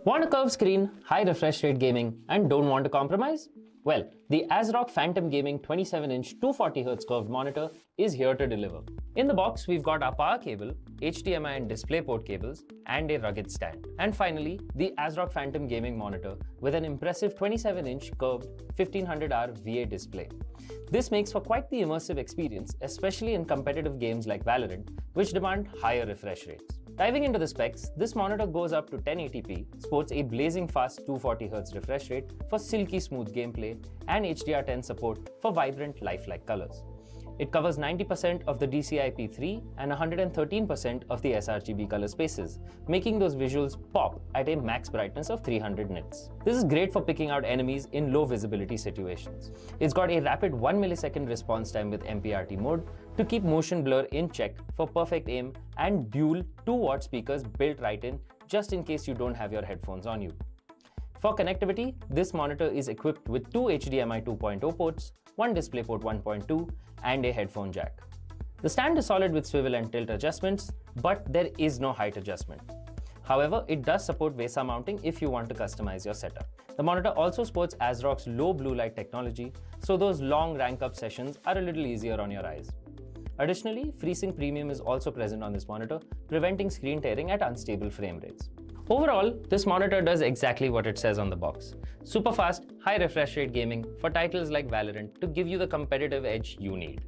Want a curved screen, high refresh rate gaming, and don't want to compromise? Well, the ASRock Phantom Gaming 27-inch 240Hz curved monitor is here to deliver. In the box, we've got our power cable, HDMI and DisplayPort cables, and a rugged stand. And finally, the ASRock Phantom Gaming monitor with an impressive 27-inch curved 1500R VA display. This makes for quite the immersive experience, especially in competitive games like Valorant, which demand higher refresh rates. Diving into the specs, this monitor goes up to 1080p, sports a blazing fast 240Hz refresh rate for silky smooth gameplay, and HDR10 support for vibrant lifelike colors. It covers 90% of the DCI-P3 and 113% of the sRGB color spaces, making those visuals pop at a max brightness of 300 nits. This is great for picking out enemies in low visibility situations. It's got a rapid 1 millisecond response time with MPRT mode to keep motion blur in check for perfect aim, and dual 2-watt speakers built right in just in case you don't have your headphones on you. For connectivity, this monitor is equipped with two HDMI 2.0 ports, one DisplayPort 1.2, and a headphone jack. The stand is solid with swivel and tilt adjustments, but there is no height adjustment. However, it does support VESA mounting if you want to customize your setup. The monitor also sports ASRock's low blue light technology, so those long rank-up sessions are a little easier on your eyes. Additionally, FreeSync Premium is also present on this monitor, preventing screen tearing at unstable frame rates. Overall, this monitor does exactly what it says on the box. Super fast, high refresh rate gaming for titles like Valorant to give you the competitive edge you need.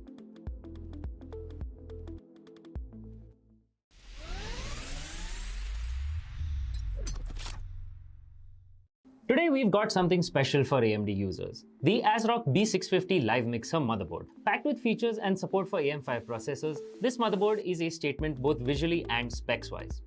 Today we've got something special for AMD users. The ASRock B650 Live Mixer motherboard. Packed with features and support for AM5 processors, this motherboard is a statement both visually and specs-wise.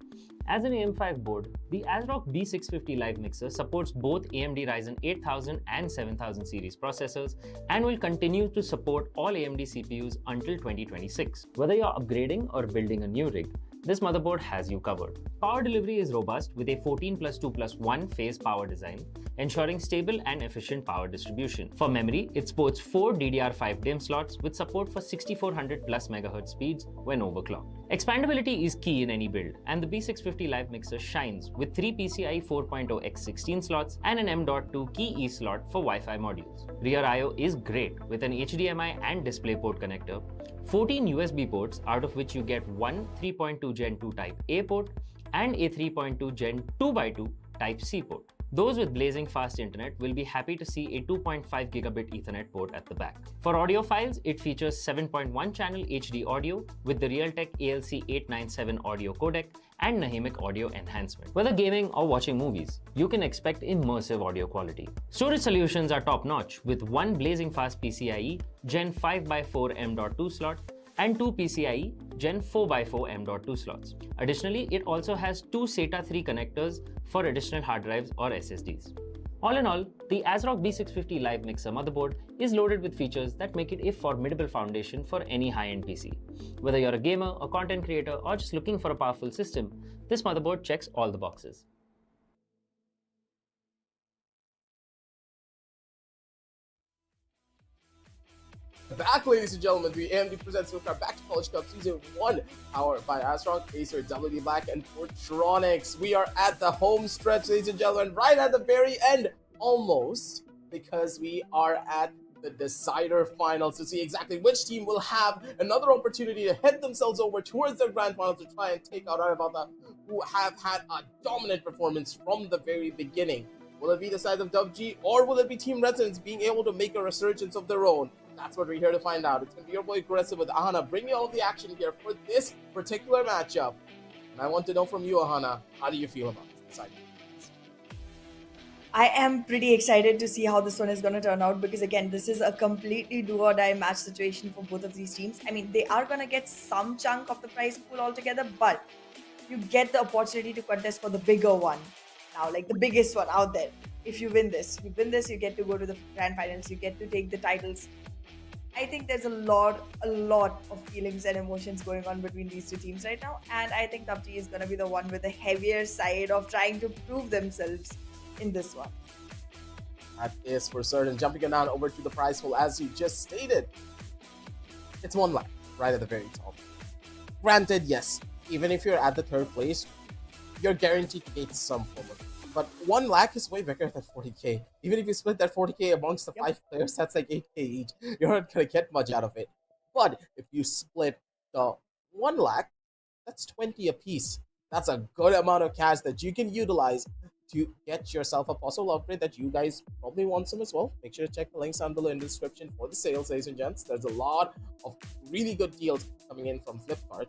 As an AM5 board, the ASRock B650 Live Mixer supports both AMD Ryzen 8000 and 7000 series processors and will continue to support all AMD CPUs until 2026. Whether you're upgrading or building a new rig, this motherboard has you covered. Power delivery is robust with a 14+2+1 phase power design, ensuring stable and efficient power distribution. For memory, it sports 4 DDR5 DIMM slots with support for 6400+ MHz speeds when overclocked. Expandability is key in any build, and the B650 Live Mixer shines with 3 PCIe 4.0x16 slots and an M.2 key E slot for Wi-Fi modules. Rear I/O is great with an HDMI and DisplayPort connector, 14 USB ports, out of which you get one 3.2 Gen 2 Type A port and a 3.2 Gen 2x2 Type C port. Those with blazing fast internet will be happy to see a 2.5 gigabit Ethernet port at the back. For audiophiles, it features 7.1 channel HD audio with the Realtek ALC897 audio codec and Nahimic audio enhancement. Whether gaming or watching movies, you can expect immersive audio quality. Storage solutions are top-notch with one blazing fast PCIe Gen 5x4 M.2 slot and two PCIe Gen 4x4 M.2 slots. Additionally, it also has two SATA 3 connectors for additional hard drives or SSDs. All in all, the ASRock B650 Live Mixer motherboard is loaded with features that make it a formidable foundation for any high-end PC. Whether you're a gamer, a content creator, or just looking for a powerful system, this motherboard checks all the boxes. Back, ladies and gentlemen, the AMD presents Flipkart Back to College Cup Season 1, powered by ASRock, Acer, WD Black, and Fortronics. We are at the home stretch, ladies and gentlemen, right at the very end, almost, because we are at the decider finals to see exactly which team will have another opportunity to head themselves over towards the grand finals to try and take out Arabata, who have had a dominant performance from the very beginning. Will it be the side of DUPG, or will it be Team Residents being able to make a resurgence of their own? That's what we're here to find out. It's going to be your boy Aggressive with Ahana, bringing all of the action here for this particular matchup. And I want to know from you, Ahana, how do you feel about this side? I am pretty excited to see how this one is going to turn out because, again, this is a completely do-or-die match situation for both of these teams. I mean, they are going to get some chunk of the prize pool altogether, but you get the opportunity to contest for the bigger one now, like the biggest one out there. If you win this, you get to go to the grand finals, you get to take the titles. I think there's a lot of feelings and emotions going on between these two teams right now, and I think DUPG is going to be the one with the heavier side of trying to prove themselves in this one. That is for certain. Jumping it down over to the prize pool, as you just stated, it's one line right at the very top. Granted, yes, even if you're at the third place, you're guaranteed to get some form of it. But 1 lakh is way bigger than 40k. Even if you split that 40k amongst the 5 players, that's like 8k each. You're not gonna get much out of it. But if you split the 1 lakh, that's 20 apiece. That's a good amount of cash that you can utilize to get yourself a possible upgrade that you guys probably want some as well. Make sure to check the links down below in the description for the sales, ladies and gents. There's a lot of really good deals coming in from Flipkart.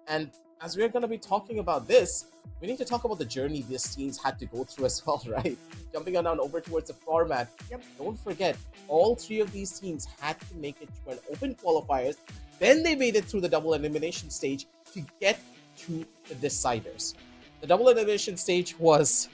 And as we're going to be talking about this, we need to talk about the journey these teams had to go through as well, right? Jumping on down over towards the format. Don't forget, all 3 of these teams had to make it to an open qualifiers. Then they made it through the double elimination stage to get to the deciders. The double elimination stage was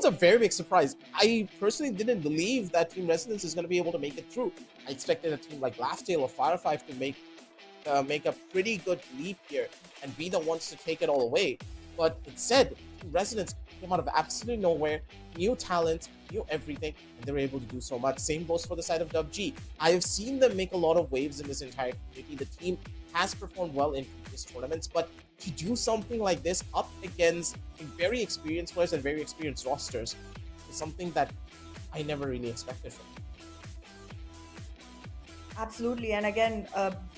a very big surprise. I personally didn't believe that Team Resonance is going to be able to make it through. I expected a team like Laughtale or Fire5 to make a pretty good leap here and be the ones to take it all away. But instead, Team Resonance came out of absolutely nowhere, new talent, new everything, and they were able to do so much. Same goes for the side of DUPG. I have seen them make a lot of waves in this entire community. The team has performed well in previous tournaments, but to do something like this up against very experienced players and very experienced rosters is something that I never really expected from them. Absolutely, and again,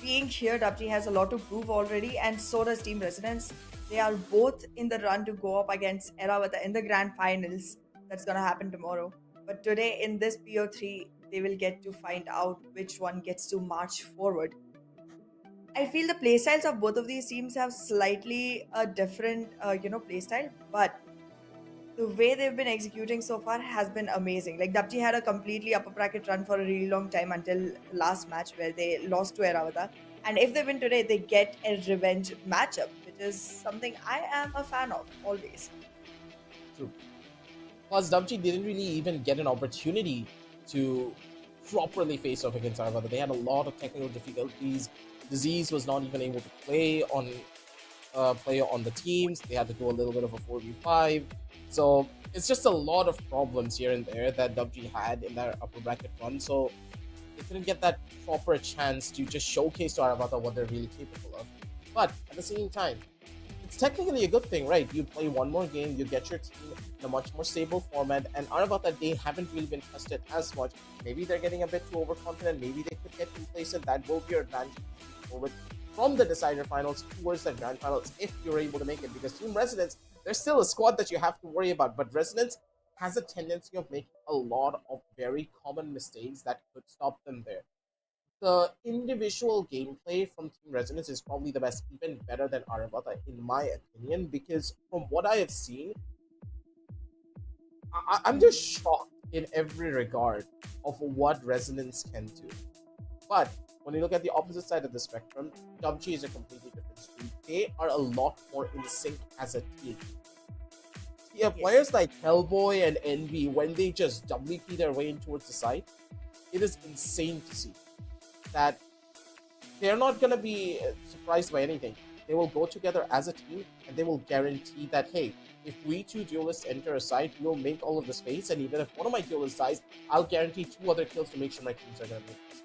being here, DUPG has a lot to prove already, and so does Team Residence. They are both in the run to go up against Eravata in the grand finals. That's gonna happen tomorrow. But today, in this PO3, they will get to find out which one gets to march forward. I feel the playstyles of both of these teams have slightly a different, playstyle, but the way they've been executing so far has been amazing. Like DUPG had a completely upper bracket run for a really long time until the last match where they lost to Eravata. And if they win today, they get a revenge matchup, which is something I am a fan of always. True. Plus, DUPG didn't really even get an opportunity to properly face off against Eravata. They had a lot of technical difficulties. Disease was not even able to play on the teams. They had to do a little bit of a 4v5. So it's just a lot of problems here and there that DUPG had in their upper bracket run. So they couldn't get that proper chance to just showcase to Eravata what they're really capable of. But at the same time, it's technically a good thing, right? You play one more game, you get your team in a much more stable format, and Eravata, they haven't really been tested as much. Maybe they're getting a bit too overconfident, maybe they could get complacent. That will be your advantage forward from the decider finals towards the grand finals if you're able to make it, because Team Residence, there's still a squad that you have to worry about, but Resonance has a tendency of making a lot of very common mistakes that could stop them there. The individual gameplay from Team Resonance is probably the best, even better than Eravata in my opinion, because from what I have seen, I'm just shocked in every regard of what Resonance can do. But when you look at the opposite side of the spectrum, DUPG is a completely different stream. They are a lot more in sync as a team. Yeah, players like Hellboy and Envy, when they just WP their way in towards the side, it is insane to see that they're not going to be surprised by anything. They will go together as a team and they will guarantee that, hey, if we 2 duelists enter a site, we'll make all of the space, and even if one of my duelists dies, I'll guarantee 2 other kills to make sure my teams are going to make this.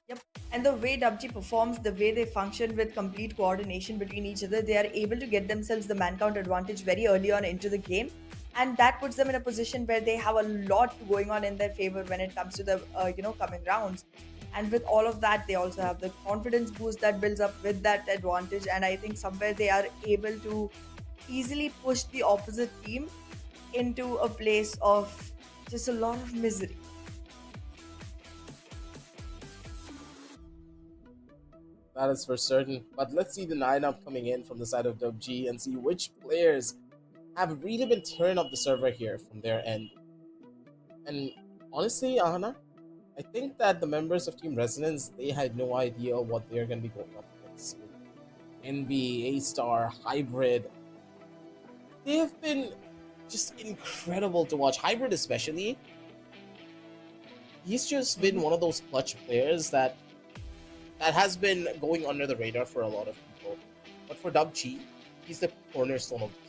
Yep. And the way DUPG performs, the way they function with complete coordination between each other, they are able to get themselves the man count advantage very early on into the game. And that puts them in a position where they have a lot going on in their favor when it comes to the coming rounds. And with all of that, they also have the confidence boost that builds up with that advantage. And I think somewhere they are able to easily push the opposite team into a place of just a lot of misery. That is for certain. But let's see the lineup coming in from the side of DUPG and see which players have really been tearing up the server here from their end. And honestly, Ahana, I think that the members of Team Resonance, they had no idea what they're going to be going up against. Envy, A-Star, Hybrid, they have been just incredible to watch. Hybrid especially, he's just been one of those clutch players that has been going under the radar for a lot of people. But for DUPG, he's the cornerstone of the team.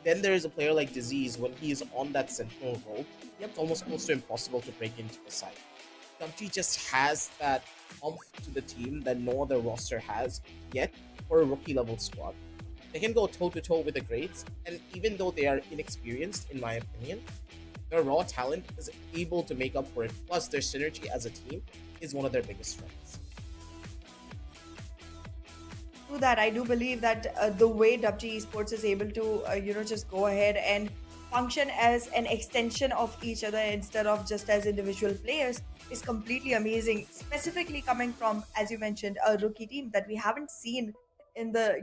Then there is a player like Disease. When he is on that central role, it's almost close to impossible to break into the side. DUPG just has that oomph to the team that no other roster has yet for a rookie level squad. They can go toe to toe with the greats, and even though they are inexperienced, in my opinion, their raw talent is able to make up for it. Plus, their synergy as a team is one of their biggest strengths. To that, I do believe that the way DUPG Esports is able to, just go ahead and function as an extension of each other instead of just as individual players is completely amazing. Specifically coming from, as you mentioned, a rookie team that we haven't seen in the,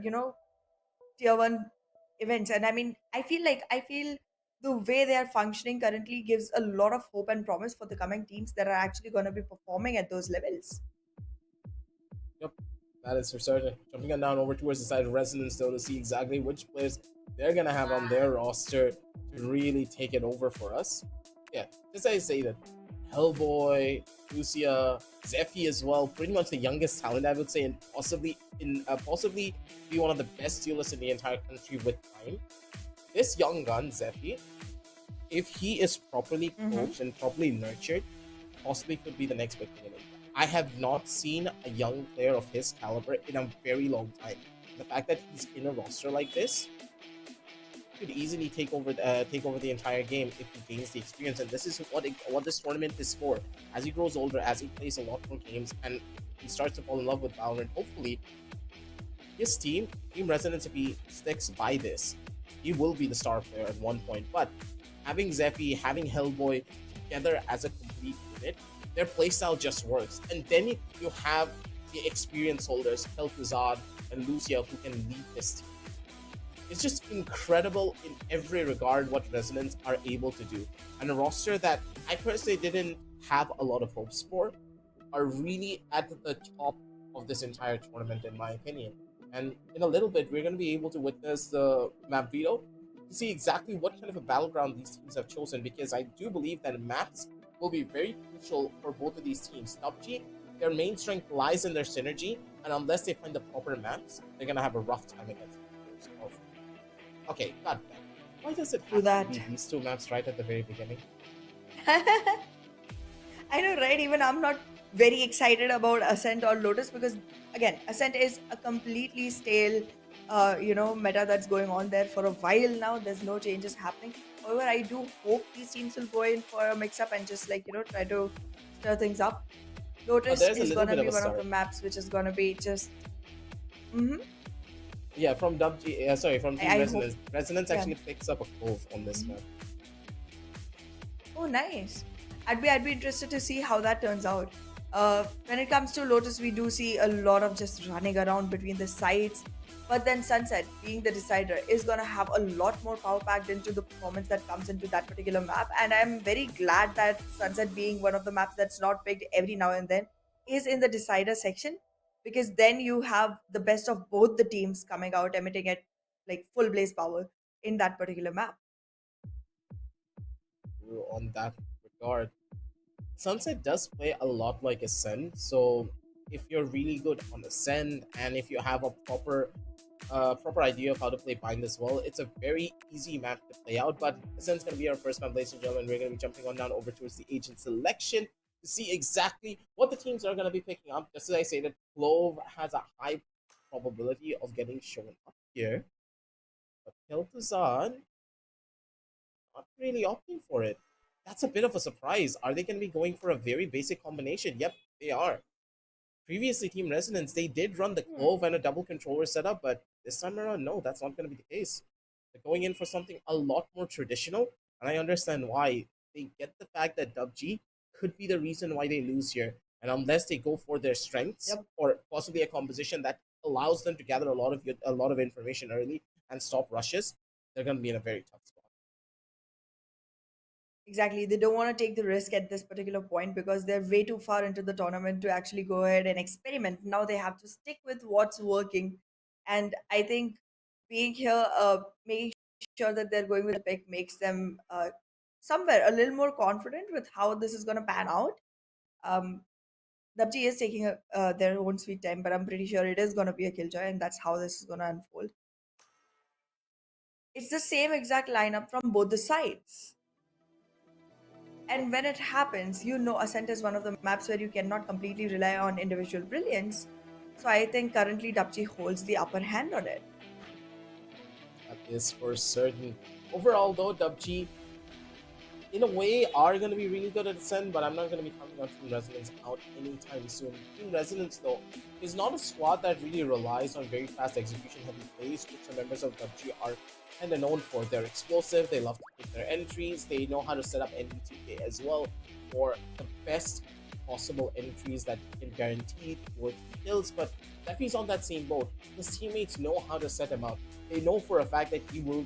tier one events. And I mean, I feel the way they are functioning currently gives a lot of hope and promise for the coming teams that are actually going to be performing at those levels. Yep, that is for certain. Jumping on down over towards the side of Resonance, though, to see exactly which players they're going to have on their roster to really take it over for us. Yeah, just as I say that Hellboy, Lucia, Zephy as well, pretty much the youngest talent, I would say, and possibly be one of the best duelists in the entire country with time. This young gun, Zephy, if he is properly coached and properly nurtured, possibly could be the next big thing in India. I have not seen a young player of his caliber in a very long time. The fact that he's in a roster like this could easily take over the entire game if he gains the experience. And this is what this tournament is for. As he grows older, as he plays a lot more games, and he starts to fall in love with Valorant, hopefully his Team Resonance, if he sticks by this, he will be the star player at one point. But having Zephy, having Hellboy together as a complete unit, their playstyle just works. And then you have the experience holders, Kel'Thuzad and Lucia, who can lead this team. It's just incredible in every regard what Resonance are able to do. And a roster that I personally didn't have a lot of hopes for are really at the top of this entire tournament, in my opinion. And in a little bit, we're going to be able to witness the map veto to see exactly what kind of a battleground these teams have chosen, because I do believe that maps will be very crucial for both of these teams. DUPG, their main strength lies in their synergy, and unless they find the proper maps, they're going to have a rough time against the players. Okay, god damn. Why does it have to be these two maps right at the very beginning? I know, right? Even I'm not very excited about Ascent or Lotus because, again, Ascent is a completely stale, meta that's going on there for a while now. There's no changes happening. However, I do hope these teams will go in for a mix-up and just try to stir things up. Lotus is gonna be one of the maps which is gonna be just. Yeah, from DUPG, from Team Resonance. Resonance actually picks up a cove on this map. Oh, nice. I'd be interested to see how that turns out. When it comes to Lotus, we do see a lot of just running around between the sides. But then Sunset, being the decider, is going to have a lot more power packed into the performance that comes into that particular map. And I'm very glad that Sunset, being one of the maps that's not picked every now and then, is in the decider section. Because then you have the best of both the teams coming out, emitting at full blaze power in that particular map. On that regard, Sunset does play a lot like Ascend, so if you're really good on Ascend and if you have a proper idea of how to play Bind as well, it's a very easy map to play out. But Ascend's going to be our first map, ladies and gentlemen. We're going to be jumping on down over towards the agent selection to see exactly what the teams are going to be picking up. Just as I say, that Clove has a high probability of getting shown up here, but Kel'Thuzad not really opting for it. That's a bit of a surprise. Are they going to be going for a very basic combination? Yep, they are. Previously, Team Resonance, they did run the Clove and a double controller setup, but this time around, no, that's not going to be the case. They're going in for something a lot more traditional, and I understand why. They get the fact that DUPG could be the reason why they lose here, and unless they go for their strengths or possibly a composition that allows them to gather a lot of information early and stop rushes, they're going to be in a very tough spot. Exactly. They don't want to take the risk at this particular point because they're way too far into the tournament to actually go ahead and experiment. Now they have to stick with what's working. And I think being here, making sure that they're going with the pick makes them somewhere a little more confident with how this is going to pan out. WG is taking their own sweet time, but I'm pretty sure it is going to be a killjoy, and that's how this is going to unfold. It's the same exact lineup from both the sides. And when it happens, Ascent is one of the maps where you cannot completely rely on individual brilliance. So I think currently DUPG holds the upper hand on it. is for certain. Overall, though, DUPG, in a way, are going to be really good at Ascend, but I'm not going to be counting on Team Resonance out anytime soon. Team Resonance, though, is not a squad that really relies on very fast execution-heavy plays, which the members of DUPG are kind of known for. They're explosive, they love to take their entries, they know how to set up NDTK as well for the best possible entries that you can guarantee towards the kills, but Zephy's on that same boat. His teammates know how to set him up. They know for a fact that he will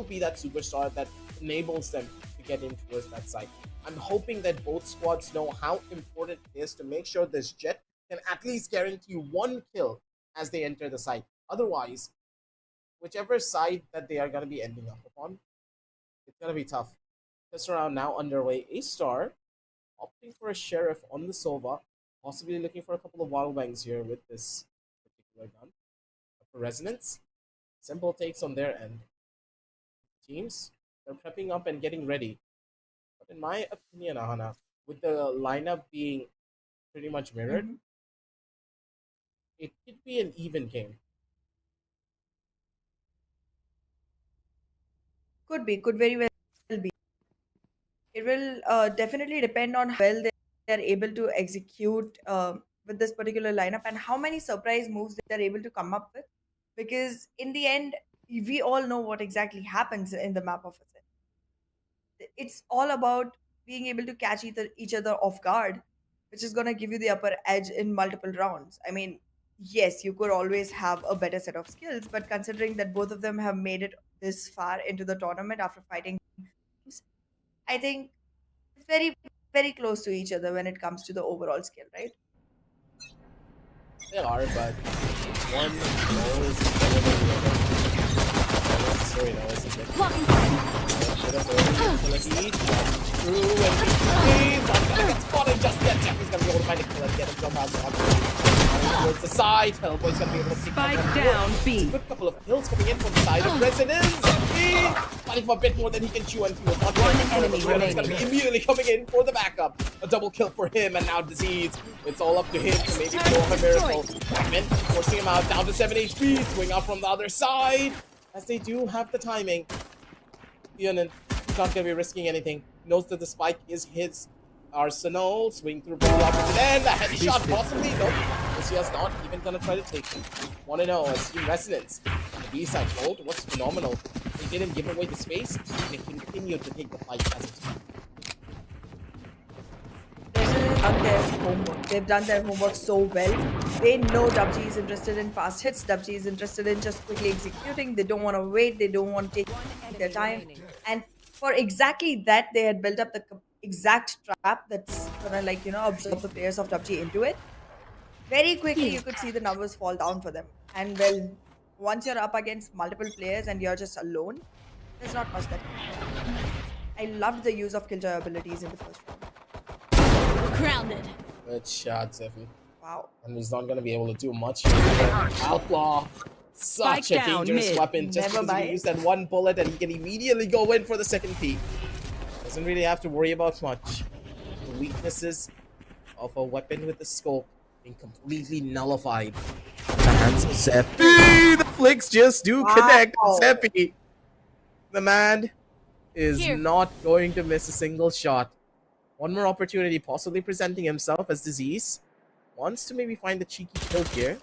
be that superstar that enables them to get in towards that side. I'm hoping that both squads know how important it is to make sure this Jet can at least guarantee one kill as they enter the site. Otherwise, whichever side that they are going to be ending up upon, it's going to be tough. This round now underway. A-Star opting for a Sheriff on the Sova, possibly looking for a couple of wild bangs here with this particular gun. But for Resonance, simple takes on their end. Teams, they're prepping up and getting ready. But in my opinion, Ahana, with the lineup being pretty much mirrored, it could be an even game. Could very well be. It will definitely depend on how well they are able to execute with this particular lineup and how many surprise moves they are able to come up with. Because in the end, we all know what exactly happens in the map of it. It's all about being able to catch each other off guard, which is going to give you the upper edge in multiple rounds. I mean, yes, you could always have a better set of skills, but considering that both of them have made it this far into the tournament after fighting teams, I think it's very, very close to each other when it comes to the overall skill, right? They are, but one goal is better than the other. Sorry, no, it's a bit. Bit of utility. True, and he's not gonna get spotted just yet. Jeffy's gonna be able to find a kill and get himself out of the towards the side. Hellboy's gonna be able to pick Spike down B. A good couple of kills coming in from the side of Residence. Fighting for a bit more than he can chew, and he was not One enemy He's remaining. gonna be immediately coming in for the backup. A double kill for him, and now Disease. It's all up to him to maybe pull off a miracle. Batman forcing him out down to 7 HP. Swing out from the other side. As they do have the timing. Leonin not gonna be risking anything. Knows that the spike is his arsenal. Swing through ball opposite end. A headshot possibly. Nope. Lucia's not even gonna try to take him. 1-0 as Team Resonance. The B-side hold was phenomenal. They didn't give away the space. They continued to take the fight as a team. Done their homework. They've done their homework so well. They know DUPG is interested in fast hits. DUPG is interested in just quickly executing. They don't want to wait. They don't want to take their time. And for exactly that, they had built up the exact trap that's gonna, like, absorb the players of DUPG into it. Very quickly, you could see the numbers fall down for them. And well, once you're up against multiple players and you're just alone, there's not much that can happen. I loved the use of Killjoy abilities in the first round. Grounded. Good shot, Zephy. Wow. And he's not going to be able to do much here. Outlaw. Such Spike a down, dangerous mid. weapon. Just Never because he can mind. use that one bullet and he can immediately go in for the second peek. Doesn't really have to worry about much. The weaknesses of a weapon with the scope being completely nullified. The hands of Zephy. The flicks just do connect. Wow. Zephy. The man is Here. not going to miss a single shot. One more opportunity, possibly presenting himself as Disease. Wants to maybe find the cheeky kill here.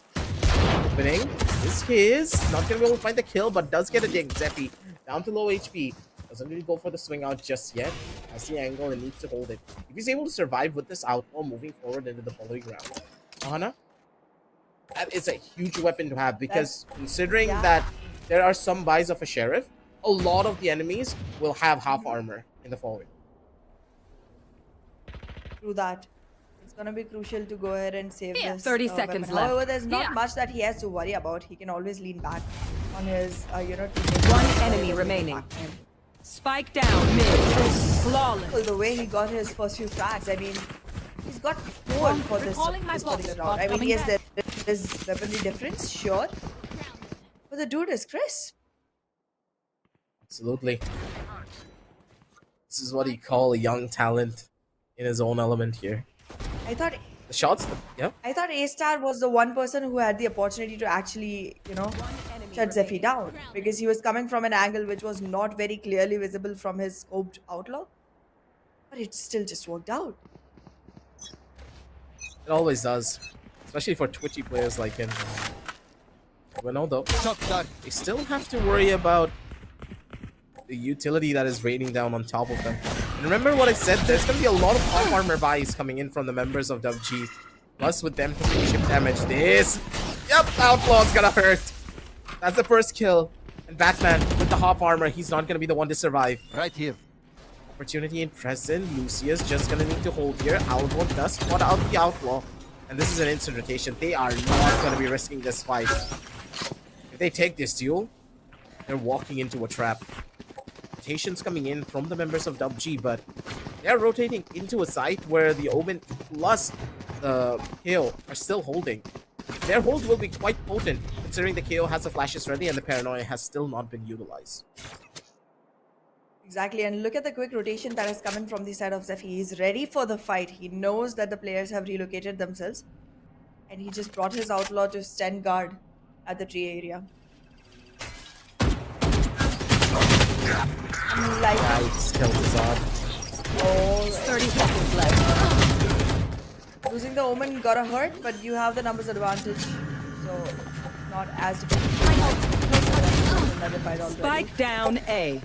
Opening is his. Not going to be able to find the kill, but does get a dig. Zephy down to low HP. Doesn't really go for the swing out just yet. Has the angle and needs to hold it. If he's able to survive with this outlaw moving forward into the following round. Ahana, that is a huge weapon to have because considering that there are some buys of a Sheriff, a lot of the enemies will have half armor in the following. Through that, it's gonna be crucial to go ahead and save Yeah, this. 30 weapon. seconds However, left. there's not Yeah. much that he has to worry about. He can always lean back on his, One enemy remaining. Spike down mid. Flawless. The way he got his first few frags, I mean, he's got four for this particular round. I mean, yes, there is weaponry difference, sure, but the dude is crisp. Absolutely. This is what you call a young talent in his own element here. I thought The shots, yep. A-Star was the one person who had the opportunity to actually, shut Zephy down because he was coming from an angle which was not very clearly visible from his scoped outlook. But it still just worked out. It always does, especially for twitchy players like him. Well, no, though, they still have to worry about the utility that is raining down on top of them. And remember what I said, there's going to be a lot of half armor buys coming in from the members of DUPG. Plus, with them taking chip damage, yep, Outlaw's gonna hurt. That's the first kill. And Batman, with the half armor, he's not gonna be the one to survive. Right here. Opportunity in present. Lucia's just gonna need to hold here. Outlaw does spot out the Outlaw. And this is an instant rotation. They are not gonna be risking this fight. If they take this duel, they're walking into a trap. Rotations coming in from the members of DUPG, but they're rotating into a site where the Omen plus the KO are still holding. Their hold will be quite potent, considering the KO has the flashes ready and the paranoia has still not been utilized. Exactly, and look at the quick rotation that has come in from the side of Zephy. He's ready for the fight. He knows that the players have relocated themselves. And he just brought his Outlaw to stand guard at the tree area. Like, Nice kill, Zod. oh, 30 seconds left. losing the Omen got a hurt, but you have the numbers advantage. So, not as difficult. Another fight already. Spike down A.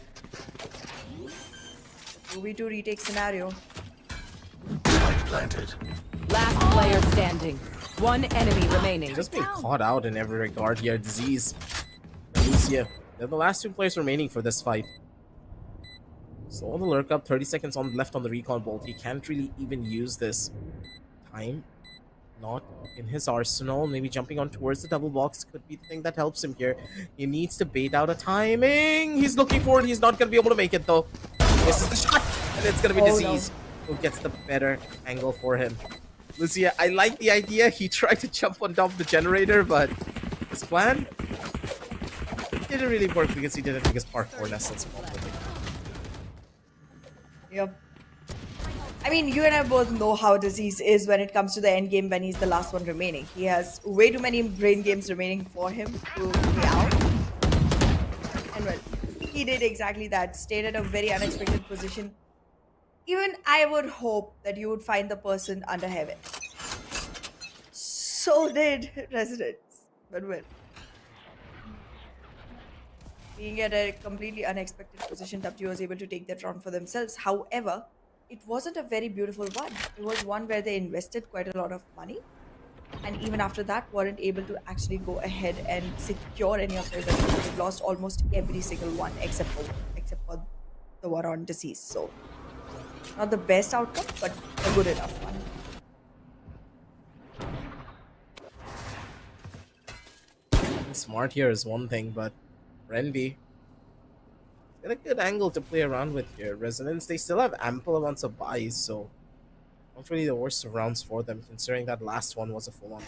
2v2 retake scenario. Last player standing. One enemy remaining. Just being caught out in every regard here. Disease, Lucia. They're the last two players remaining for this fight. So on the lurk up, 30 seconds left on the recon bolt. He can't really even use this. Time not in his arsenal. Maybe jumping on towards the double box could be the thing that helps him here. He needs to bait out a timing. He's looking for it. He's not going to be able to make it though. This is the shot, and it's going to be Disease who gets the better angle for him. Lucia, I like the idea. He tried to jump on top of the generator, but his plan didn't really work because he didn't make his parkour lessons properly. Yep. I mean, you and I both know how Disease is when it comes to the end game when he's the last one remaining. He has way too many brain games remaining for him to play out. And well, he did exactly that. Stayed at a very unexpected position. Even I would hope that you would find the person under heaven. So did Residents. But well. Being at a completely unexpected position, DUPG was able to take that round for themselves. However, it wasn't a very beautiful one. It was one where they invested quite a lot of money. And even after that, weren't able to actually go ahead and secure any of their weapons. They've lost almost every single one except for the one on Disease. So, not the best outcome, but a good enough one. Smart here is one thing, but Renby got a good angle to play around with here. Resonance, they still have ample amounts of buys, so not really the worst of rounds for them, considering that last one was a full-on.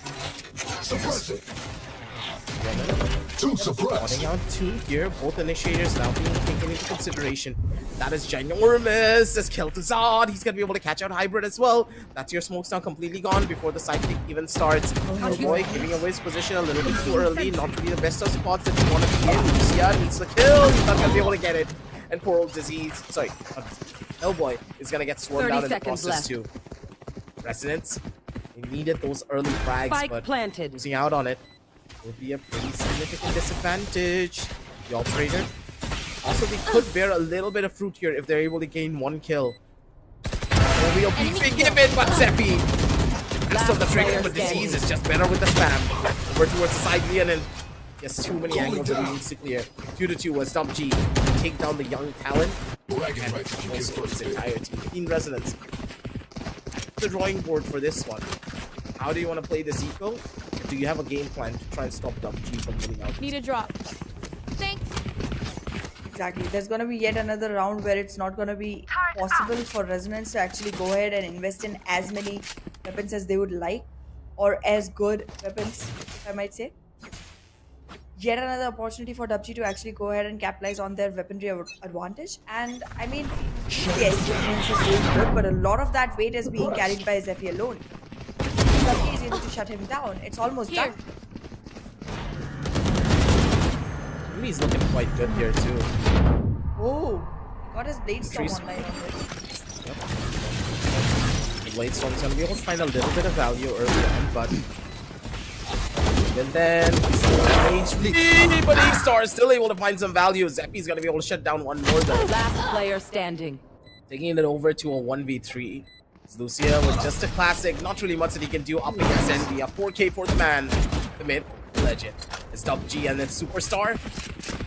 Spotting out two here, both initiators now being taken into consideration. That is ginormous. This kill to Zod. He's gonna be able to catch out Hybrid as well. That's your smokes now completely gone before the sidekick even starts. Oh boy, giving away his position a little bit too early. Not really the best of spots that you want to be in. Lucia needs the kill. He's not gonna be able to get it. And poor old Disease, sorry, Hellboy is gonna get swarmed out in the process too. Residents, they needed those early frags, Spike but planted. losing out on it would be a pretty significant disadvantage. The operator. Also, they could bear a little bit of fruit here if they're able to gain one kill. A real beefy given, but Zephy. Rest of the trigger, but Disease is just better with the spam. Over towards the side, Leon, and yes, too many angles that he needs to clear. 2-2 as DUPG take down the young talent and also his entire team in Resonance. The drawing board for this one. How do you want to play this eco? Do you have a game plan to try and stop DUPG from winning out? Need a drop. Thanks. Exactly. There's going to be yet another round where it's not going to be possible for Resonance to actually go ahead and invest in as many weapons as they would like, or as good weapons, if I might say. Yet another opportunity for DUPG to actually go ahead and capitalize on their weaponry advantage. And I mean, yes, Resonance is doing good, but a lot of that weight is being carried by Zephy alone. DUPG is able to shut him down. It's almost done. He's looking quite good here too. Oh, got his blade storm Trees- online on it. The Blade Storm's gonna be able to find a little bit of value early on, but even then, he's still HP, but A-Star is still able to find some value. Zeppy's gonna be able to shut down one more though. Last player standing. Taking it over to a 1v3. It's Lucia with just a classic, not really much that he can do up against Envy. A 4K for the man, the mid legend. It's DUPG and then Superstar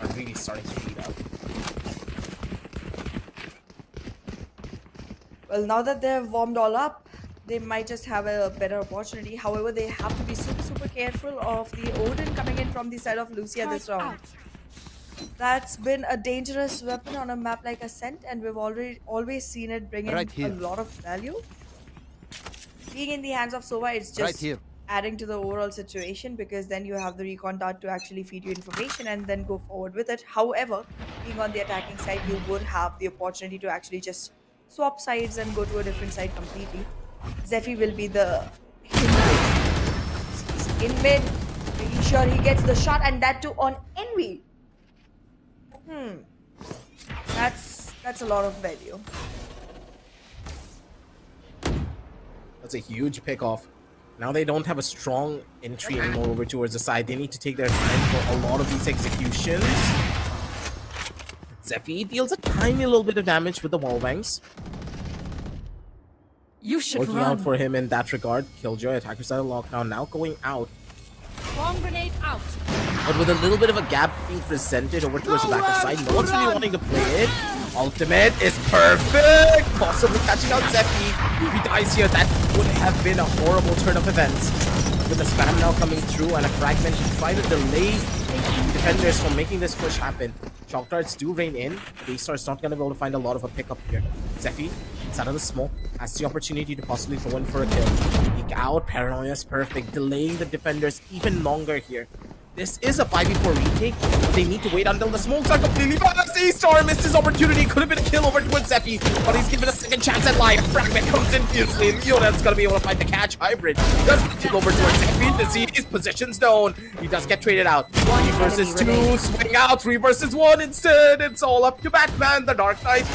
are really starting to heat up. Well, now that they've warmed all up, they might just have a better opportunity. However, they have to be super careful of the Odin coming in from the side of Lucia this round. That's been a dangerous weapon on a map like Ascent, and we've always seen it bring in a lot of value. Being in the hands of Sova, it's just adding to the overall situation, because then you have the recon dart to actually feed you information and then go forward with it. However, being on the attacking side, you would have the opportunity to actually just swap sides and go to a different side completely. Zephy will be the He's in mid, making sure he gets the shot, and that too on Envy. That's a lot of value. That's a huge pick off. Now they don't have a strong entry anymore over towards the side. They need to take their time for a lot of these executions. Zephy deals a tiny little bit of damage with the wall bangs. You should Working run. out for him in that regard. Killjoy, attacker side of lockdown, now going out. Bomb grenade out. But with a little bit of a gap being presented over towards the back of side, no one's really wanting to play it. Ultimate is perfect! Possibly catching out Zephy. If he dies here, that would have been a horrible turn of events. With the spam now coming through and a fragment to try to delay defenders from making this push happen. Shock darts do rain in. A-Star is not going to be able to find a lot of a pickup here. Zephy, inside of the smoke, has the opportunity to possibly throw in for a kill. Peek out, Paranoia is perfect, delaying the defenders even longer here. This is a 5v4 retake, but they need to wait until the smokes are completely balanced. A-Star missed his opportunity, could have been a kill over towards Zephy, but he's given a second chance at life. Fragment comes in fiercely, and Leonard's gonna be able to find the catch. Hybrid does get kill over towards Zephy. Disease, position's known. He does get traded out. 3 versus 2, swing out, 3 versus 1 instead. It's all up to Batman, the Dark Knight.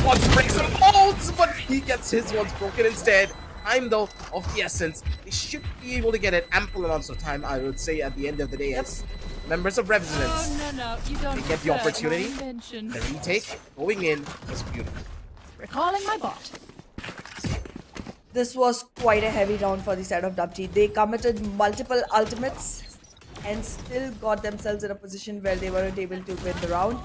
Wants to break some molds, but he gets his ones broken instead. Time though of the essence. They should be able to get an ample amounts of time, I would say, at the end of the day, as members of Resonance. No, you don't. They get the opportunity. Mention. The retake going in was beautiful. Recalling my bot. This was quite a heavy round for the side of DUPG. They committed multiple ultimates and still got themselves in a position where they weren't able to win the round.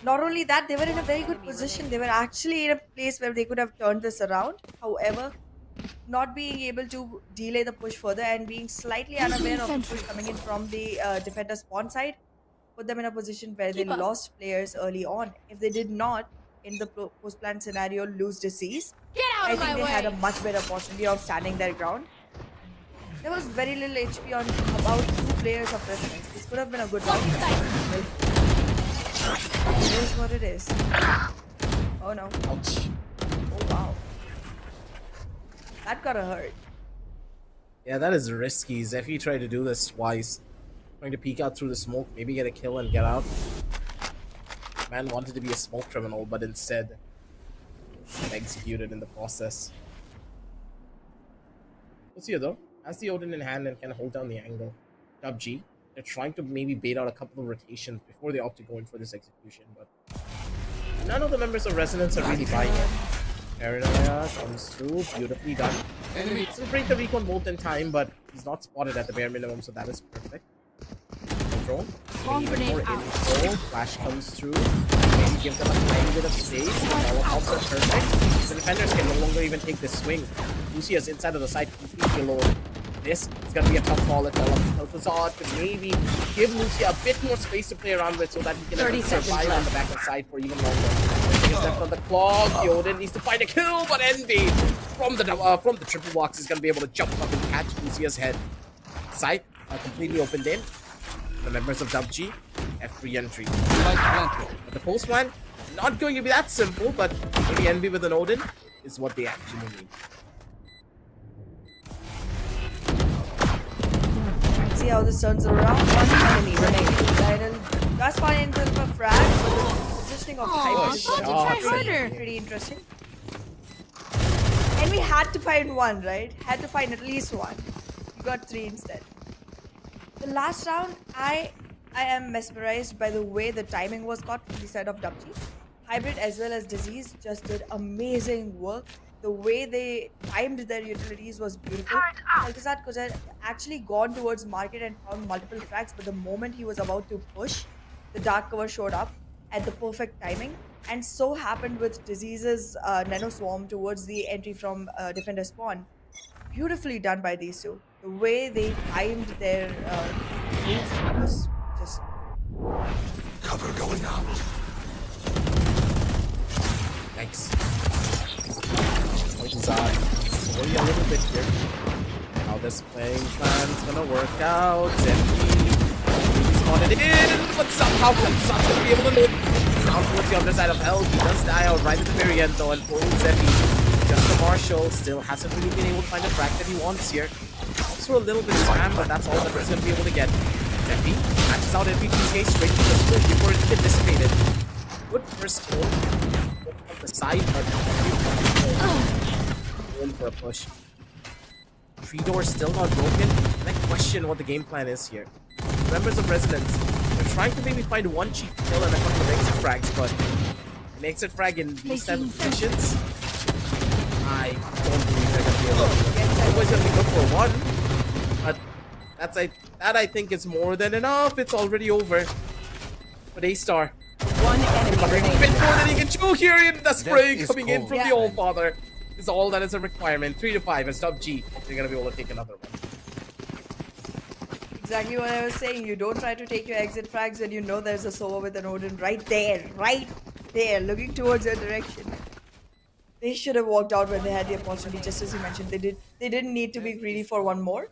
Not only that, they were in a very good position. They were actually in a place where they could have turned this around. However, not being able to delay the push further and being slightly unaware of the push coming in from the defender spawn side put them in a position where they lost players early on. If they did not, in the post-plan scenario, lose disease, Get out I of think my they way. had a much better opportunity of standing their ground. There was very little HP on about 2 players of Resonance. This could have been a good round. It is what it is. Oh no. Ouch. Oh wow. That gotta hurt. Yeah, that is risky. Zephy tried to do this twice. Trying to peek out through the smoke, maybe get a kill and get out. Man wanted to be a smoke criminal, but instead executed in the process. We'll see though. Has the Odin in hand and can hold down the angle. DUPG, they're trying to maybe bait out a couple of rotations before they opt to go in for this execution, but none of the members of Resonance are really buying it. Paranoia comes through, beautifully done. Still break the recon bolt in time, but he's not spotted at the bare minimum, so that is perfect. Control. Bomb Even grenade more out. info. Flash comes through. Maybe give them a tiny bit of space. All helps are perfect. The defenders can no longer even take this swing. Lucia's inside of the side completely alone. This is going to be a tough call. It's all up to Telfazad to maybe give Lucia a bit more space to play around with so that he can 30 seconds survive on the back of side for even longer. He's left on the clock. The Odin needs to find a kill, but Envy from the triple box is going to be able to jump up and catch Lucia's head. Side completely opened in. The members of DUPG have free entry. But the post plan, not going to be that simple, but maybe Envy with an Odin is what they actually need. See how this turns around. One enemy remaining. Tidal That's fine in terms of frag, but the positioning of Hybrid is thought gonna you be tried harder. pretty interesting. And we had to find one, right? Had to find at least one. We got 3 instead. The last round, I am mesmerized by the way the timing was got from the side of DUPG. Hybrid as well as Disease just did amazing work. The way they timed their utilities was beautiful. Alcazar could have actually gone towards market and found multiple frags, but the moment he was about to push, the dark cover showed up at the perfect timing. And so happened with Disease's Nano Swarm towards the entry from Defender Spawn. Beautifully done by these two. The way they timed their moves was just Cover going out. Thanks. Alcazar slowly a little bit here. How this playing plan's gonna work out. Zeppi spawned in, but somehow Alcazar's gonna be able to live. Down towards the other side of hell. He does die out right at the very end though, and poor Zeppi, just the Marshall, still hasn't really been able to find the frag that he wants here. Also a little bit spam, but that's all that he's gonna be able to get. Zeppi matches out MPTK straight to the split before it's been dissipated. Good first kill on the side, but going for a push. Tree door still not broken, and I question what the game plan is here. Members of Resonance, they're trying to maybe find one cheap kill and a couple of exit frags, but an exit frag in these type of positions, I don't believe they're gonna be able to. Always gonna be good for one, but that I think is more than enough. It's already over. But A-Star, One enemy a bit remaining. more than he can chew here in the spray Death is coming in cold. from the All-Father. Is all that is a requirement. 3 to 5 and DUPG. They're gonna be able to take another one. exactly what I was saying. You don't try to take your exit frags when you know there's a Sova with an Odin right there, looking towards your direction. They should have walked out when they had the opportunity, just as you mentioned. They didn't need to be greedy for one more,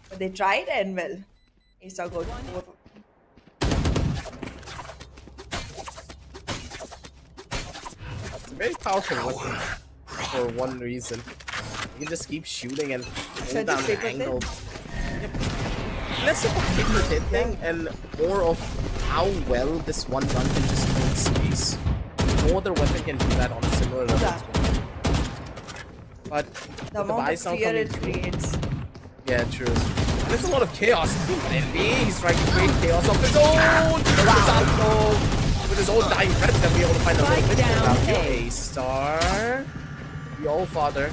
but they tried, and well, A-Star got both. It's a very powerful weapon for one reason. You can just keep shooting and hold down the angle. Yep. Less of a hit with hit thing and more of how well this one gun can just hold space. No other weapon can do that on a similar level. That. But The with the amount buy of sound fear coming it through, creates. yeah, true. And there's a lot of chaos. NB, he's trying to create chaos of his own. Wow. With his own dying breath, to be able to find a little Spike bit down about A. A-Star. The All-Father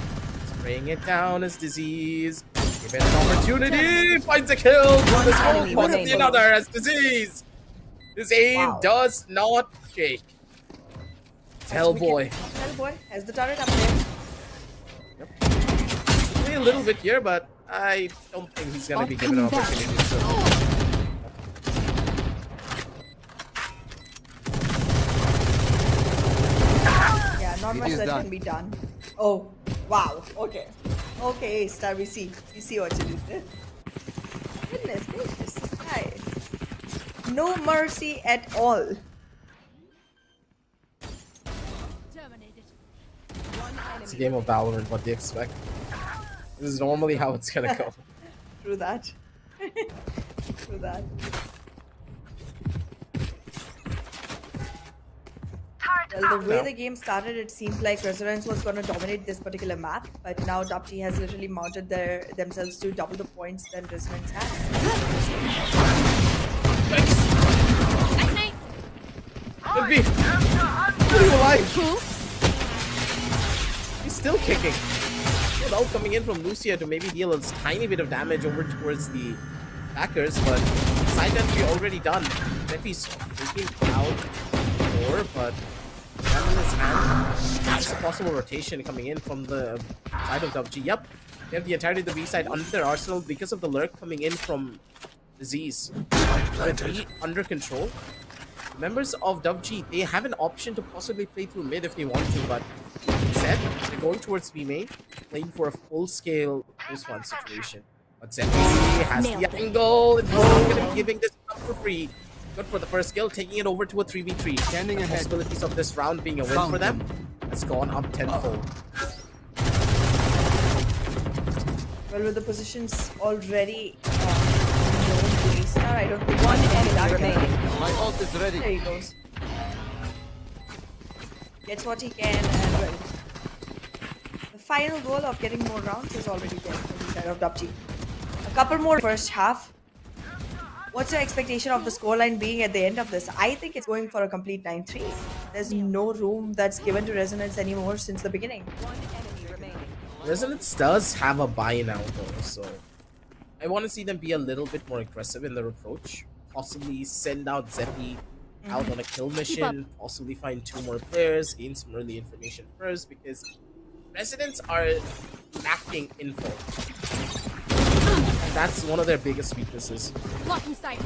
spraying it down as Disease. Give it an opportunity. Finds a kill. One enemy smoke, remaining. the another as Disease. His aim Wow. does not shake. Hellboy. Hellboy has the turret up there. Play a little bit here, but I don't think he's gonna be given an opportunity. So. Yeah, not It much is that done. can be done. Oh, wow. Okay. Okay, Star, we see what you did there. Goodness gracious, this guy. No mercy at all. Terminated. It's a game of Valorant, what do you expect? This is normally how it's gonna go. True that. True that. Well, the way the game started, it seemed like Resonance was going to dominate this particular map, but now DUPG has literally mounted themselves to double the points than Resonance has. Night night. Envy! What are you alive? He's still kicking. Good ult coming in from Lucia to maybe deal a tiny bit of damage over towards the backers, but side entry already done. Envy's taking out more, but gun in his hand. That's a possible rotation coming in from the side of DUPG. Yep, they have the entirety of the B side under their arsenal because of the lurk coming in from Disease. With B under control, members of DUPG, they have an option to possibly play through mid if they want to, but instead, they're going towards B main, playing for a full-scale post-1 situation. But Zeppi has the angle, and he's going to be giving this up for free. Good for the first kill, taking it over to a 3v3. Standing The ahead. possibilities of this round being a win Found for them them. has gone up tenfold. Well, with the positions already known to A-Star, I don't think One that enemy can remaining. My ult is ready. There he goes. Gets what he can and well. The final goal of getting more rounds is already there on the side of DUPG. A couple more first half. What's your expectation of the scoreline being at the end of this? I think it's going for a complete 9-3. There's no room that's given to Resonance anymore since the beginning. One enemy remaining. Resonance does have a buy now though, so I want to see them be a little bit more aggressive in their approach. Possibly send out Zeppi out on a kill mission, possibly find 2 more players, gain some early information first, because Residents are lacking info. And that's one of their biggest weaknesses. Blocking sight.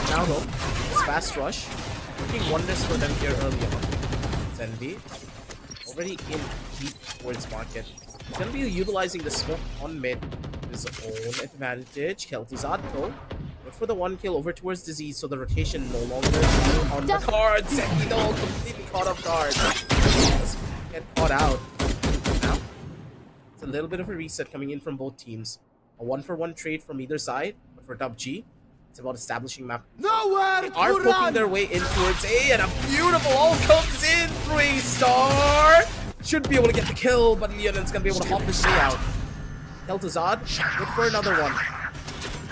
Now though, this fast rush working wonders for them here early on. Zenvi already in deep towards market. He's gonna be utilizing the smoke on mid, his own advantage. Kel'Thuzad though, went for the 1 kill over towards Disease, so the rotation no longer on the cards. Zenvi though completely caught off guard. Let's get caught out. Now it's a little bit of a reset coming in from both teams. A 1-for-1 trade from either side, but for DUPG, it's about establishing map. Nowhere They are poking their way in towards A, and a beautiful ult comes in. 3-star should be able to get the kill, but Leonid's gonna be able to hop his way out. Kel'Thuzad, look for another one.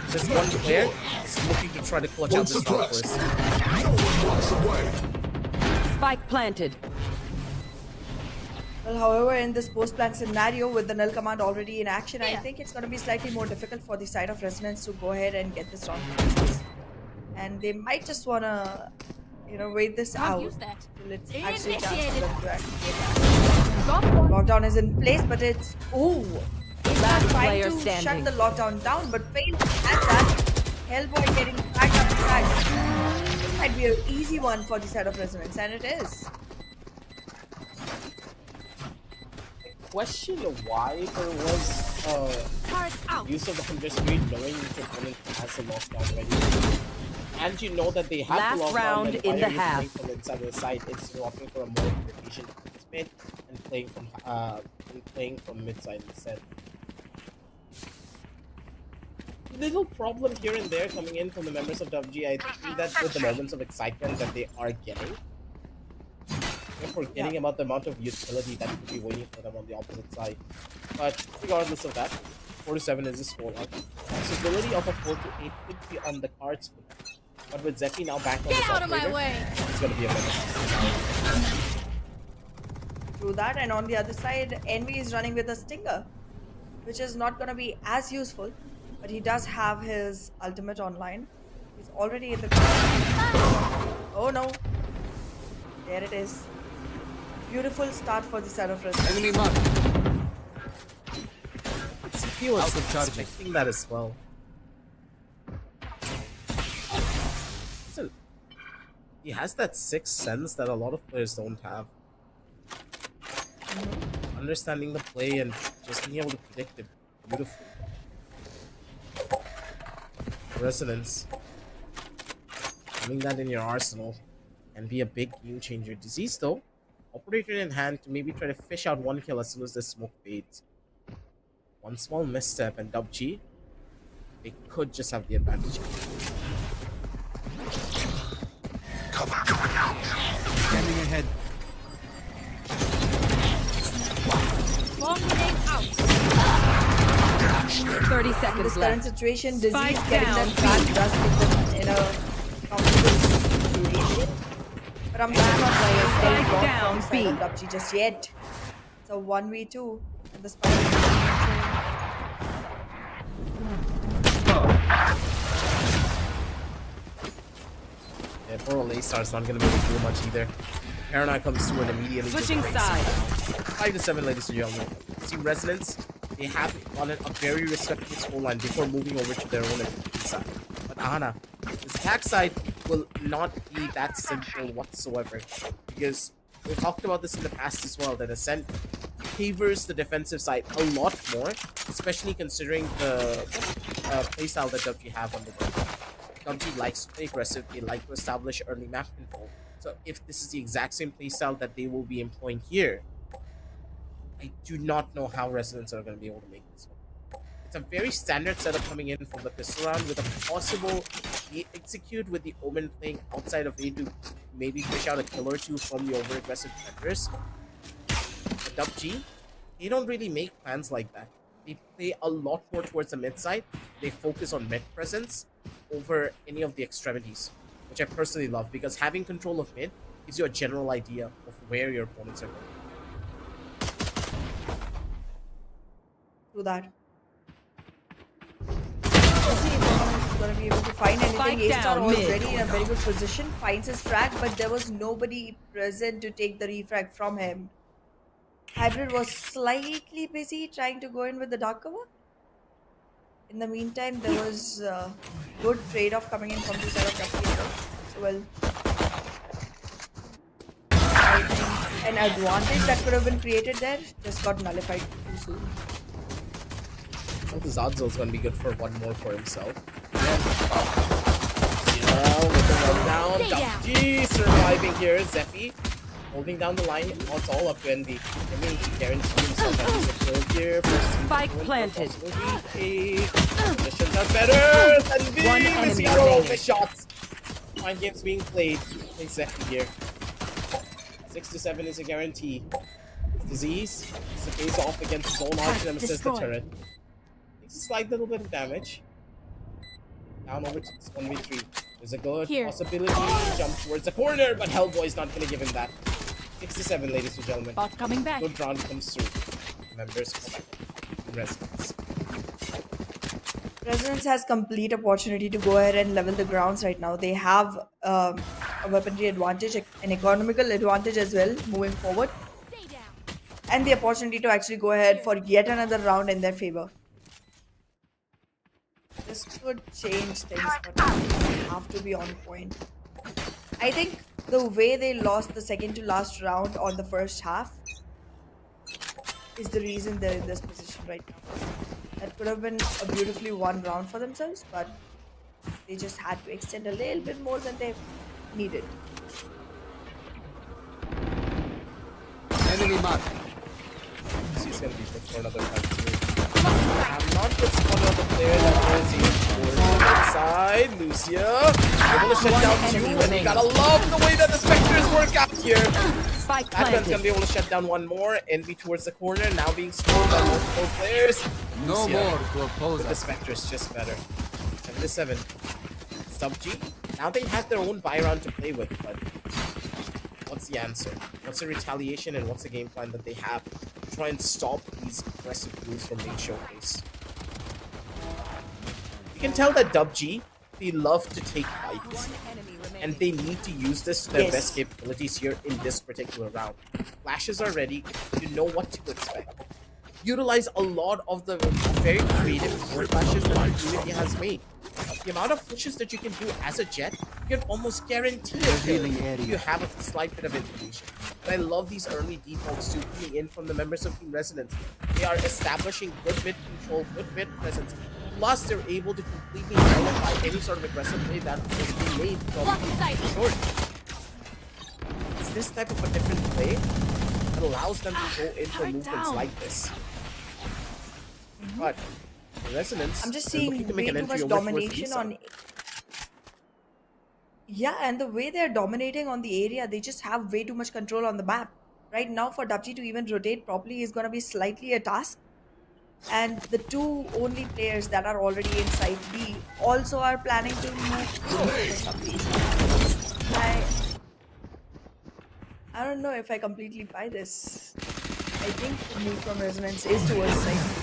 Just one player is looking to try to clutch out this round first. Spike planted. Well, however, in this post-plant scenario with the null command already in action, I think it's going to be slightly more difficult for the side of Resonance to go ahead and get this round. And they might just want to, wait this Can't out use that. till it's actually chance for Initiated. them to activate that. Got one. Lockdown is in place, but it's... Ooh! Last Trying player to standing. shut the lockdown down, but failed at that. Hellboy getting back up track. This might be an easy one for the side of Resonance, and it is. Question why there was Turret out. use of the converse speed knowing your opponent has a lockdown already. And you know that they have Last the lockdown, round then in why the are you half. playing from inside of the side? It's opting for a more efficient mid and playing from mid side instead. Little problem here and there coming in from the members of DUPG. I think that with the moments of excitement that they are getting, they're forgetting about the amount of utility that could be waiting for them on the opposite side. But regardless of that, 4-7 is the scoreline. Possibility of a 4-8 could be on the cards for them. But with Zeki now back on Get this out of my operator, way. it's gonna be a menace. Through that, and on the other side, Envy is running with a Stinger, which is not going to be as useful, but he does have his ultimate online. He's already in the Oh no, there it is. Beautiful start for the side of Resident. Enemy mark. He was Out of charges. expecting that as well. Listen, he has that sixth sense that a lot of players don't have. Understanding the play and just being able to predict it beautifully. Resonance. Having that in your arsenal can be a big game changer. Disease though, operator in hand to maybe try to fish out 1 kill as soon as the smoke fades. One small misstep and DUPG, they could just have the advantage. Cover going out. Standing ahead. Bomb grenade out. 30 In seconds this current left. situation, Disease Spike getting down. them back does put them in a comfortable situation. But I'm not Spike going down, from B. side of PUBG just yet. It's a 1v2. And the spike Yeah, poor old A-Star's not gonna be able to do much either. Paranoia comes through and immediately just Switching breaks it. sides. 5-7, ladies and gentlemen. See Resonance, they have gotten a very respectable scoreline before moving over to their own attack side. But Ahana, this attack side will not be that simple whatsoever. Because we've talked about this in the past as well, that Ascent favors the defensive side a lot more, especially considering the playstyle that WG have on the ground. WG likes to play aggressive, they like to establish early map control. So if this is the exact same playstyle that they will be employing here, I do not know how Resonance are going to be able to make this one. It's a very standard setup coming in from the pistol round with a possible execute with the Omen playing outside of A to maybe fish out a kill or two from the over-aggressive defenders. But DUPG, they don't really make plans like that. They play a lot more towards the mid side. They focus on mid presence over any of the extremities, which I personally love because having control of mid gives you a general idea of where your opponents are going. Through that. Let's see if Oman is going to be able to find anything. Spike A-Star down was mid. already in a very good position, finds his frag, but there was nobody present to take the refrag from him. Hybrid was slightly busy trying to go in with the dark cover. In the meantime, there was good trade-off coming in from the side of WP as well. So, well, I think an advantage that could have been created there just got nullified too soon. Well, the Zadzo is going to be good for one more for himself. Yeah, with the run down. DUPG surviving here. Zeppi holding down the line. Oh, it's all up to NB. I mean, he guarantees himself that he's a kill here. Spike planted. Positions are better than V. One enemy Missing out all remaining. the shots. Mind games being played. Play Zeppi here. 6 to 7 is a guarantee. Disease. It's a face off against his own arch nemesis, the turret. Takes a slight little bit of damage. Down over to 1v3. There's a good possibility. Jump towards the corner, but Hellboy's not going to give him that. 6 to 7, ladies and gentlemen. Bot coming back. Good round comes through. Members come back. Resonance. Resonance has complete opportunity to go ahead and level the grounds right now. They have a weaponry advantage, an economical advantage as well moving forward, and the opportunity to actually go ahead for yet another round in their favor. This could change things, but they have to be on point. I think the way they lost the second to last round on the first half is the reason they're in this position right now. That could have been a beautifully won round for themselves, but they just had to extend a little bit more than they needed. Enemy mark. He's going to be good for another fight too. I'm not just one of the player that is here towards the side. Lucia able to shut down two, and you gotta love the way that the Spectres work out here. Spike Batman's planted. gonna be able to shut down one more. Envy towards the corner, now being scored by multiple players. No Lucia more to oppose with the us. Spectres just better. 7 to 7. DUPG. Now they have their own buy round to play with, but what's the answer? What's the retaliation and what's the game plan that they have to try and stop these aggressive moves from being showcased? You can tell that DUPG, they love to take fights, and they need to use this to their best capabilities here in this particular round. Flashes are ready, you know what to expect. Utilize a lot of the very creative forward flashes that the community has made. The amount of pushes that you can do as a jet, you can almost guarantee a kill if you have a slight bit of information. And I love these early defaults too coming in from the members of Team Resonance. They are establishing good mid control, good mid presence. Plus, they're able to completely nullify any sort of aggressive play that is being made from short. It's this type of a different play that allows them to go in for movements like this. But the Resonance, I'm just they're looking seeing to make way an too entry much over towards domination Lisa. on. Yeah, and the way they're dominating on the area, they just have way too much control on the map. Right now, for DUPG to even rotate properly is going to be slightly a task. And the two only players that are already in Site B also are planning to move for some reason. I don't know if I completely buy this. I think the move from Resonance is towards Site B.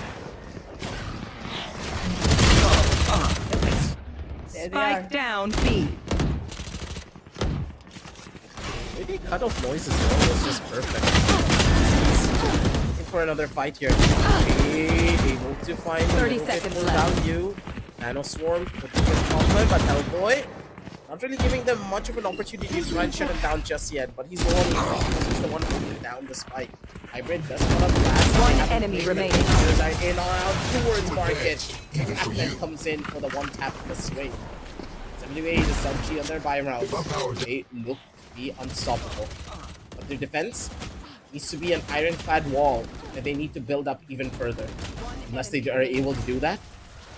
There they are. Spike down B. Maybe cut off noise as well was just perfect. Looking for another fight here. Able to find 30 a little bit seconds more left. value. Nano Swarm with the good compliment, but Hellboy not really giving them much of an opportunity to try and shut him down just yet. But he's the one, he's the one holding down the spike. Hybrid does not have blast. One They have enemy to play remaining. the players are in or out towards market. Captain comes in for the one tap of the swing. 78 is DUPG on their buy round. They look to be unstoppable. But their defense needs to be an ironclad wall that they need to build up even further. unless they are able to do that,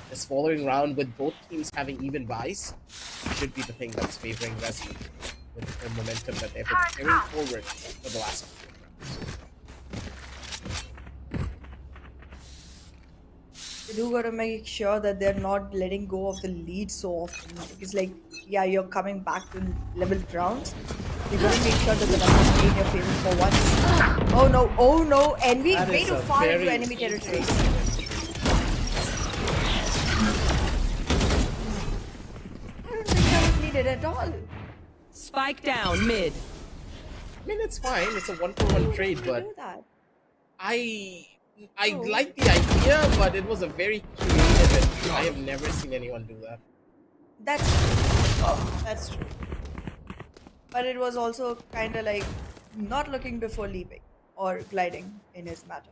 this following round with both teams having even buys should be the thing that's favoring Resident with the momentum that they've been carrying forward for the last couple of rounds. They do gotta make sure that they're not letting go of the lead so often. Because, like, yeah, you're coming back to level rounds. You gotta make sure that the numbers stay in your favor for once. Oh no, oh no, Envy That way is too a far into very enemy territory. I don't think that was needed at all. Spike down mid. I mean, it's fine. It's a 1-for-1 trade, Why but do that? I Oh. like the idea, but it was a very creative. I have never seen anyone do that. That's true. That's true. But it was also kind of like not looking before leaping or gliding in his matter.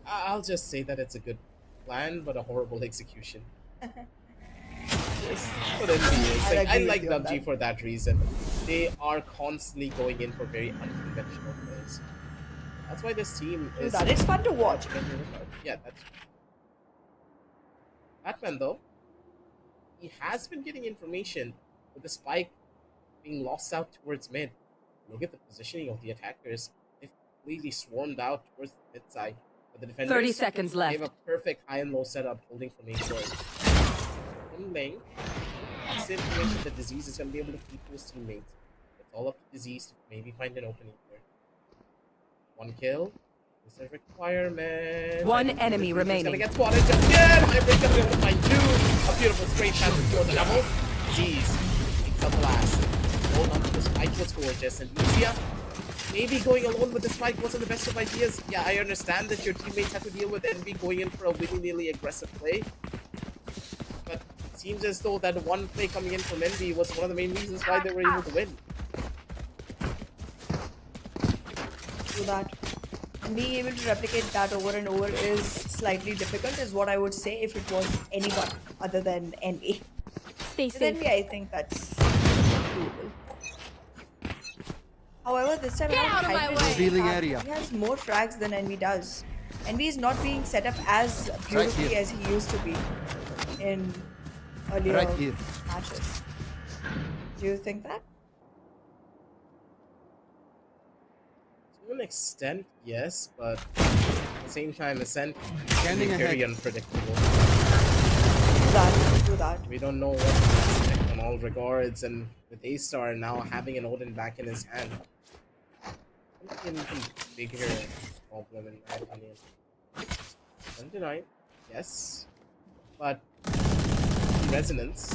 I'll just say that it's a good plan, but a horrible execution. That's what NBA is. I'll Like, I agree with like you on DUPG that. for that reason. They are constantly going in for very unconventional plays. That's why this team True is. that. It's fun to watch. Yeah, that's true. Batman, though, he has been getting information with the spike being lost out towards mid. Look at the positioning of the attackers. They've completely swarmed out towards the mid side. But the defenders, 30 seconds they have left. a perfect high and low setup holding from A short. In lane, that's the information that Disease is going to be able to keep to his teammates. It's all up to Disease to maybe find an opening here. One kill is a requirement. One I don't think enemy Disease is remaining. gonna get spotted just yet. Hybrid's gonna be able to find two. A beautiful straight pass for the double. Disease takes the blast. Hold on to the spike was gorgeous. And Lucia, maybe going alone with the spike wasn't the best of ideas. Yeah, I understand that your teammates have to deal with Envy going in for a willy-nilly aggressive play. But it seems as though that one play coming in from Envy was one of the main reasons why they were able to win. Do that. And being able to replicate that over and over is slightly difficult, is what I would say if it was anyone other than Envy. Stay With safe. Envy, I think that's doable. However, this time Get around, out of my Hybrid way. Revealing area. he has more frags than Envy does. Envy is not being set up as beautifully here. as he used to be in earlier Right here. matches. Do you think that? To an extent, yes, but at the same time, Ascent is Scanning very ahead. unpredictable. Do that. We don't know what to expect on all regards, and with A-Star now having an Odin back in his hand, it's an even bigger problem in my opinion. Undenied, yes, but Resonance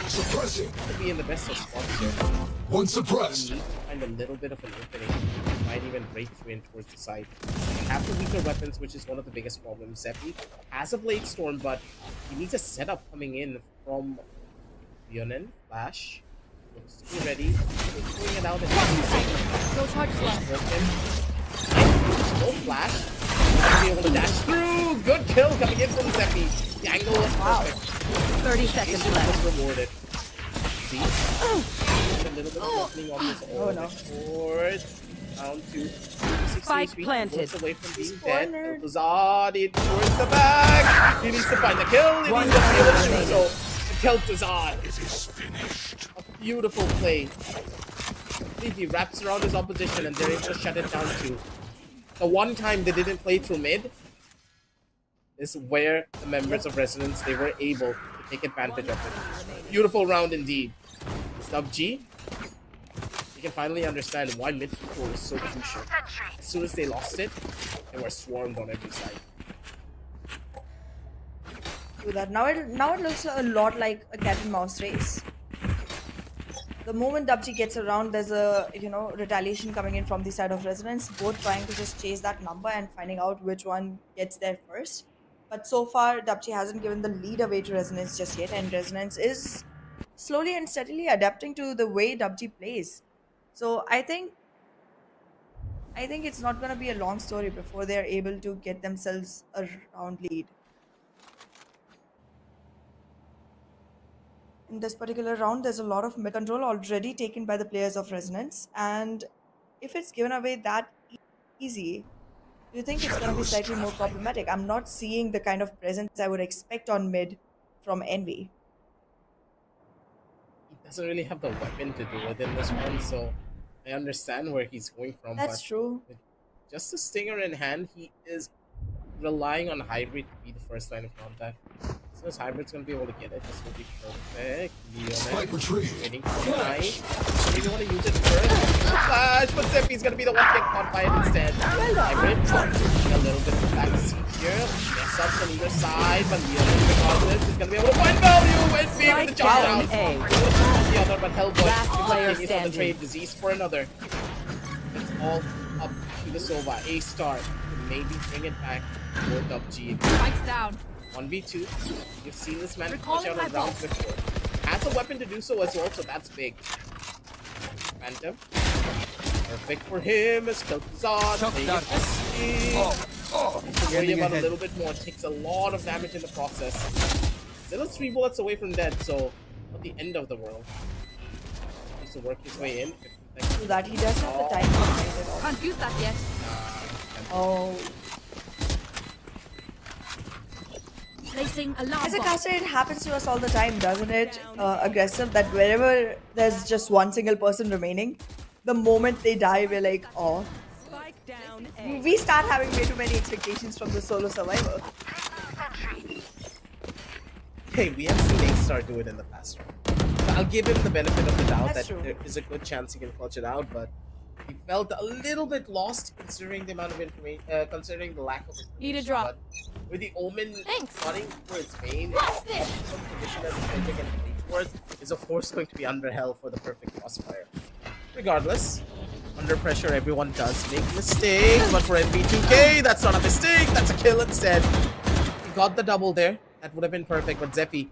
Suppressing. to be in the best of spots here. One You suppressed. need to find a little bit of an opening. You might even break through in towards the side. You have the weaker weapons, which is one of the biggest problems. Seppi has a Blade Storm, but he needs a setup coming in from Bionen. Flash looks to be ready. He's throwing it out and No charges left. broken. No flash. He'll be able to dash through. Good kill coming in from Seppi. The angle was perfect. 30 seconds He left. was rewarded. See? There's a little bit of opening on this Oh, no. Short. Down to 60 Spike HP, planted. close away from being He's dead. cornered. Tuzad in towards the back. He needs to find the kill. He One needs to be able to enemy do so. To kill Tuzad. It is finished. A beautiful play. Completely wraps around his opposition and they're able to shut it down too. The one time they didn't play through mid is where the members of Resonance, they were able to take advantage of it. Beautiful round indeed. DUPG, you can finally understand why mid control is so crucial. As soon as they lost it, they were swarmed on every side. Do that. Now it looks a lot like a cat and mouse race. The moment DUPG gets around, there's a retaliation coming in from the side of Resonance, both trying to just chase that number and finding out which one gets there first. But so far, DUPG hasn't given the lead away to Resonance just yet, and Resonance is slowly and steadily adapting to the way DUPG plays. So I think it's not gonna be a long story before they're able to get themselves a round lead. In this particular round, there's a lot of mid control already taken by the players of Resonance, and if it's given away that easy, do you think it's going to be slightly more problematic? I'm not seeing the kind of presence I would expect on mid from Envy. He doesn't really have the weapon to do it in this one, so I understand where he's going from. That's but true. with just a stinger in hand, he is relying on Hybrid to be the first line of contact. So his Hybrid's gonna be able to get it. This will be perfect. Spike Leonin retrieved. waiting for the knife. Maybe want to use it first. Flash, but Zippy's gonna be the one to get caught by it instead. Hybrid taking a little bit of back seat here. Mess ups on either side, but Leonin, regardless, is gonna be able to find value and be with the jump down out. A. On the other, but Hellboy Last player continues on the standing. trade. Disease for another. It's all up to the Sova. A star. Maybe bring it back for DUPG. Spikes down. 1v2. You've seen this man Recalling push out my on rounds before. Has a weapon to do so as well, so that's big. Phantom. Perfect for him. As Kel'Thuzad. Chuck that. Worry Getting about a ahead. little bit more. Takes a lot of damage in the process. Still 3 bullets away from dead, so not the end of the world. Needs to work his way in. So that he does have the time to find it all. Can't use that yet. Oh. Placing alarm As a bomb. caster, it happens to us all the time, doesn't it? Aggressive, that wherever there's just one single person remaining, the moment they die, we're like, oh. Spike down A. We start having way too many expectations from the solo survivor. Hey, we have seen A-Star do it in the past round. I'll give him the benefit of the doubt That's that true. there is a good chance he can clutch it out, but he felt a little bit lost considering the amount of information, considering the lack of information. Need a drop. But with the Omen Thanks. running for its main, What's this? position as a against Esports is of course going to be under hell for the perfect crossfire. Regardless, under pressure everyone does make mistakes, but for MB2K, that's not a mistake, that's a kill instead. He got the double there. That would have been perfect, but Zephy,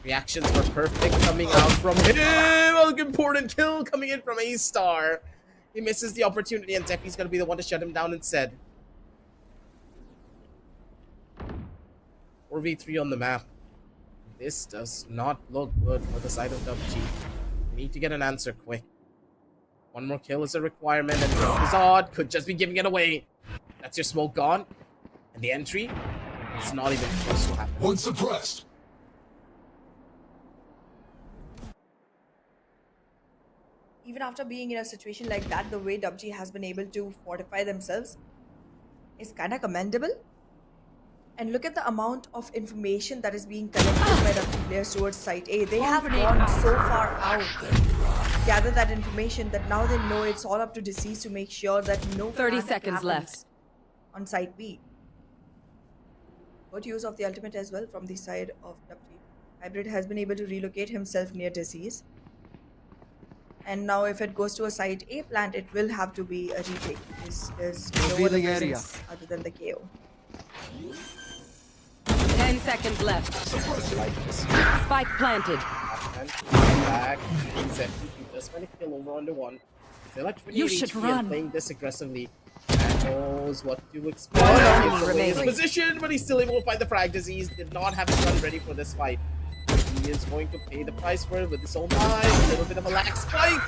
reactions were perfect coming out from him. An important kill coming in from A-Star. He misses the opportunity, and Zephy's going to be the one to shut him down instead. 4v3 on the map. This does not look good for the side of DUPG. We need to get an answer quick. One more kill is a requirement, and Zod could just be giving it away. That's your smoke gone. And the entry is not even close to happen. One suppressed. Even after being in a situation like that, the way DUPG has been able to fortify themselves is kind of commendable. And look at the amount of information that is being collected by DUPG players towards Site A. They have gone so far out, gather that information that now they know it's all up to Deceased to make sure that no 30 panic seconds happens left. on Site B. Good use of the ultimate as well from the side of DUPG. Hybrid has been able to relocate himself near Disease. And now if it goes to a Site A plant, it will have to be a retake because there's no other Revealing area. presence other than the KO. 10 seconds left. Like this. Spike planted. And back. Zephy, he just went to kill over on the one. Still at 28 You should HP and run. playing this aggressively. And knows what to expect. One He enemy gives away his remaining. position, but he's still able to find the frag. Disease did not have his gun ready for this fight. He is going to pay the price for it with his own eyes. A little bit of a lax spike.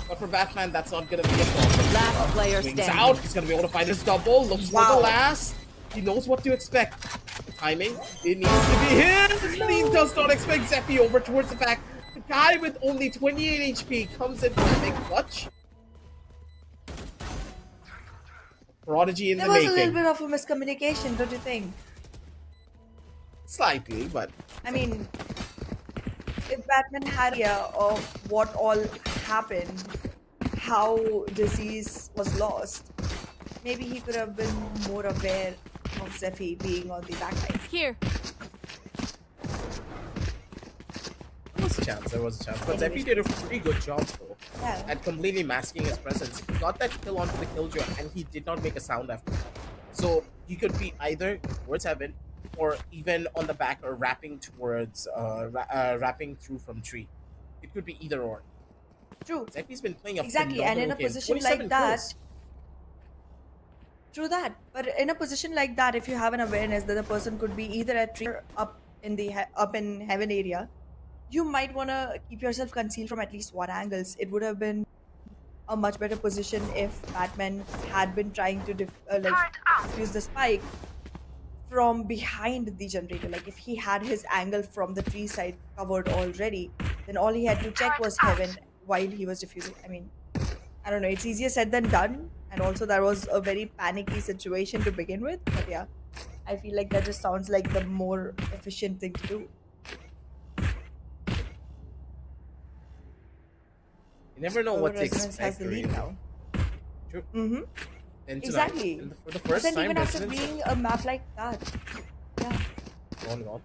But for Batman, that's not going to be a problem. Last player Swings standing. out. He's going to be able to find his double. Looks for Wow. the last. He knows what to expect. The timing, it needs to be him. He does not expect Zephy over towards the back. The guy with only 28 HP comes in for a big clutch. Prodigy in There the was a little making. bit of a miscommunication, don't you think? Slightly, but I mean, if Batman had an idea of what all happened, how Disease was lost, maybe he could have been more aware of Zephy being on the backline. Here. there was a chance. There was a chance. But Zephy did a pretty good job, though, Yeah. at completely masking his presence. He got that kill onto the killjoy, and he did not make a sound after that. So he could be either towards heaven, or even on the back, or wrapping towards, wrapping through from tree. It could be either or. True. Zephy's been playing a Exactly, and in a phenomenal game. position 27 like that, kills. true that. But in a position like that, if you have an awareness that the person could be either at tree or up in the up in heaven area, you might want to keep yourself concealed from at least one angles. It would have been a much better position if Batman had been trying to defuse the spike from behind the generator. Like if he had his angle from the tree side covered already, then all he had to check was heaven while he was defusing. I mean, I don't know. It's easier said than done, and also that was a very panicky situation to begin with. But yeah, I feel like that just sounds like the more efficient thing to do. You never know So what to Resonance has expect. the lead Really. now. True. Mm-hmm. And tonight, Exactly. for the But first then time, even after Resonance. being a map like that, yeah. Go on.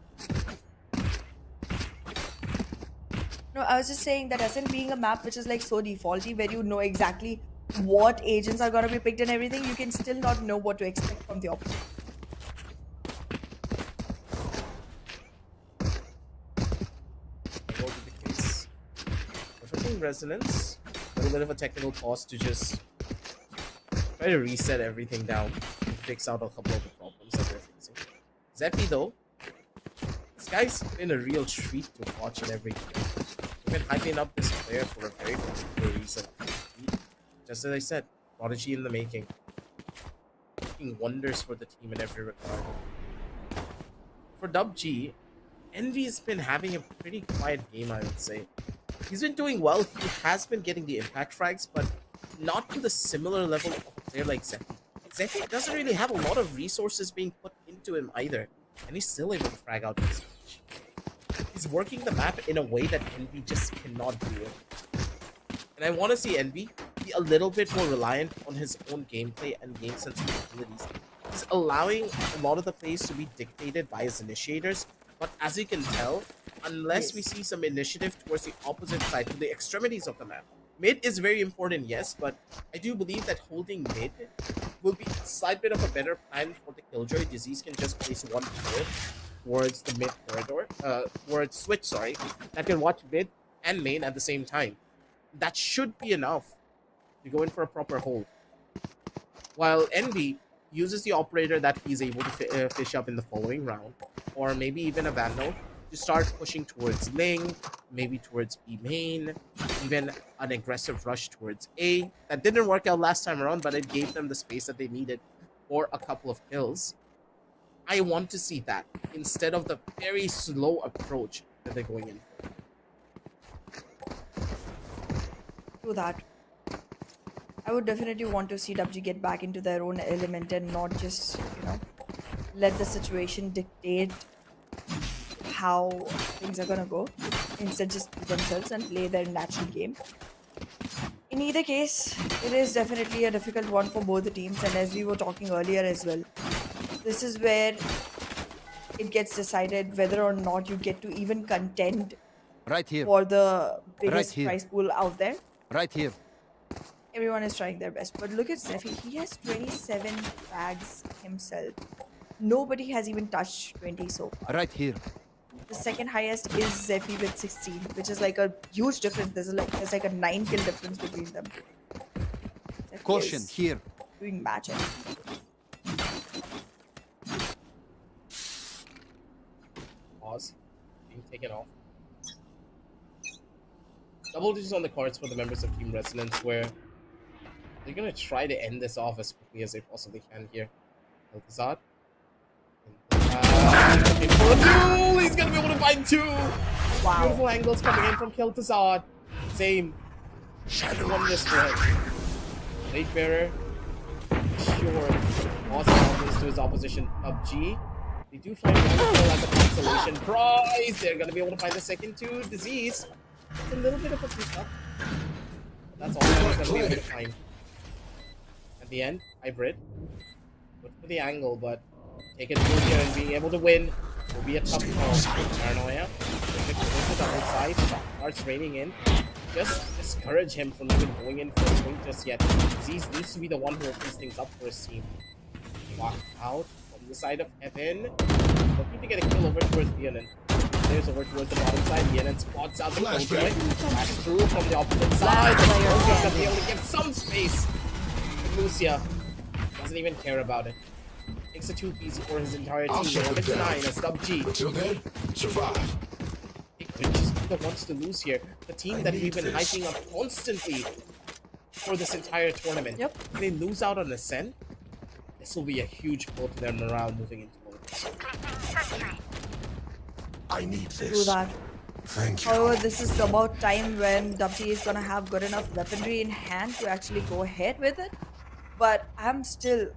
No, I was just saying that as in being a map which is like so defaulty, where you know exactly what agents are gonna be picked and everything, you can still not know what to expect from the opposite. That will be the case. But for Team Resonance, a little bit of a technical pause to just try to reset everything down and fix out a couple of the problems that they're facing. Zephy, though, this guy's been a real treat to watch in every game. We've been hyping up this player for a very particular reason. Just as I said, prodigy in the making. Making wonders for the team in every regard. For DUPG, Envy has been having a pretty quiet game, I would say. He's been doing well. He has been getting the impact frags, but not to the similar level of a player like Zephy. Zephy doesn't really have a lot of resources being put into him either, and he's still able to frag out this match. He's working the map in a way that Envy just cannot do it. And I want to see Envy be a little bit more reliant on his own gameplay and game sensibilities. He's allowing a lot of the plays to be dictated by his initiators, but as you can tell, unless we see some initiative towards the opposite side, to the extremities of the map. Mid is very important, yes, but I do believe that holding mid will be a slight bit of a better plan for the Killjoy. Disease can just place one player towards the mid corridor, towards switch, sorry, that can watch mid and main at the same time. That should be enough to go in for a proper hold. While Envy uses the operator that he's able to fish up in the following round, or maybe even a Vandal, to start pushing towards Ling, maybe towards B main, even an aggressive rush towards A. That didn't work out last time around, but it gave them the space that they needed for a couple of kills. I want to see that instead of the very slow approach that they're going in for. Do that. I would definitely want to see WG get back into their own element and not just, let the situation dictate how things are gonna go. Instead, just be themselves and play their natural game. In either case, it is definitely a difficult one for both the teams, and as we were talking earlier as well, this is where it gets decided whether or not you get to even contend Right here. for the biggest Right here. prize pool out there. Right here. Everyone is trying their best, but look at Zephy. He has 27 frags himself. Nobody has even touched 20 so far. Right here. The second highest is Zephy with 16, which is like a huge difference. There's like a 9 kill difference between them. Zephy Caution is here. doing magic. Pause. Being taken off. Double digits on the cards for the members of Team Resonance, where they're gonna try to end this off as quickly as they possibly can here. Altazad. Looking for a duel! He's gonna be able to find two! Wow. Beautiful angles coming in from Kel'Thuzad. Same. One misread. Late Bearer. Sure. Awesome happens to his opposition, PUBG. They do find one kill at the consolation prize. They're gonna be able to find the second two. Disease. It's a little bit of a pickup. That's all they're gonna be able to find. At the end, hybrid. Look for the angle, but take it through here and being able to win will be a tough call. Paranoia. Perfect towards the double side. Starts raining in. Just discourage him from even going in for a swing just yet. Disease needs to be the one who opens things up for his team. Walk out from the side of Heaven. Looking to get a kill over towards Vianen. There's over towards the bottom side. Vianen spots out the Killjoy. Back through from the opposite side. Last player He's gonna be standing. able to give some space. Lucia doesn't even care about it. Takes a 2-piece for his entire team. 11-9 as DUPG. Until then, survive. It could just be the ones to lose here. The team that we've been hyping up constantly for this entire tournament. Yep. If they lose out on Ascent, this will be a huge blow to their morale moving into it. I need Do this. that. Thank you. However, this is about time when DUPG is gonna have good enough weaponry in hand to actually go ahead with it. But I'm still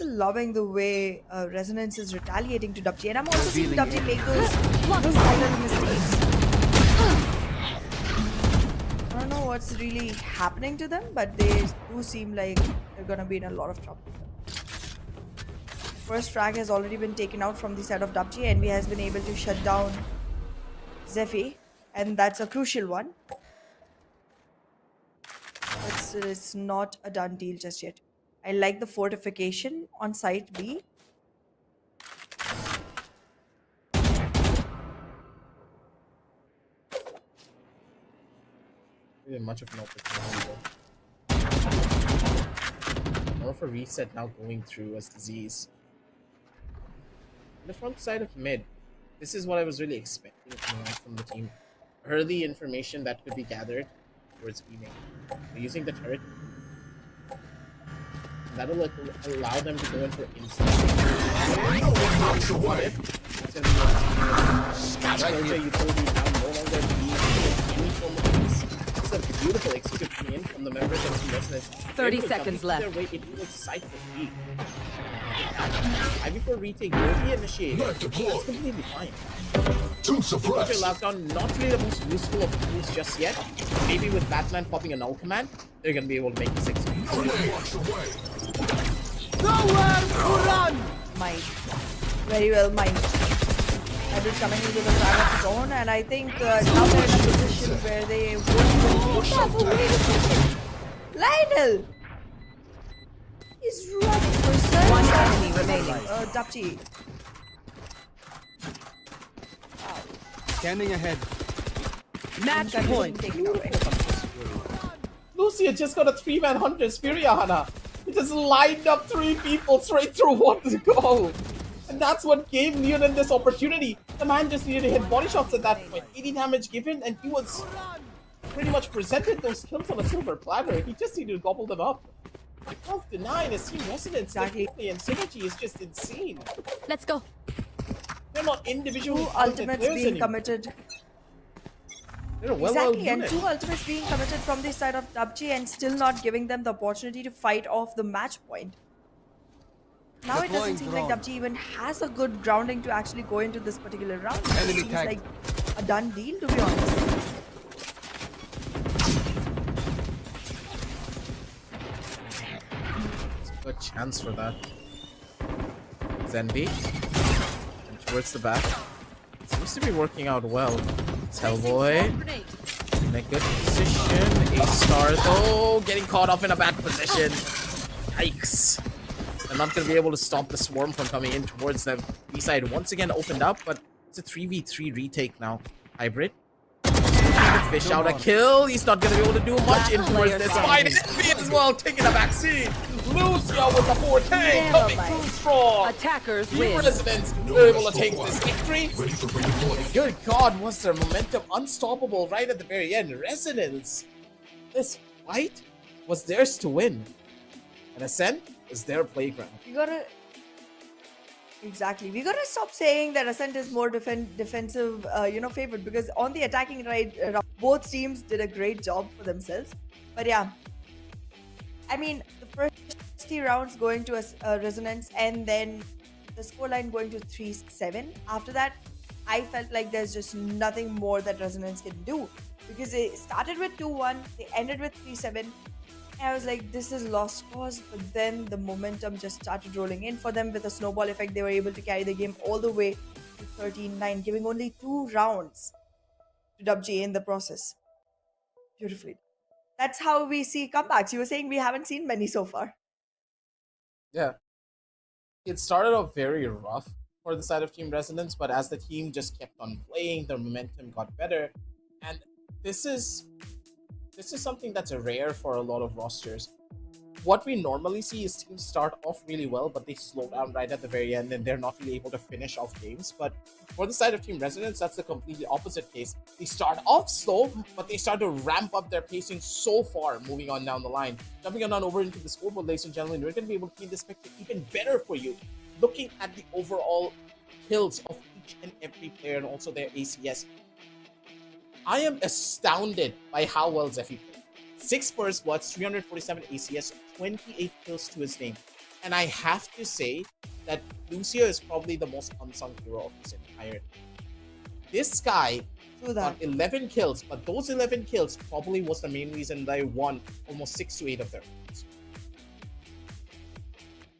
loving the way Resonance is retaliating to DUPG, and I'm also seeing DUPG make those little mistakes. I don't know what's really happening to them, but they do seem like they're gonna be in a lot of trouble. First frag has already been taken out from the side of DUPG, and we has been able to shut down Zephy, and that's a crucial one. It's not a done deal just yet. I like the fortification on site B. Really much of an opportunity though. More of a reset now going through as disease. On the front side of mid, this is what I was really expecting from the team. Early information that could be gathered towards B main. They're using the turret. That'll allow them to go in for instant. Utility now no longer being any form of peace. This is a beautiful execute coming in from the members of Team Resonance. 30 seconds left. Their way into sight for B. Before retake will be initiated. Not deployed. That's completely fine. Too Your suppressed. lockdown, not really the most useful of tools just yet. Maybe with Batman popping a null command, they're gonna be able to make this execute. Watch away. Might. Very well might. Hybrid coming into the frag of his own, and I think now they're in a position where they would have a way to push it. Lionel! He's running for service. One enemy remaining. DUPG. Scanning ahead. Match That point. isn't taken away. Lucia just got a 3-man hunter, Spiriahana. He just lined up 3 people straight through one to go. And that's what gave Leonin this opportunity. The man just needed to hit body shots at that point. 80 damage given, and he was pretty much presented those kills on a silver platter. He just needed to gobble them up. 12 to 9 is Team Resonance. Exactly. And synergy is just insane. Let's go. They're not individual Ultimates being committed. They're a well Exactly, and unit. 2 ultimates being committed from the side of DUPG and still not giving them the opportunity to fight off the match point. Now it doesn't Deploying seem like drone. DUPG even has a good grounding to actually go into this particular round. It Enemy seems tag. like a done deal, to be honest. Good chance for that. Zenby. And towards the back. Seems to be working out well. Hellboy. In a good position. A-star though. Getting caught off in a bad position. Yikes. They're not going to be able to stop the swarm from coming in towards them. B-side once again opened up, but it's a 3v3 retake now. Hybrid. Fish out a kill. He's not going to be able to do much in towards player this standing. fight. Envy as well, taking a back seat. Lucio with the 4K Never coming mind. through strong. Attackers The win. Residents were able to take this victory. Ready for redeployment. Good God, was their momentum unstoppable right at the very end. Resonance. This fight was theirs to win. And Ascent is their playground. We gotta... Exactly. We gotta stop saying that Ascent is more defensive, favored, because on the attacking right, both teams did a great job for themselves. But yeah, I mean, the first 3 rounds going to Resonance, and then the scoreline going to 3-7. After that, I felt like there's just nothing more that Resonance can do, because they started with 2-1, they ended with 3-7. I was like, this is lost cause, but then the momentum just started rolling in for them with a snowball effect. They were able to carry the game all the way to 13-9, giving only 2 rounds to DUPG in the process. Beautifully. That's how we see comebacks. You were saying we haven't seen many so far. Yeah. It started off very rough for the side of Team Resonance, but as the team just kept on playing, their momentum got better. And this is something that's rare for a lot of rosters. what we normally see is teams start off really well, but they slow down right at the very end and they're not really able to finish off games. But for the side of Team Resonance, that's the completely opposite case. They start off slow, but they start to ramp up their pacing so far moving on down the line. Jumping on over into the scoreboard, ladies and gentlemen, we're going to be able to paint this picture even better for you. Looking at the overall kills of each and every player and also their ACS. I am astounded by how well Zephy played. 6 first bloods, 347 ACS, 28 kills to his name. And I have to say that Lucio is probably the most unsung hero of this entire team. This guy got 11 kills, but those 11 kills probably was the main reason they won almost 6 to 8 of their games.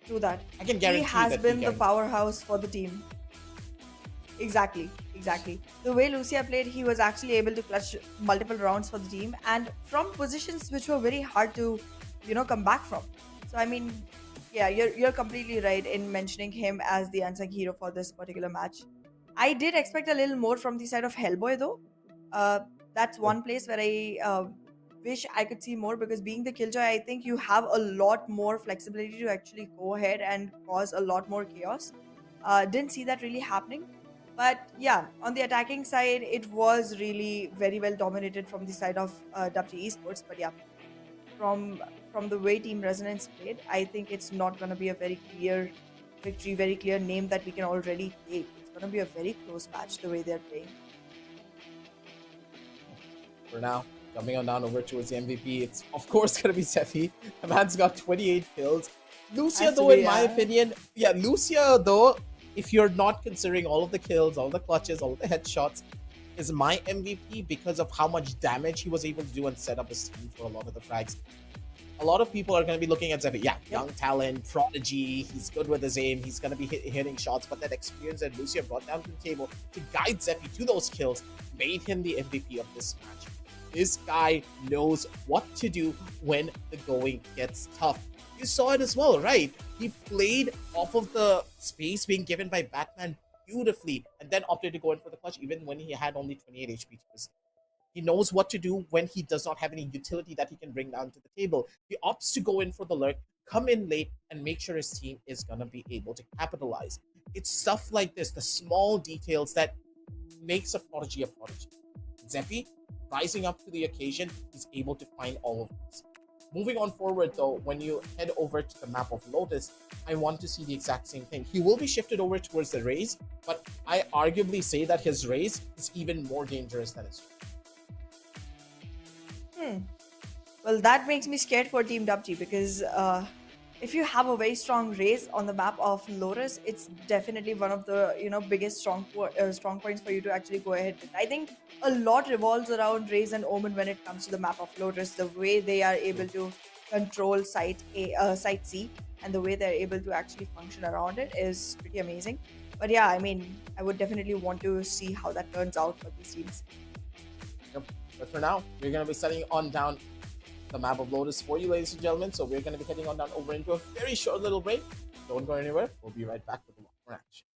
True that. I can guarantee he has that been the powerhouse for the team. Exactly. The way Lucia played, he was actually able to clutch multiple rounds for the team and from positions which were very hard to, come back from. So I mean, yeah, you're completely right in mentioning him as the unsung hero for this particular match. I did expect a little more from the side of Hellboy though. That's one place where I wish I could see more, because being the killjoy, I think you have a lot more flexibility to actually go ahead and cause a lot more chaos. Didn't see that really happening. But yeah, on the attacking side, it was really very well dominated from the side of DUPG Esports. But yeah, from the way Team Resonance played, I think it's not going to be a very clear victory, very clear name that we can already take. It's going to be a very close match the way they're playing. For now, jumping on down over towards the MVP, it's of course going to be Zephy. The man's got 28 kills. Lucia, though, in my opinion, Lucia, though, if you're not considering all of the kills, all the clutches, all of the headshots, is my MVP because of how much damage he was able to do and set up his team for a lot of the frags. A lot of people are going to be looking at Zephy. Yeah, young talent, prodigy, he's good with his aim, he's going to be hitting shots, but that experience that Lucia brought down to the table to guide Zephy to those kills made him the MVP of this match. This guy knows what to do when the going gets tough. You saw it as well, right? He played off of the space being given by Batman beautifully and then opted to go in for the clutch even when he had only 28 HP to his. He knows what to do when he does not have any utility that he can bring down to the table. He opts to go in for the lurk, come in late, and make sure his team is going to be able to capitalize. It's stuff like this, the small details that makes a prodigy a prodigy. Zephy, rising up to the occasion, is able to find all of this. Moving on forward, though, when you head over to the map of Lotus, I want to see the exact same thing. He will be shifted over towards the Raze, but I arguably say that his Raze is even more dangerous than his. Well, that makes me scared for Team DUPG, because if you have a very strong Raze on the map of Lotus, it's definitely one of the biggest strong points for you to actually go ahead with. I think a lot revolves around Raze and Omen when it comes to the map of Lotus. The way they are able to control site C and the way they're able to actually function around it is pretty amazing. But yeah, I mean, I would definitely want to see how that turns out for these teams. Yep. But for now, we're going to be setting on down the map of Lotus for you, ladies and gentlemen. So we're going to be heading on down over into a very short little break. Don't go anywhere. We'll be right back with a lot more action.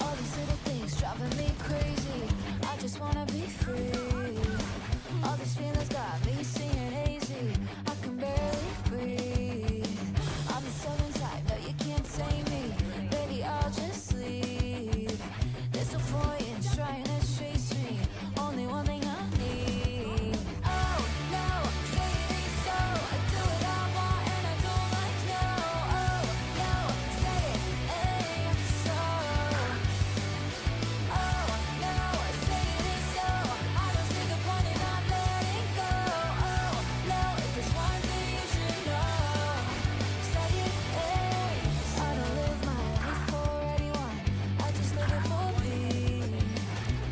All these little things driving me crazy. I just wanna be free. All these feelings got me singing easy. I can barely breathe. I'm the southern type, no you can't tame me. Baby, I'll just leave. There's no point in trying to chase me. Only one thing I need. Oh no, say it ain't so. I do what I want and I don't like no. Oh no, say it ain't so. Oh no, say it ain't so. I don't see the point in not letting go. Oh no, if there's one thing you should know, say it ain't. I don't live my life for anyone. I just live it for me.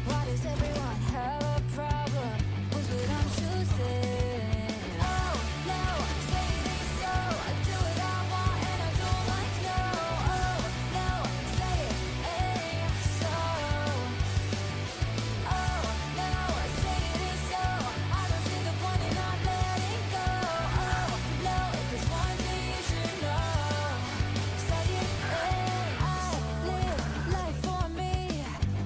Why does everyone have a problem with what I'm choosing? Oh no, say it ain't so. I do what I want and I don't like no. Oh no, say it ain't so. Oh no, say it ain't so. I don't see the point in not letting go. Oh no, if there's one thing you should know, say it ain't. I live life for me.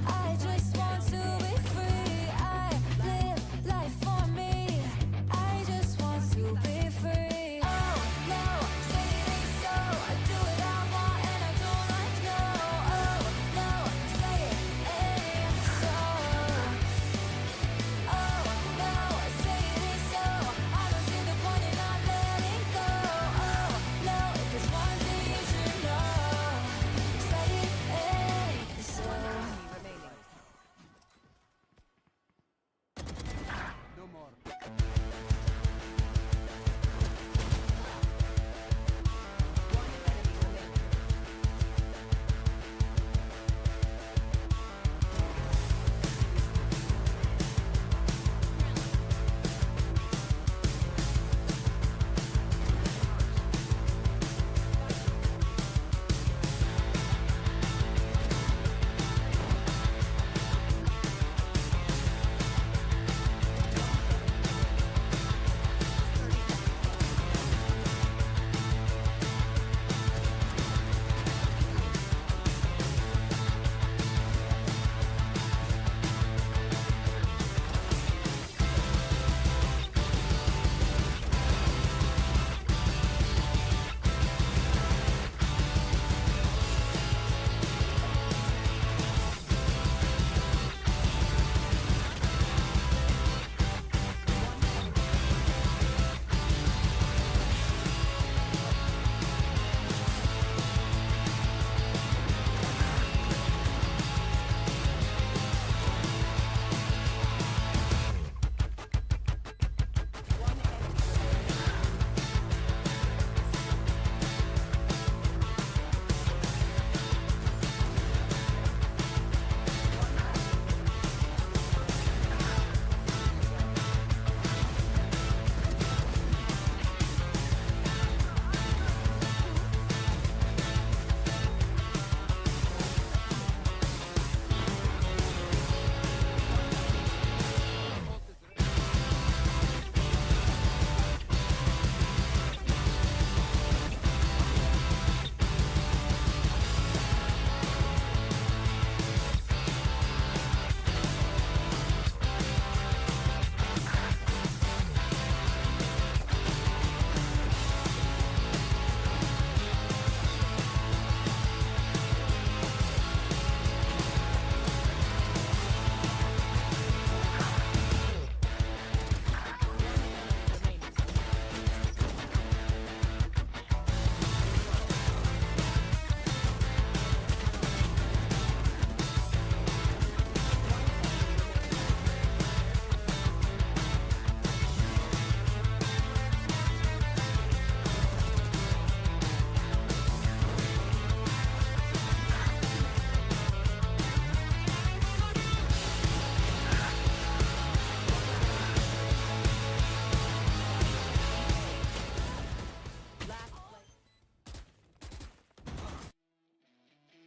I just want to be free. I live life for me. I just want to be free. Oh no, say it ain't so. I do what I want and I don't like no. Oh no, say it ain't so. Oh no, say it ain't so. I don't see the point in not letting go. Oh no, if there's one thing you should know, say it ain't so.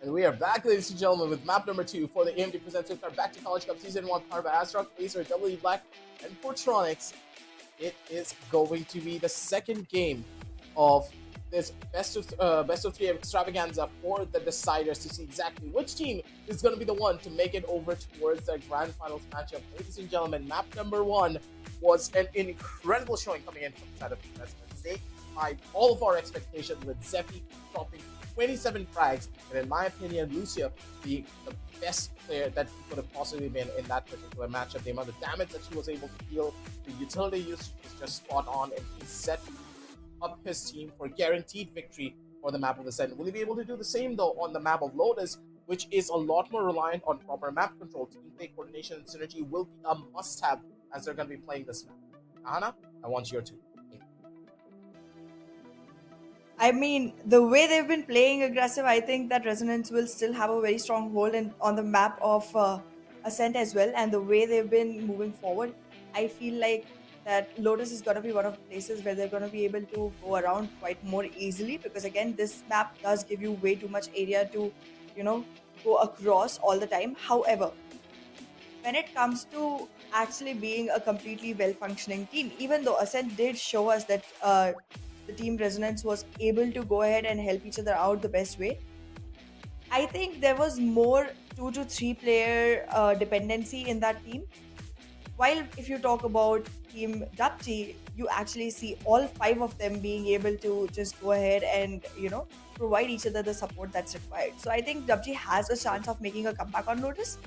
And we are back, ladies and gentlemen, with map number 2 for the AMD Presents Flipkart Back to College Cup Season 1, powered by ASRock, Acer, WD Black, and Portronics. It is going to be the second game of this best of three extravaganza for the deciders to see exactly which team is going to be the one to make it over towards the grand finals matchup. Ladies and gentlemen, map number 1 was an incredible showing coming in from the side of the Residents. They defied all of our expectations with Zephy dropping 27 frags, and in my opinion, Lucia being the best player that he could have possibly been in that particular matchup. The amount of damage that she was able to deal, the utility use was just spot on, and he set up his team for guaranteed victory for the map of Ascent. Will he be able to do the same though on the map of Lotus, which is a lot more reliant on proper map control? Team play coordination and synergy will be a must-have as they're going to be playing this map. Hannah, I want your two. I mean, the way they've been playing aggressive, I think that Resonance will still have a very strong hold on the map of Ascent as well. And the way they've been moving forward, I feel like that Lotus is going to be one of the places where they're going to be able to go around quite more easily, because again, this map does give you way too much area to, go across all the time. However, when it comes to actually being a completely well-functioning team, even though Ascent did show us that the team Resonance was able to go ahead and help each other out the best way, I think there was more 2 to 3 player dependency in that team. While if you talk about team DUPG, you actually see all 5 of them being able to just go ahead and, provide each other the support that's required. So I think DUPG has a chance of making a comeback on Lotus,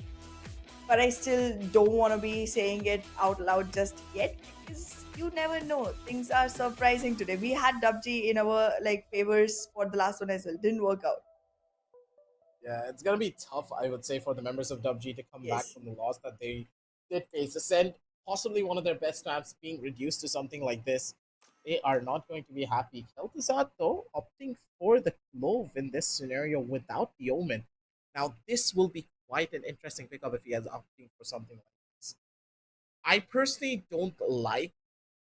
but I still don't want to be saying it out loud just yet, because you never know. Things are surprising today. We had DUPG in our favors for the last one as well. Didn't work out. Yeah, it's going to be tough, I would say, for the members of DUPG to come back Yes. from the loss that they did face. Ascent, possibly one of their best maps, being reduced to something like this. They are not going to be happy. Kel'Thuzad, though, opting for the Clove in this scenario without the Omen. Now, this will be quite an interesting pickup if he has opting for something like this. I personally don't like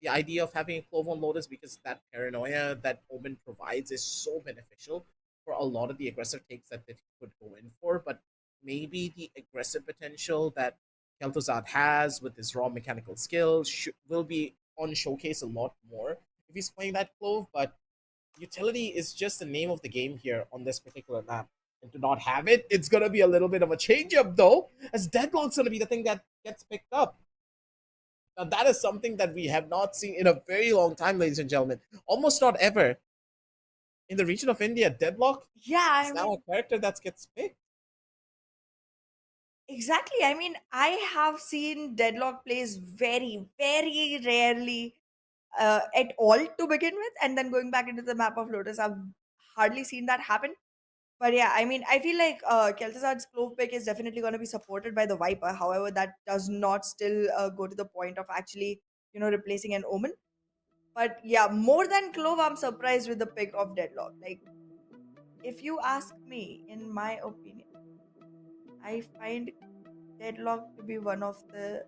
the idea of having a Clove on Lotus, because that paranoia that Omen provides is so beneficial for a lot of the aggressive takes that he could go in for. But maybe the aggressive potential that Kel'Thuzad has with his raw mechanical skills will be on showcase a lot more if he's playing that Clove. But utility is just the name of the game here on this particular map. And to not have it, it's going to be a little bit of a change-up, though, as Deadlock's going to be the thing that gets picked up. Now, that is something that we have not seen in a very long time, ladies and gentlemen. Almost not ever. In the region of India, Deadlock Yeah, is I now mean, a character that gets picked. exactly. I mean, I have seen Deadlock plays very, very rarely at all to begin with, and then going back into the map of Lotus, I've hardly seen that happen. But yeah, I mean, I feel like Kel'Thuzad's Clove pick is definitely going to be supported by the Viper. However, that does not still go to the point of actually, replacing an Omen. But yeah, more than Clove, I'm surprised with the pick of Deadlock. Like, if you ask me, in my opinion, I find Deadlock to be one of the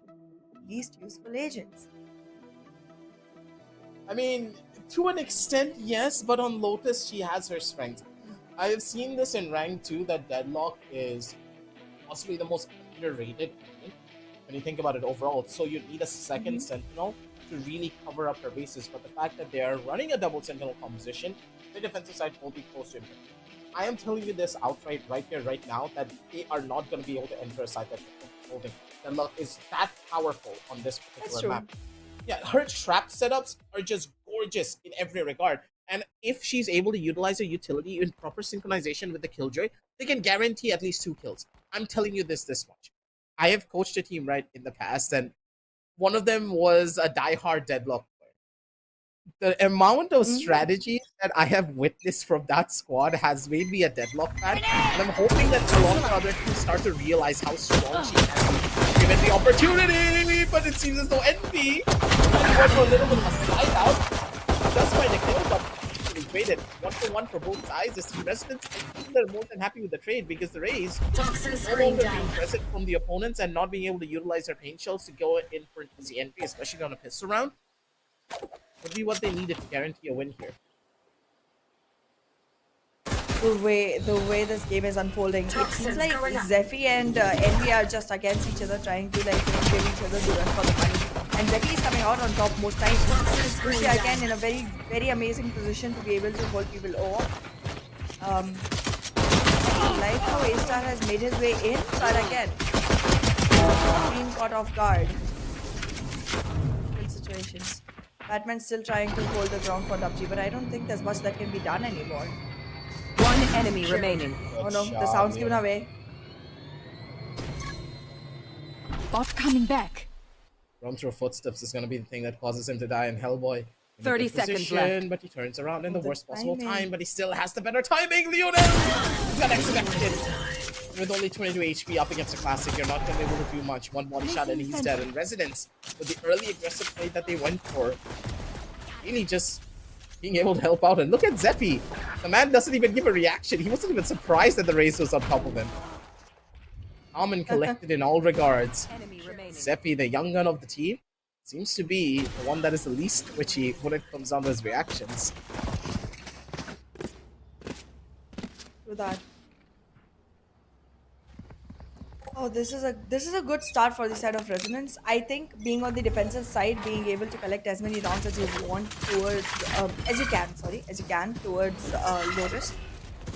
least useful agents. I mean, to an extent, yes, but on Lotus, she has her strengths. I have seen this in rank 2 that Deadlock is possibly the most underrated unit when you think about it overall. So you need a second Sentinel to really cover up her bases. But the fact that they are running a double Sentinel composition, the defensive side will be close to him. I am telling you this outright right here, right now, that they are not going to be able to enter a side that they're holding. Deadlock is that powerful on this particular true. map. Yeah, her trap setups are just gorgeous in every regard. And if she's able to utilize her utility in proper synchronization with the Killjoy, they can guarantee at least 2 kills. I'm telling you this much. I have coached a team, right, in the past, and one of them was a diehard Deadlock player. The amount of strategies that I have witnessed from that squad has made me a Deadlock fan, and I'm hoping that a lot of other teams start to realize how strong she can be given the opportunity. But it seems as though NP went for a little bit of a slide out. Just by the kill, but actually traded 1-for-1 for both sides. The team residents, I think they're more than happy with the trade, because the Rays no longer being present from the opponents and not being able to utilize their paint shells to go in for an easy entry, especially on a pistol round, would be what they needed to guarantee a win here. The way this game is unfolding, it seems like Zephy and Envy are just against each other, trying to give each other the run for the money. And Becky is coming out on top most times. Lucia again in a very, very amazing position to be able to hold people off. I like how A-Star has made his way in, but again, being caught off guard. Good situations. Batman's still trying to hold the ground for DUPG, but I don't think there's much that can be done anymore. One enemy remaining. Oh no, the sound's given away. Bot coming back. Run through footsteps is going to be the thing that causes him to die in Hellboy. In a 30 good seconds position, left. But he turns around in the The worst possible timing. time, but he still has the better timing. Lionel! He's got expected. With only 22 HP up against a classic, you're not going to be able to do much. One body shot and he's dead. And Residence, with the early aggressive play that they went for, really just being able to help out. And look at Zeppi. The man doesn't even give a reaction. He wasn't even surprised that the race was on top of him. Calm and collected in all regards. Enemy remaining. Zeppi, the young gun of the team, seems to be the one that is the least twitchy when it comes down to his reactions. Through that. Oh, this is a good start for the side of Resonance. I think being on the defensive side, being able to collect as many rounds as you want towards, as you can towards Lotus,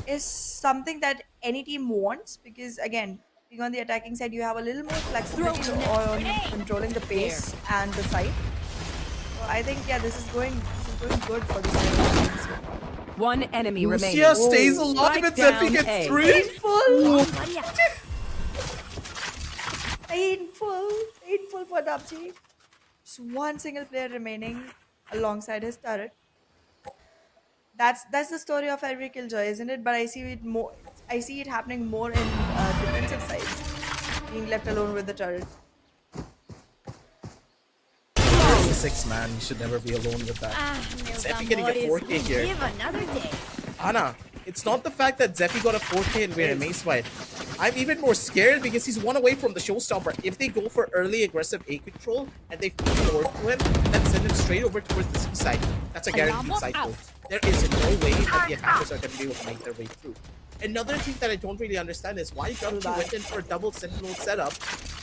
is something that any team wants, because again, being on the attacking side, you have a little more flexibility on controlling the pace and the side. So I think this is going good for the side of Resonance. One enemy remaining. Lucia stays alive Strike and Zeppi down gets A. 3. Painful for DUPG. Just one single player remaining alongside his turret. That's the story of every killjoy, isn't it? But I see it happening more in defensive sides, being left alone with the turret. 6 man, you should never be alone with that. Zeppi getting a 4K here. Live another day. Anna, it's not the fact that Zeppi got a 4K and we're in mace fight. I'm even more scared because he's one away from the showstopper. If they go for early aggressive A control and they forward to him and then send him straight over towards the C side, that's a guaranteed cycle. There is no way that the attackers are going to be able to make their way through. Another thing that I don't really understand is why DUPG went in for a double sentinel setup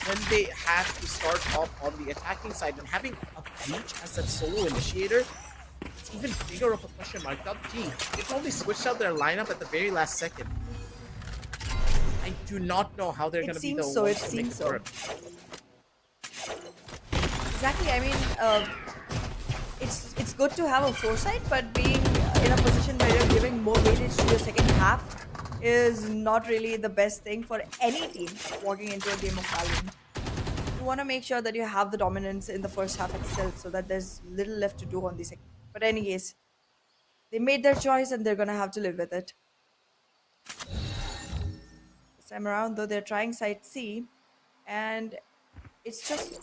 when they had to start off on the attacking side, and having a breach as that solo initiator, it's even bigger of a question mark. DUPG, they probably switched out their lineup at the very last second. I do not know how they're going to be the ones to make it work. Exactly. I mean, it's good to have a foresight, but being in a position where you're giving more weightage to your second half is not really the best thing for any team walking into a game of Valorant. You want to make sure that you have the dominance in the first half itself, so that there's little left to do on the second. But anyways, they made their choice and they're gonna have to live with it. This time around, though, they're trying side C, and it's just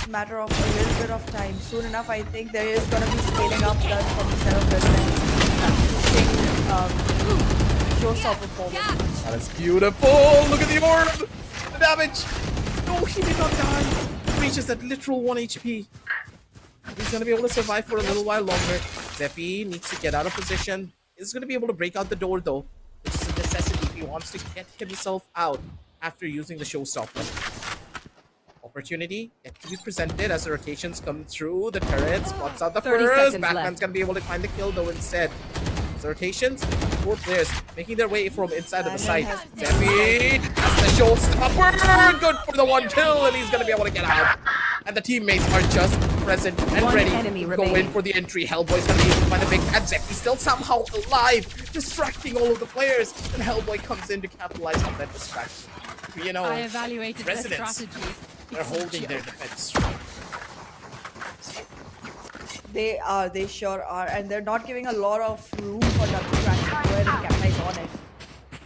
a matter of a little bit of time. Soon enough, I think there is gonna be scaling up done from the set of Residents, showstopper forward. That is beautiful! Look at the orb! The damage! No, he did not die! Reaches that literal 1 HP. He's gonna be able to survive for a little while longer. Zeppi needs to get out of position. He's gonna be able to break out the door though, which is a necessity if he wants to get himself out after using the showstopper. Opportunity yet to be presented as the rotations come through. The turret spots out the 30 first. seconds Batman's left. gonna be able to find the kill though instead. The rotations, 4 players making their way from inside of the site. Zeppi has the showstopper. Good for the 1 kill, and he's gonna be able to get out. And the teammates are just present and One ready enemy to go in remaining. for the entry. Hellboy's gonna be able to find the big and Zeppi's still somehow alive, distracting all of the players. And Hellboy comes in to capitalize on that distraction. You know, I evaluated their Residents, strategy. they're holding their defense strong. They sure are, and they're not giving a lot of room for them to actually go ahead and capitalize on it.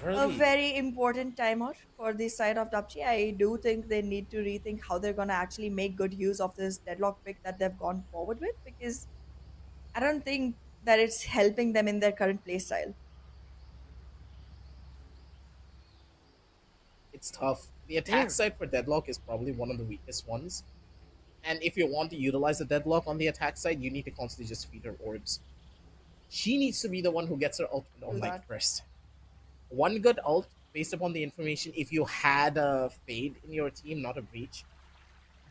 A Early. very important timeout for this side of DUPG. I do think they need to rethink how they're gonna actually make good use of this deadlock pick that they've gone forward with, because I don't think that it's helping them in their current playstyle. It's tough. The attack side for Deadlock is probably one of the weakest ones. And if you want to utilize the Deadlock on the attack side, you need to constantly just feed her orbs. She needs to be the one who gets her ultimate on Do Light that. first. One good ult, based upon the information, if you had a Fade in your team, not a Breach,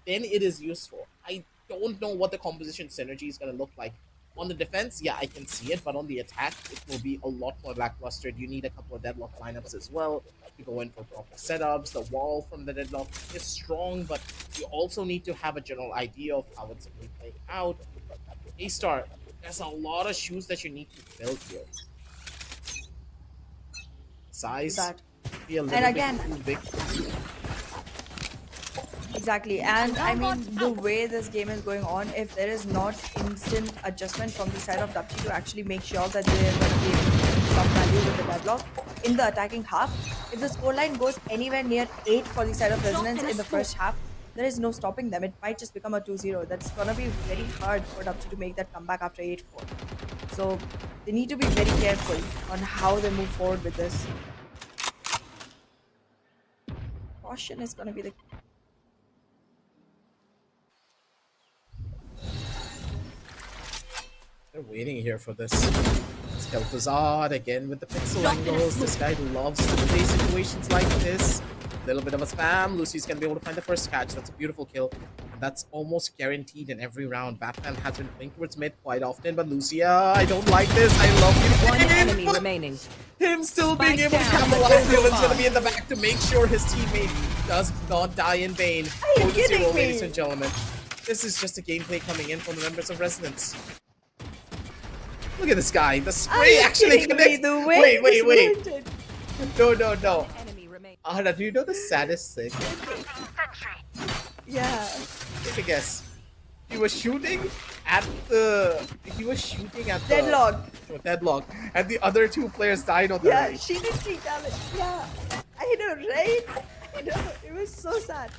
then it is useful. I don't know what the composition synergy is going to look like. On the defense, yeah, I can see it, but on the attack, it will be a lot more lackluster. You need a couple of deadlock lineups as well to go in for proper setups. The wall from the deadlock is strong, but you also need to have a general idea of how it's going to be playing out. A-Star, there's a lot of shoes that you need to fill here. Size, That. be a little And again, bit too big. exactly. And I mean, the way this game is going on, if there is not instant adjustment from the side of DUPG to actually make sure that they're going to be able to get some value with the deadlock in the attacking half, if the scoreline goes anywhere near 8 for the side of Resonance in the first half, there is no stopping them. It might just become a 2-0. That's going to be very hard for DUPG to make that comeback after 8-4. So they need to be very careful on how they move forward with this. Caution is going to be the They're waiting here for this. Skelfazard again with the pixel angles. This guy loves to play situations like this. A little bit of a spam. Lucy's gonna be able to find the first catch. That's a beautiful kill. And that's almost guaranteed in every round. Batman has been playing towards mid quite often, but Lucia, I don't like this. I love you. One enemy remaining. Him still Spike being able to down. capitalize. Dylan's gonna be in the back to make sure his teammate does not die in vain. Are you 4-0, kidding me? ladies and gentlemen. This is just a gameplay coming in from the members of Resonance. Look at this guy. The Are spray you actually kidding me? connects. The way Wait. this moved. No. Enemy remaining. Ahra, do you know the saddest thing? Yeah. Take a guess. He was shooting at the. Deadlock. Deadlock. And the other two players died on the Yeah, right. she did take damage. Yeah. I know, right? I know. It was so sad.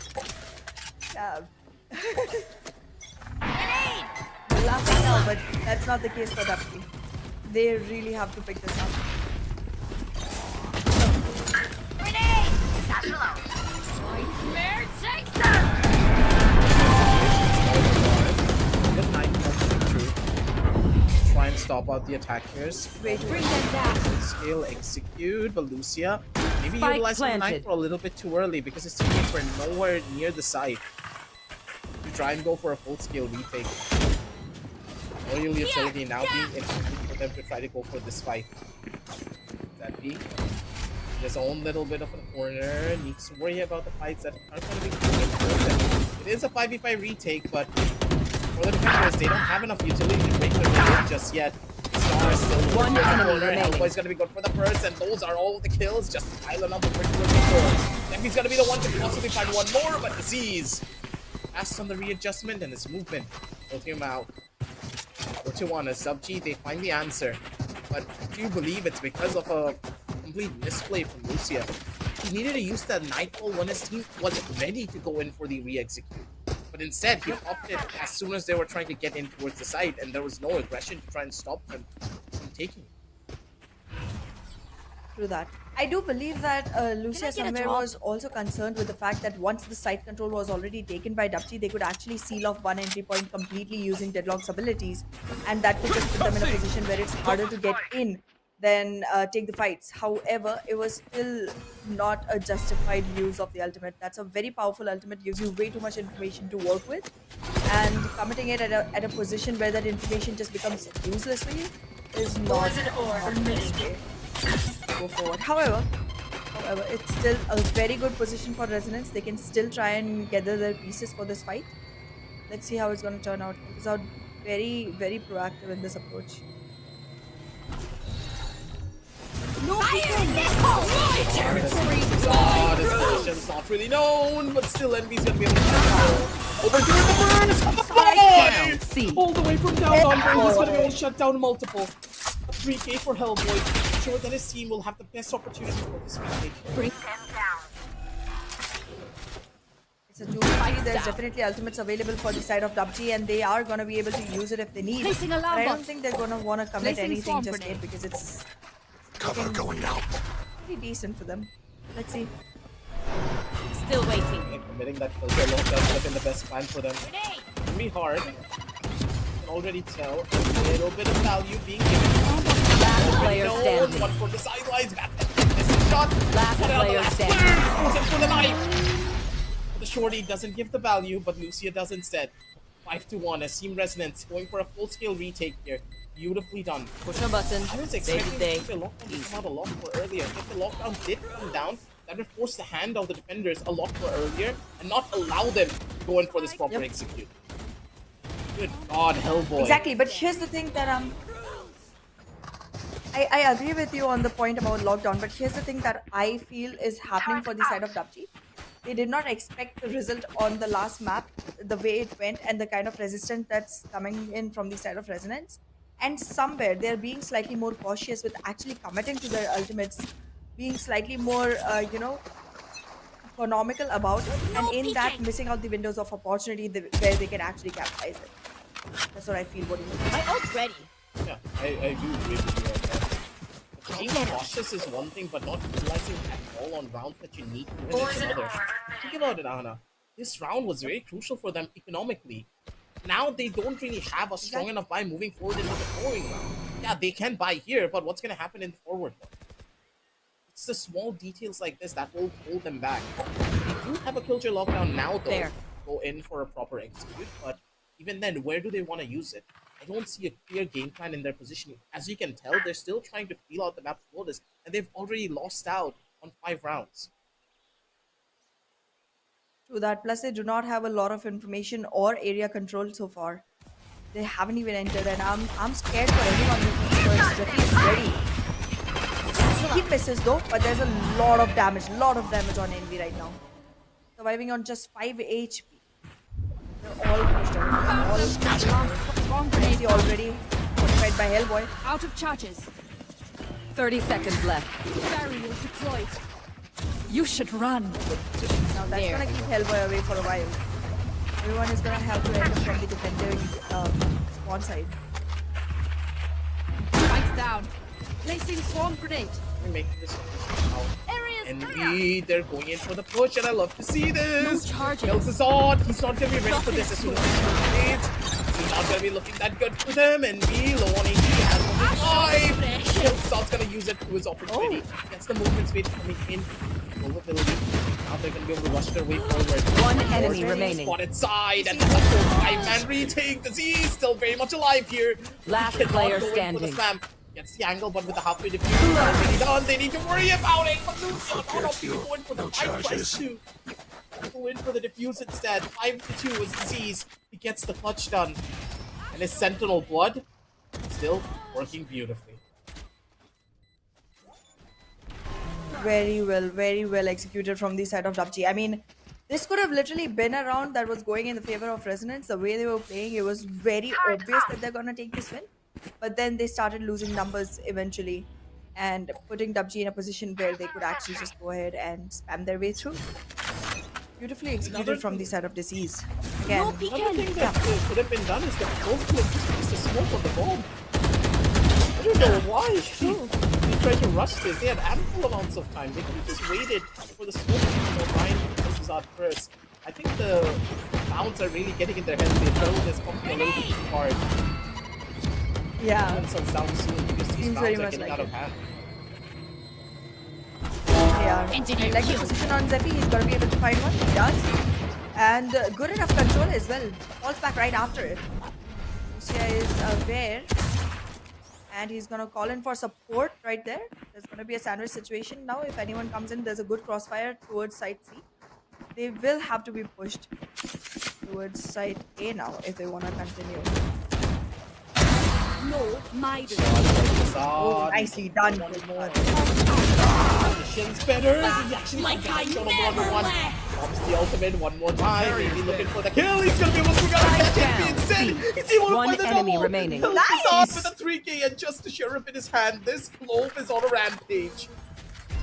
Yeah. We're laughing now, but that's not the case for DUPG. They really have to pick this up. Good night, true. Try and stop out the attackers. Wait, Scale execute, but Lucia maybe Spike utilizing the knife planted. for a little bit too early because his teammates were nowhere near the site to try and go for a full scale retake. Royal utility now being interesting for them to try to go for this fight. That be his own little bit of a corner, needs to worry about the fights that are going to be coming important. It is a 5v5 retake, but for the defenders, they don't have enough utility to break the lead just yet. Star is still One in the enemy corner. remaining. Hellboy's going to be good for the first, and those are all the kills. Just pile up the first before. Then he's going to be the one to possibly find one more, but Disease asks on the readjustment and his movement. Both him out. 4-1 as Sub-G, they find the answer. But do you believe it's because of a complete misplay from Lucia? He needed to use that Nightfall when his team was ready to go in for the re-execute. But instead, he popped it as soon as they were trying to get in towards the site, and there was no aggression to try and stop them from taking it. through that. I do believe that Lucia somewhere was also concerned with the fact that once the site control was already taken by DUPG, they could actually seal off one entry point completely using Deadlock's abilities, and that could just put them in a position where it's harder to get in than take the fights. However, it was still not a justified use of the ultimate. That's a very powerful ultimate, gives you way too much information to work with, and committing it at a position where that information just becomes useless for you is not the best way to go forward. However, it's still a very good position for Resonance. They can still try and gather their pieces for this fight. Let's see how it's going to turn out. It's out very, very proactive in this approach. His position's not really known, but still Envy's gonna be able to overdo the burst on the down, fly! C. All the way from down under, he's gonna be able to shut down multiple. A 3K for Hellboy, I'm sure that his team will have the best opportunity for this retake. It's a 2v3. There's definitely ultimates available for the side of DUPG, and they are going to be able to use it if they need. Placing But alarm I don't bot. think they're going to want to commit Placing anything swarm just grenade. yet because it's Cover going out. pretty decent for them. Let's see. Still waiting. And committing that kill alone does have been the best plan for them. It's gonna be hard. You can already tell a little bit of value being given. Last player No, standing. one for the sidelines, Batman missing shot. Last Put it on the player last standing. player. Goes in for the knife. The Shorty doesn't give the value, but Lucia does instead. 5-1 as Team Resonance going for a full-scale retake here. Beautifully done. Push a button. I was Day expecting to day. the lockdown to come out a lot more earlier. If the lockdown did come down, that would force the hand of the defenders a lot more earlier and not allow them to go in for this proper execute. Good God, Hellboy. Exactly, but here's the thing that I agree with you on the point about lockdown, but here's the thing that I feel is happening for the side of DUPG. They did not expect the result on the last map, the way it went, and the kind of resistance that's coming in from the side of Resonance. And somewhere they're being slightly more cautious with actually committing to their ultimates, being slightly more, economical about it, and in that missing out the windows of opportunity where they can actually capitalize it. That's what I feel. What do you think? My ult's ready. Yeah, I do agree with you on that. Being cautious is one thing, but not utilizing at all on rounds that you need to win is another. Think about it, Anna. This round was very crucial for them economically. Now they don't really have a strong enough buy moving forward into the following round. Yeah, they can buy here, but what's going to happen in forward one? It's the small details like this that will hold them back. They do have a Killjoy lockdown now, though. There. Go in for a proper execute, but even then, where do they want to use it? I don't see a clear game plan in their positioning. As you can tell, they're still trying to feel out the map's borders, and they've already lost out on 5 rounds. To that, plus they do not have a lot of information or area control so far. They haven't even entered, and I'm scared for everyone because Jeffy is ready. He misses though, but there's a lot of damage on Envy right now. Surviving on just 5 HP. They're all pushed out. Wrong grenade. Envy already fortified by Hellboy. Out of charges. 30 seconds left. Barrier deployed. You should run. Now that's gonna keep Hellboy away for a while. Everyone is gonna have to enter from the defending spawn side. Spikes down. Placing swarm grenade. Let me make this now. Area's Envy, they're going in for the push, and I love to see this. No charges. Melzazod, he's not gonna be ready for this as soon as he grenades. He's not gonna be looking that good for them. Envy, low on HP, has only 5. Melzazod's gonna use it to his opportunity. Gets the movement speed coming in. Vulnerability. Now they're gonna be able to rush their way forward. One enemy remaining. Spotted side, and that's a full 5-man retake. Disease still very much alive here. Last He cannot player go in for the standing. spam. Gets the angle, but with the halfway defuse already done, they need to worry about it. But Lucia not opting to go in for the No 5+2. Go in for the defuse instead. 5-2 is Disease. He gets the clutch done. And his Sentinel Blood still working beautifully. Very well executed from the side of DUPG. I mean, this could have literally been a round that was going in the favor of Resonance. The way they were playing, it was very obvious that they're gonna take this win. But then they started losing numbers eventually and putting DUPG in a position where they could actually just go ahead and spam their way through. Beautifully executed from the side of Disease. Again, Another thing that could have been done is that both could have just placed a smoke on the bomb. I don't know why they tried to rush this. They had ample amounts of time. They could have just waited for the smoke to come behind Melzazod first. I think the bounds are really getting in their heads. The adrenaline is pumping a little bit too hard. yeah. Sun's down soon because these Seems bounds very are much getting like out it. of hand. Yeah, I like the position on Zephy. He's gonna be able to find one. He does. And good enough control as well. Falls back right after it. Lucia is aware. And he's gonna call in for support right there. There's gonna be a sandwich situation now. If anyone comes in, there's a good crossfire towards side C. They will have to be pushed towards side A now if they wanna continue. No, my Oh, nicely done. Position's better. He actually got shot on one. Pops the ultimate one more time. Maybe looking for the kill. He's gonna be able to figure out that down. instead. He's able to One find the enemy double. remaining. Nice. With a 3K and just the sheriff in his hand. This Clove is on a rampage.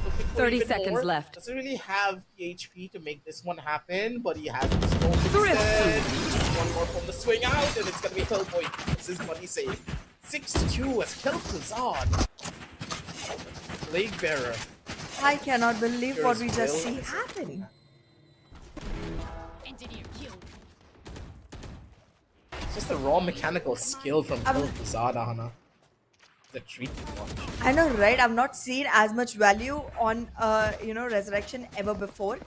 Looking for 30 even seconds more. left. Doesn't really have the HP to make this one happen, but he has the smoke instead. One more from the swing out, and it's gonna be Hellboy. This is money save. 6-2 as Kel'Thuzad. Plague Bearer. I cannot believe what we just see Will. happen. engineer killed. It's just a raw mechanical skill from Kel'Thuzad, Hana. The treat to watch. I know, right? I've not seen as much value on, Resurrection ever before.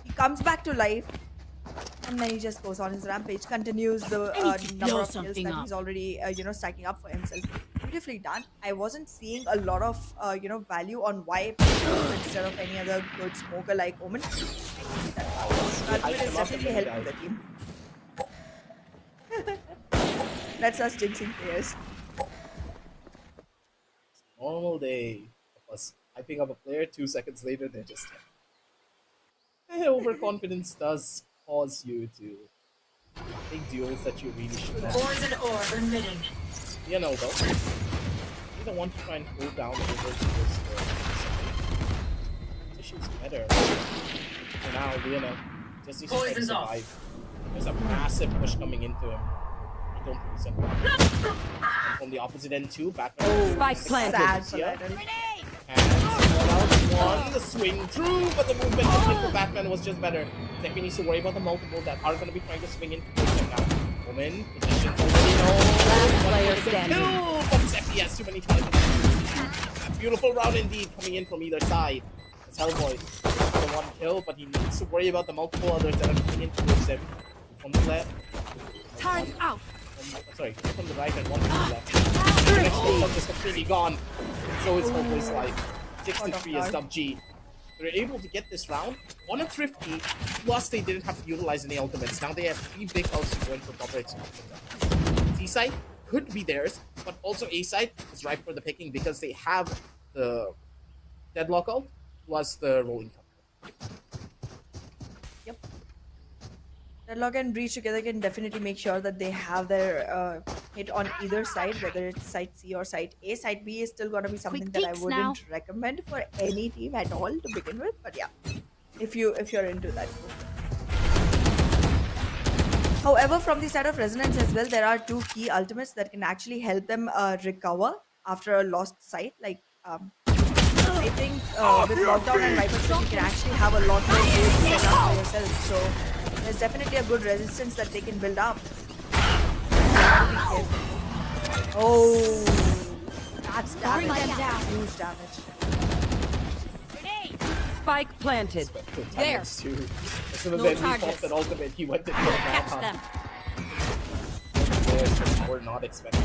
He comes back to life, And then he just goes on his rampage, continues the number of kills something that up. he's already, stacking up for himself. Beautifully done. I wasn't seeing a lot of, value on why instead of any other good smoker like Omen. I can see that now. Ultimate is definitely helping the team. That's us jinxing players. Normal day of us hyping up a player, 2 seconds later they're just dead. Overconfidence does cause you to take duels that you really should have. Poison orb emitting. You know though, you don't want to try and pull down over to this Tissue's better. For now, Leona just needs to try to Poison's off. survive. There's a massive push coming into him. I don't think so. And from the opposite end too, Batman. Spike planted. Sad for that. And one, the swing through, but the movement for Batman was just better. Zephy needs to worry about the multiple that are going to be trying to swing in towards him now. Woman, position already known. Player standing. Kill, but Zephy has too many targets. A beautiful round indeed coming in from either side. It's Hellboy. The one kill, but he needs to worry about the multiple others that are coming in towards him. From the left. Turn out. Sorry, from the right and one from the left. The next one is completely gone. So is Hellboy's life. 63 is DUPG. They're able to get this round 1 of 50, plus they didn't have to utilize any ultimates. Now they have 3 big ults to go in for proper execution. C side could be theirs, but also A side is ripe for the picking because they have the deadlock ult plus the rolling counter. Deadlock and Breach together can definitely make sure that they have their hit on either side, whether it's side C or side A. Side B is still going to be something Quick that I peeks wouldn't now. recommend for any team at all to begin with. But yeah, if you're into that. However, from the side of Resonance as well, there are 2 key ultimates that can actually help them recover after a lost sight. Like I think with Lockdown and Viper Shield, you can actually have a lot more ways to set up for yourself. So there's definitely a good resistance that they can build up. Oh, that's damage. Huge damage. Spike planted. There. Too. As soon as No Envy charges. popped that ultimate, he went to kill Catch Malcolm. them. Players just were not expecting.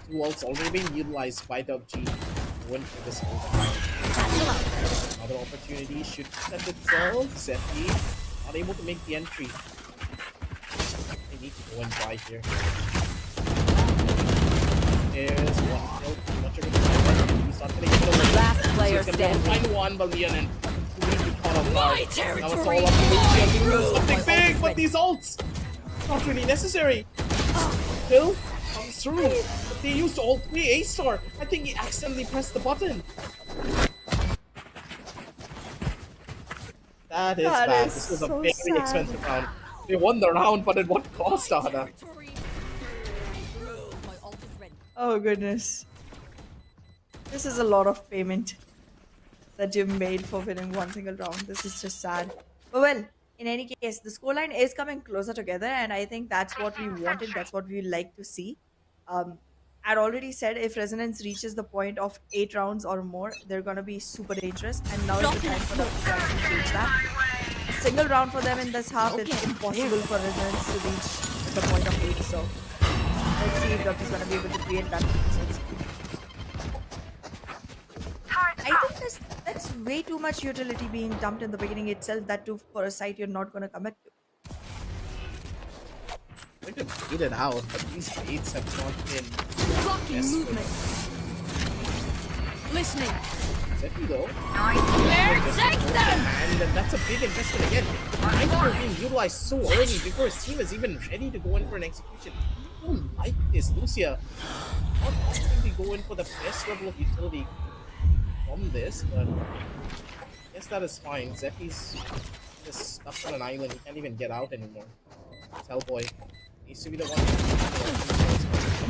2 ults already being utilized by DUPG to win for this ult. Another opportunity should present itself. Zephy not able to make the entry. They need to go and buy here. There's one kill. Pretty much everything. He's not gonna get away. Last player So he's gonna standing. find one, but Leonin completely caught off guard. Now it's territory. all up to Lucian to do something big, but these ults not really necessary. Kill comes through. But they used all 3 A-star. I think he accidentally pressed the button. That is That bad. is This was a so very sad. expensive round. They won the round, but at what cost, Ana? My ult is ready. Oh goodness. This is a lot of payment that you've made for winning one single round. This is just sad. But well, in any case, the scoreline is coming closer together, and I think that's what we wanted. That's what we like to see. I'd already said if Resonance reaches the point of 8 rounds or more, they're gonna be super dangerous. And now is the time for them to actually change that. A single round for them in this half, it's impossible for Resonance to reach the point of 8. So let's see if Dr. is gonna be able to create that. I think that's way too much utility being dumped in the beginning itself. That too for a site you're not gonna commit to. They could beat it out, but these baits have not been Blocking best movement. Listening. Zephy though. Where? Take them! And that's a big investment again. Nightmare being utilized so early before his team is even ready to go in for an execution. I don't like this. Lucia not constantly go in for the best level of utility from this, but I guess that is fine. Zephy's just stuck on an island. He can't even get out anymore. It's Hellboy. Needs to be the one.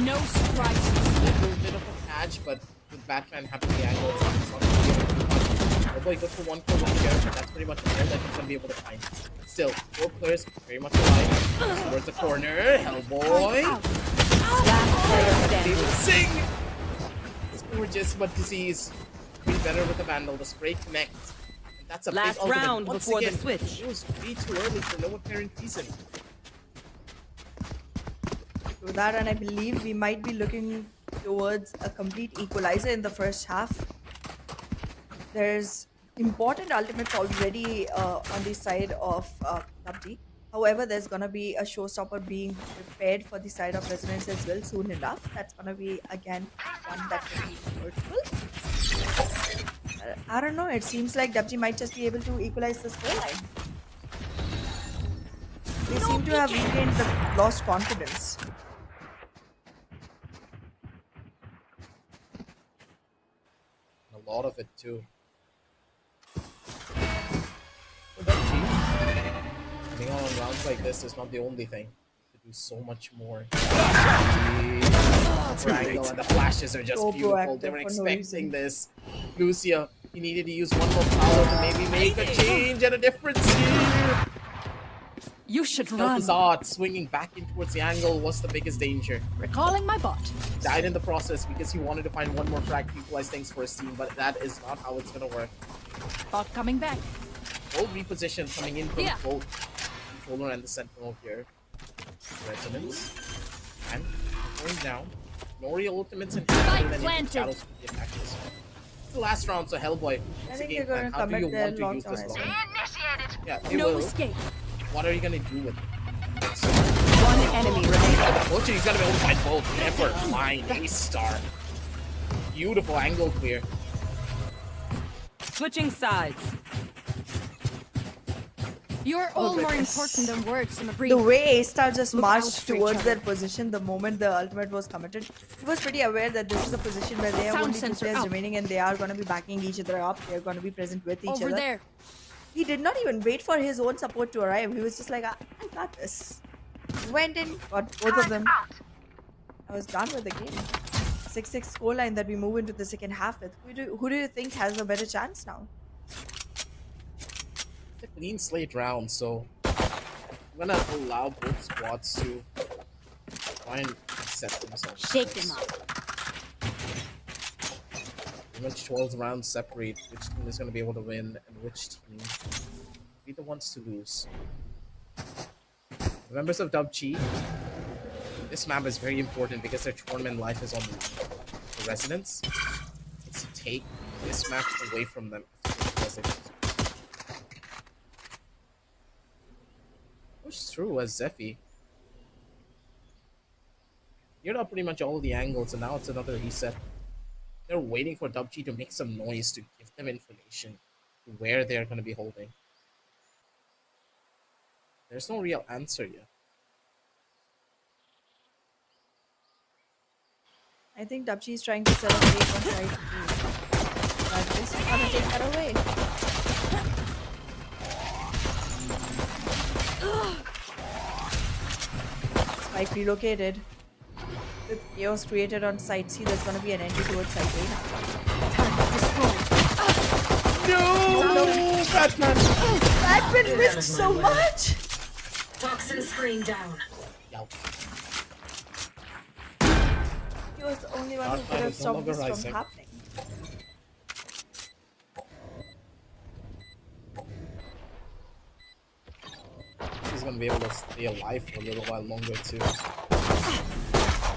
No surprises. A little bit of a catch, but with Batman having the angle, it's not going to be able to punch. Hellboy goes for 1 kill with the but that's pretty much all that he's going to be able to find. Still, 4 players very much alive. Towards the corner, Hellboy. Last player They will standing. sing! It's gorgeous, but disease. Be better with the Vandal. The spray connects. That's a Last big ultimate. round Once before the again, switch. It was way too early for no apparent reason. To that, and I believe we might be looking towards a complete equalizer in the first half. There's important ultimates already on the side of PUBG. However, there's gonna be a showstopper being prepared for the side of Resonance as well soon enough. That's gonna be again one that can be hurtful. I don't know. It seems like DUPG might just be able to equalize the scoreline. They seem to have regained the lost confidence. A lot of it too. For PUBG, getting on rounds like this is not the only thing. To do so much more. Angle and the flashes are just So beautiful. They proactive were for no expecting reason. this. Lucia, he needed to use one more power to maybe make a change and a difference here. You should run. Kel'Thuzad swinging back in towards the angle was the biggest danger. Recalling my bot. Died in the process because he wanted to find one more frag to equalize things for his team, but that is not how it's gonna work. Bot coming back. Full reposition coming in from Yeah. both controller and the sentinel here. Resonance. And going down. No real ultimates in hand, and then shadows for the attackers. It's the last round, so Hellboy. I It's a think game they're plan. gonna How do you commit their want to use lockdown this as long? well. Yeah, they No will. escape. What are you gonna do with it? One enemy remaining. Unfortunately, he's gonna be able to find both. Never mind. Ace star. Beautiful angle clear. Switching sides. You're all more goodness. important than words in a brief. The way A-Star just Look out marched for each towards other. their position the moment the ultimate was committed, he was pretty aware that this is a position where they have Sound only two sensor players up. remaining and they are going to be backing each other up. They're going to be present with each Over other. there. He did not even wait for his own support to arrive. He was just like, I got this. Went in, got both of them. I was done with the game. 6-6 scoreline that we move into the second half with. Who do you think has a better chance now? It's a clean slate round, so I'm gonna allow both squads to try and set themselves. Shake them up. Pretty much 12 rounds separate which team is gonna be able to win and which team will be the ones to lose. The members of DUPG, this map is very important because their tournament life is on the line. For Resonance, it's to take this map away from them. Push through as Zephy. Cleared up pretty much all the angles, and now it's another reset. They're waiting for DUPG to make some noise to give them information to where they're going to be holding. There's no real answer yet. I think DUPG is trying to set a fake on side B. But this is gonna take that away. Spike relocated. With chaos created on side C, there's gonna be an entry towards side A now. No! Batman! Batman risked so much! Toxin screen down. Yow. He was the only one Dark who could Knight have is no stopped longer this from rising. happening. He's going to be able to stay alive for a little while longer too.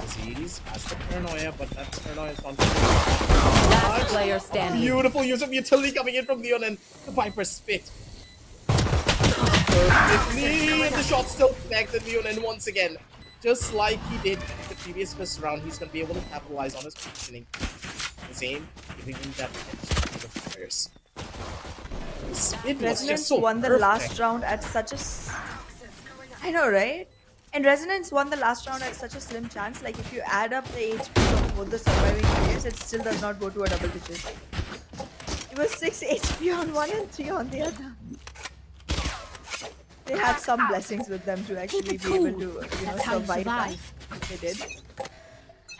Disease has the paranoia, but that paranoia is not Last player standing. beautiful use of utility coming in from Leon, and the Viper spit. Perfectly, and the shot still connected Leon, and once again, just like he did the previous first round, he's going to be able to capitalize on his positioning. His aim, giving him that edge to the fires. The spit was just Resonance so won the perfect. last round at such a... I know, right? And Resonance won the last round at such a slim chance. Like, if you add up the HP of both the surviving players, it still does not go to a double digit. It was 6 HP on one and 3 on the other. They had some blessings with them to actually be able to, you know, That's how you survive that. survive. They did.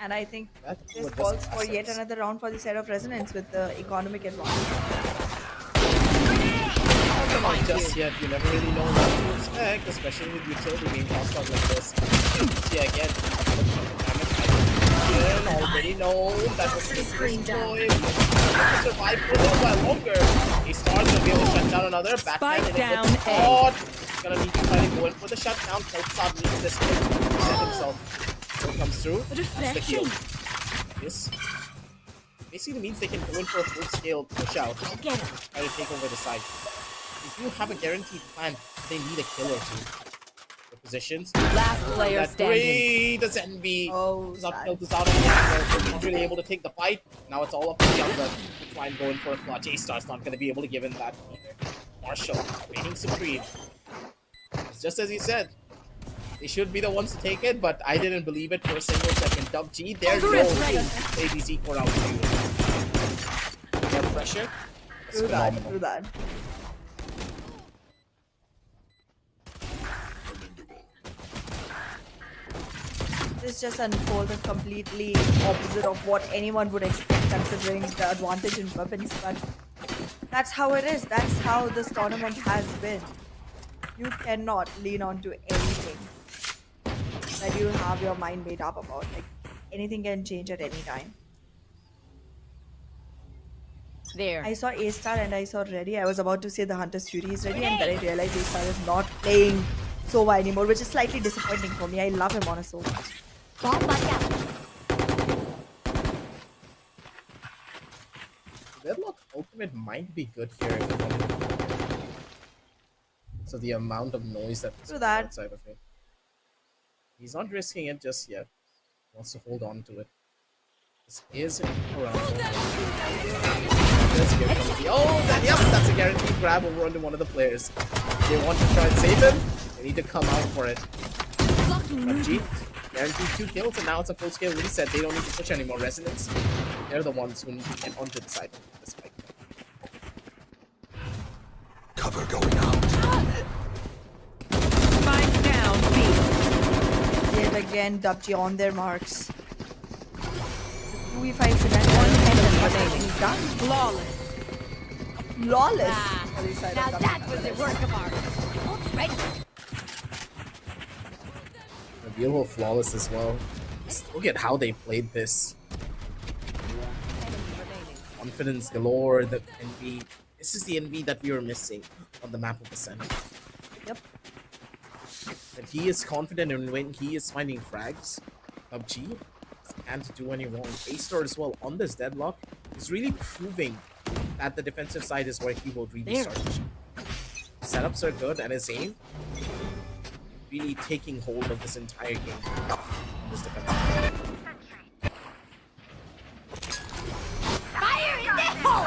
And I think That this was calls just for yet assets. another round for the side of Resonance with the economic advantage. Not just yet, you never really know what to expect, especially with utility being tossed out like this. See again, already know that was the Screen down. destroyed. survive for a little while longer. A Star's gonna be able to shut down another. Backhand Spike and a down good A. shot. He's gonna need to try to go in for the shutdown. Kelpsad needs this quick to set himself. So it comes through. That's the kill. This basically means they can go in for a full scale push out. Try to take over the side. If you have a guaranteed plan, they need a kill or two. The positions. Last player That standing. three, the Zenby. Oh, Is not sad. killed, is out of the angle. He's really able to take the fight. Now it's all up to Younger to try and go in for a clutch. A-Star's not going to be able to give him that either. Marshall reigning supreme. It's just as he said. They should be the ones to take it, but I didn't believe it for a single second. DUPG, there you go. ABC core out for you. More pressure. That's Through that, phenomenal. through that. This just unfolded completely opposite of what anyone would expect considering the advantage in weapons, but that's how it is. That's how this tournament has been. You cannot lean on to anything that you have your mind made up about. Like, anything can change at any time. There. I saw A-Star and I saw Ready. I was about to say the Hunter's Fury is ready, and then I realized A-Star is not playing Sova anymore, which is slightly disappointing for me. I love him on a Sova. Deadlock Ultimate might be good here. So the amount of noise that was True that. outside of it. He's not risking it just yet. He wants to hold on to it. This is around. Oh, that, yep, that's a guaranteed grab over onto one of the players. If they want to try and save him, they need to come out for it. PUBG, guaranteed 2 kills, and now it's a full scale reset. They don't need to push any more resonance. They're the ones who get onto the side of the spike. Cover going out. Spike down B. Yet again, DUPG on their marks. 2v5 scenario. He's done. Flawless. Flawless. Ah, for the side now of that DUPG. was a work of art. Oops, right. A beautiful flawless as well. Just look at how they played this. Confidence galore, the NV. This is the NV that we were missing on the map of the center. Yep. And he is confident, and when he is finding frags, PUBG can't do any wrong. A-Star as well on this deadlock is really proving that the defensive side is where he will really start. Setups are good, and his aim really taking hold of this entire game. This defense. Fire in the hole!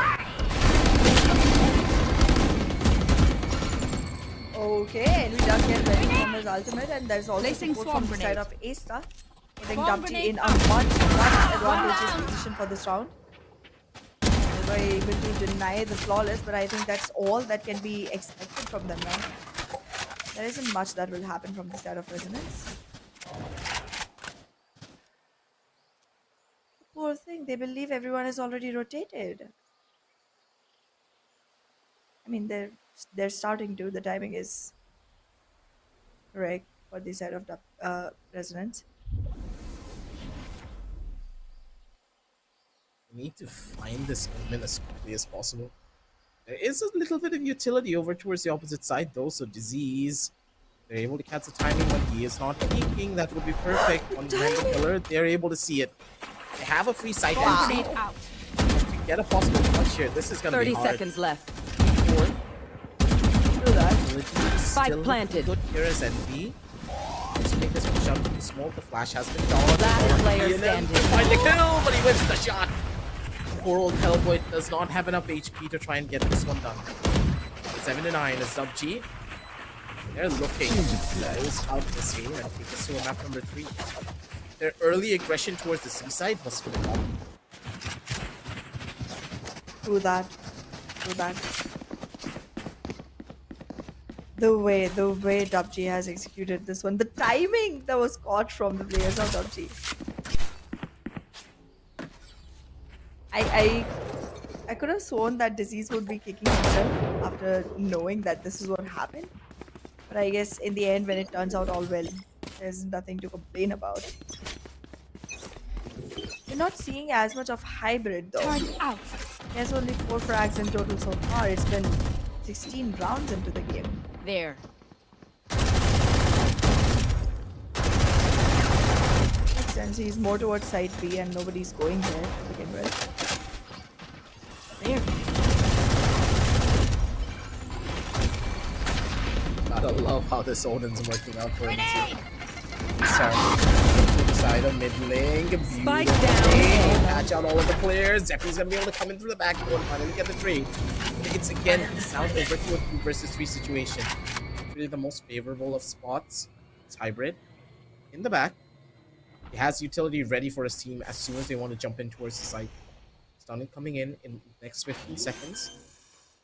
Okay, and we does get ready from his ultimate, and there's also Placing support swarm from the side grenade. of A-Star. Putting Swarm DUPG grenade in a out. much advantageous down. position for this round. They were able to deny the flawless, but I think that's all that can be expected from them now. There isn't much that will happen from the side of Resonance. Poor thing, they believe everyone is already rotated. I mean, they're starting to. The timing is correct for the side of the Resonance. We need to find this omen as quickly as possible. There is a little bit of utility over towards the opposite side though, so Disease, they're able to catch the timing when he is not peeking. That would be perfect on the killer. They're able to see it. They have a free sight Grenade entry. out. To get a possible touch here, this is gonna 30 be hard. seconds left. Do that. Spike Still planted. good here as NB. Let's make this push out to the smoke. The flash has been dodged. Last player And then standing. Find the kill, but he wins the shot. Poor old Hellboy does not have enough HP to try and get this one done. 7-9 is DUPG. They're looking to close out this game and take us to a map number 3. Their early aggression towards the seaside was phenomenal. Do that. Do that. The way DUPG has executed this one, the timing that was caught from the players of DUPG. I could have sworn that Disease would be kicking himself after knowing that this is what happened. But I guess in the end, when it turns out all well, there's nothing to complain about. You're not seeing as much of hybrid though. Turn out. There's only 4 frags in total so far. It's been 16 rounds into the game. There. Makes sense. He's more towards side B and nobody's going there to begin with. There. Gotta love how this Odin's working out for him too. Sorry. Side of mid lane. Spike Beautiful down. game. Catch out all of the players. Zephy's gonna be able to come in through the backboard and finally get the 3. It's again now over to a 2 versus 3 situation. It's really the most favorable of spots. It's hybrid. In the back. He has utility ready for his team as soon as they want to jump in towards the site. Stunning coming in the next 15 seconds.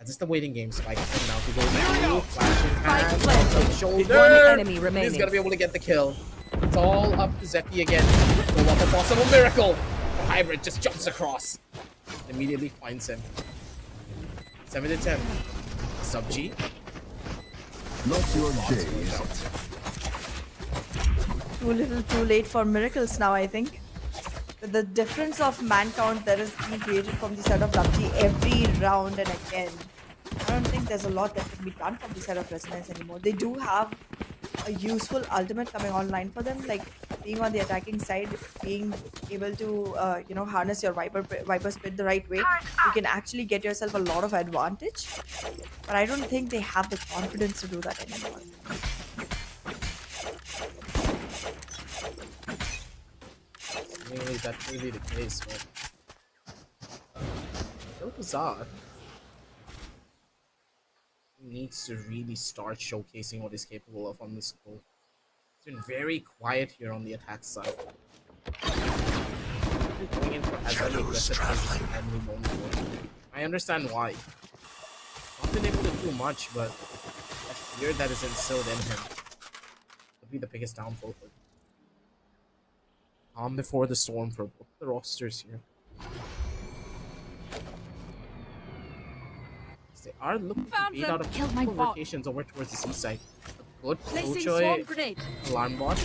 As it's the waiting game, Spike coming out to go through, flashing hand, planted. on the shoulder. One enemy remaining. He's gonna be able to get the kill. It's all up to Zephy again. So what a possible miracle! The hybrid just jumps across. Immediately finds him. 7 to 10. Sub G. Not your days. Too little too late for miracles now, I think. With the difference of man count that is being created from the side of DUPG every round and again, I don't think there's a lot that can be done from the side of Resonance anymore. They do have a useful ultimate coming online for them, like being on the attacking side, being able to harness your Viper Spit the right way. You can actually get yourself a lot of advantage, but I don't think they have the confidence to do that anymore. Mainly that's really the case, but so bizarre. He needs to really start showcasing what he's capable of on this goal. It's been very quiet here on the attack side. Really going in for as many aggressive as he can going forward. I understand why. Not been able to do much, but that fear that is instilled in him would be the biggest downfall for him. Calm before the storm for both the rosters here. They are looking to Found beat them. out of Killed my couple bot. rotations over towards the seaside. A good Placing Killjoy swarm grenade. alarm bot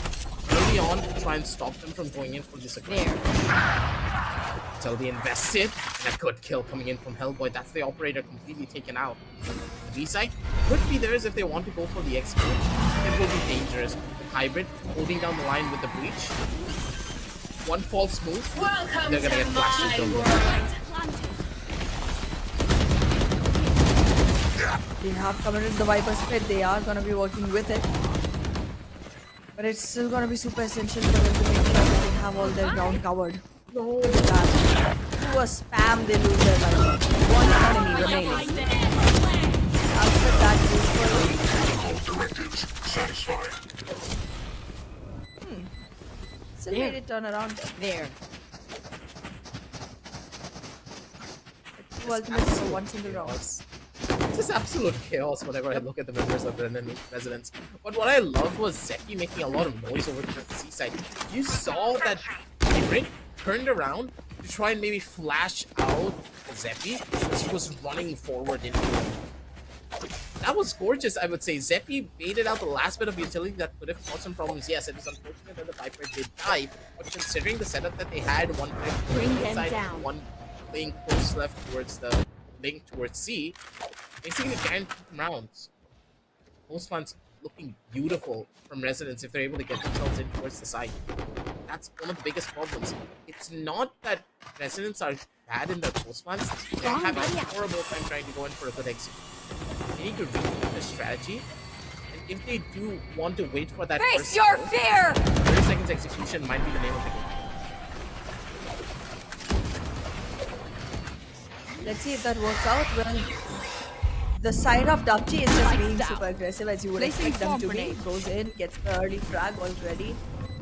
early on to try and stop them from going in for this aggression. There. Until they invested, and a good kill coming in from Hellboy. That's the operator completely taken out. The B side could be theirs if they want to go for the X coach. It will be dangerous. With hybrid holding down the line with the breach. One false move, they're gonna get blasted over. They have committed the Viper Spit, they are going to be working with it. But it's still going to be super essential for them to make sure that they have all their ground covered. No. That. Through a spam, they lose their life. One enemy remaining. After that, All directives satisfied. still made it turn around. There. Two ultimates for one single round. It's just absolute chaos whenever I look at the members of the Residents. But what I loved was Zeki making a lot of noise over to the seaside. You saw that Hybrid turned around to try and maybe flash out Zeppi as he was running forward into him. That was gorgeous, I would say. Zeppi baited out the last bit of utility that could have caused some problems. Yes, it is unfortunate that the Viper did die, but considering the setup that they had, one playing inside, one playing close left towards the link towards C, basically guaranteed rounds. Most ones looking beautiful from Residents if they're able to get themselves in towards the side. That's one of the biggest problems. It's not that Residents are bad in their post plans, they're having a horrible time trying to go in for a good exit. They need to rethink the strategy, and if they do want to wait for that Face first your goal, fear! 30 seconds execution might be the name of the game. Let's see if that works out. Well, the side of DUPG is just being super aggressive as you would Placing expect them bomb to be. grenade. Goes in, gets the early frag already,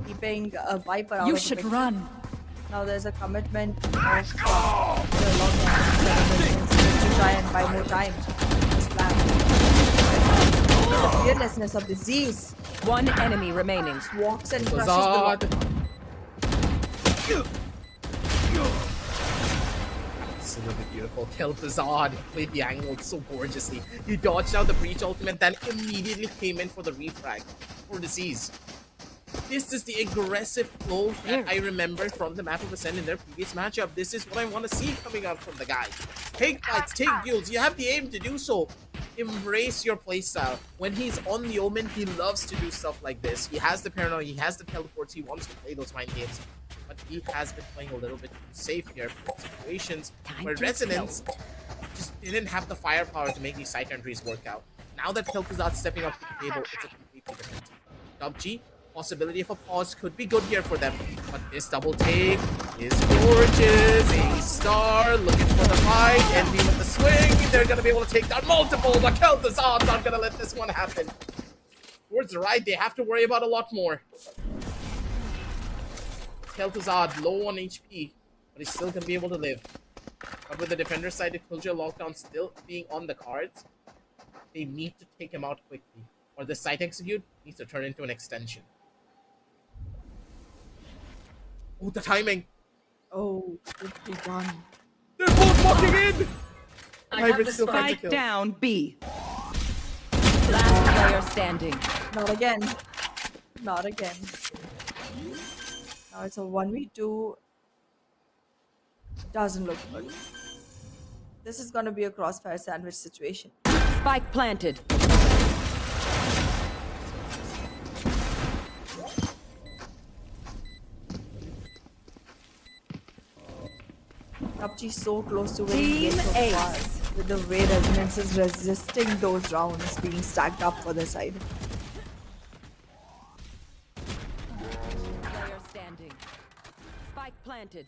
keeping a Viper out You of the should picture. run. Now there's a commitment of the long run to try and buy more time. This plan. The fearlessness of disease One enemy remaining. walks and crushes the Zod. rock. Absolutely beautiful. Killed the Zod. Played the angle so gorgeously. He dodged out the breach ultimate, then immediately came in for the refrag for Disease. This is the aggressive flow that I remember from the map of Ascent in their previous matchup. This is what I want to see coming out from the guys. Take fights, take duels. You have the aim to do so. Embrace your playstyle. When he's on the Omen, he loves to do stuff like this. He has the paranoia, he has the teleports, he wants to play those mind games. But he has been playing a little bit too safe here for situations where Resonance just didn't have the firepower to make these side entries work out. Now that Tilt is not stepping up to the table, it's a completely different team. DUPG, possibility of a pause could be good here for them, but this double take is gorgeous. A-Star looking for the fight, Envy with the swing. They're gonna be able to take down multiple, but Kel'Thuzad's not gonna let this one happen. Towards the right, they have to worry about a lot more. Kel'Thuzad low on HP, but he's still gonna be able to live. But with the defender side, the Killjoy lockdown still being on the cards, they need to take him out quickly, or the site execute needs to turn into an extension. Oh, the timing! Oh, good be done. They're both walking in! Hybrid still finds a Spike kill. down B. Last player standing. Not again. Not again. Now it's a 1v2. Doesn't look good. This is gonna be a crossfire sandwich situation. Spike planted. PUBG so close to winning Team so Ace. far. With the way Resonance is resisting those rounds being stacked up for the side. Player standing. Spike planted.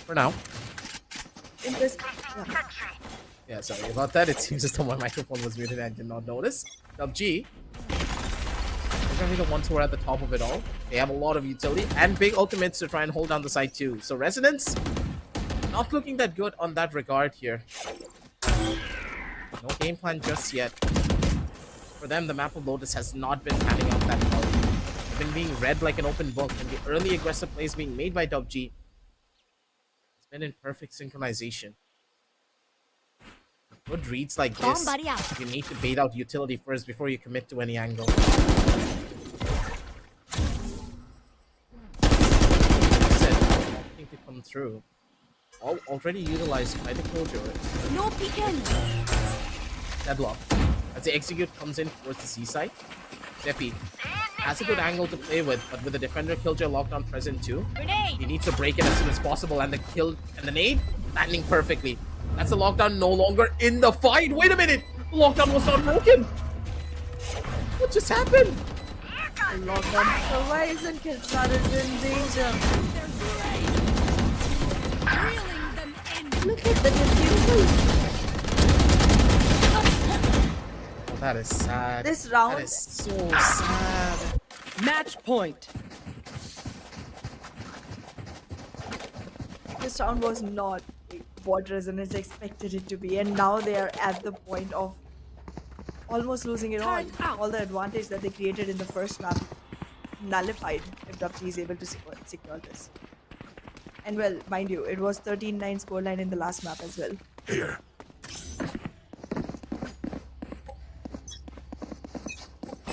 For now. In this, Yeah, sorry about that. It seems as though my microphone was muted and I did not notice. DUPG, they're gonna be the ones who are at the top of it all. They have a lot of utility and big ultimates to try and hold down the side too. So Resonance, not looking that good on that regard here. No game plan just yet. For them, the map of Lotus has not been panning out that well. They've been being read like an open book, and the early aggressive plays being made by DUPG has been in perfect synchronization. Good reads like this, you need to bait out utility first before you commit to any angle. That's it. Nothing to come through. All already utilized by the Killjoy. No peeking. Deadlock. As the execute comes in towards the C side, Zeppy has a good angle to play with, but with the defender Killjoy lockdown present too, he needs to break it as soon as possible, and the kill and the nade landing perfectly. That's the lockdown no longer in the fight. Wait a minute! The lockdown was not broken! What just happened? lockdown survives and Kel'Thuzad is in danger. Reeling them in. Look at the diffusion. Oh, that is sad. This round- That is so sad. Match point. This round was not what Resonance expected it to be, and now they are at the point of almost losing it all. Turn out. All the advantage that they created in the first map nullified if DUPG is able to secure this. And well, mind you, it was 13-9 scoreline in the last map as well. Here.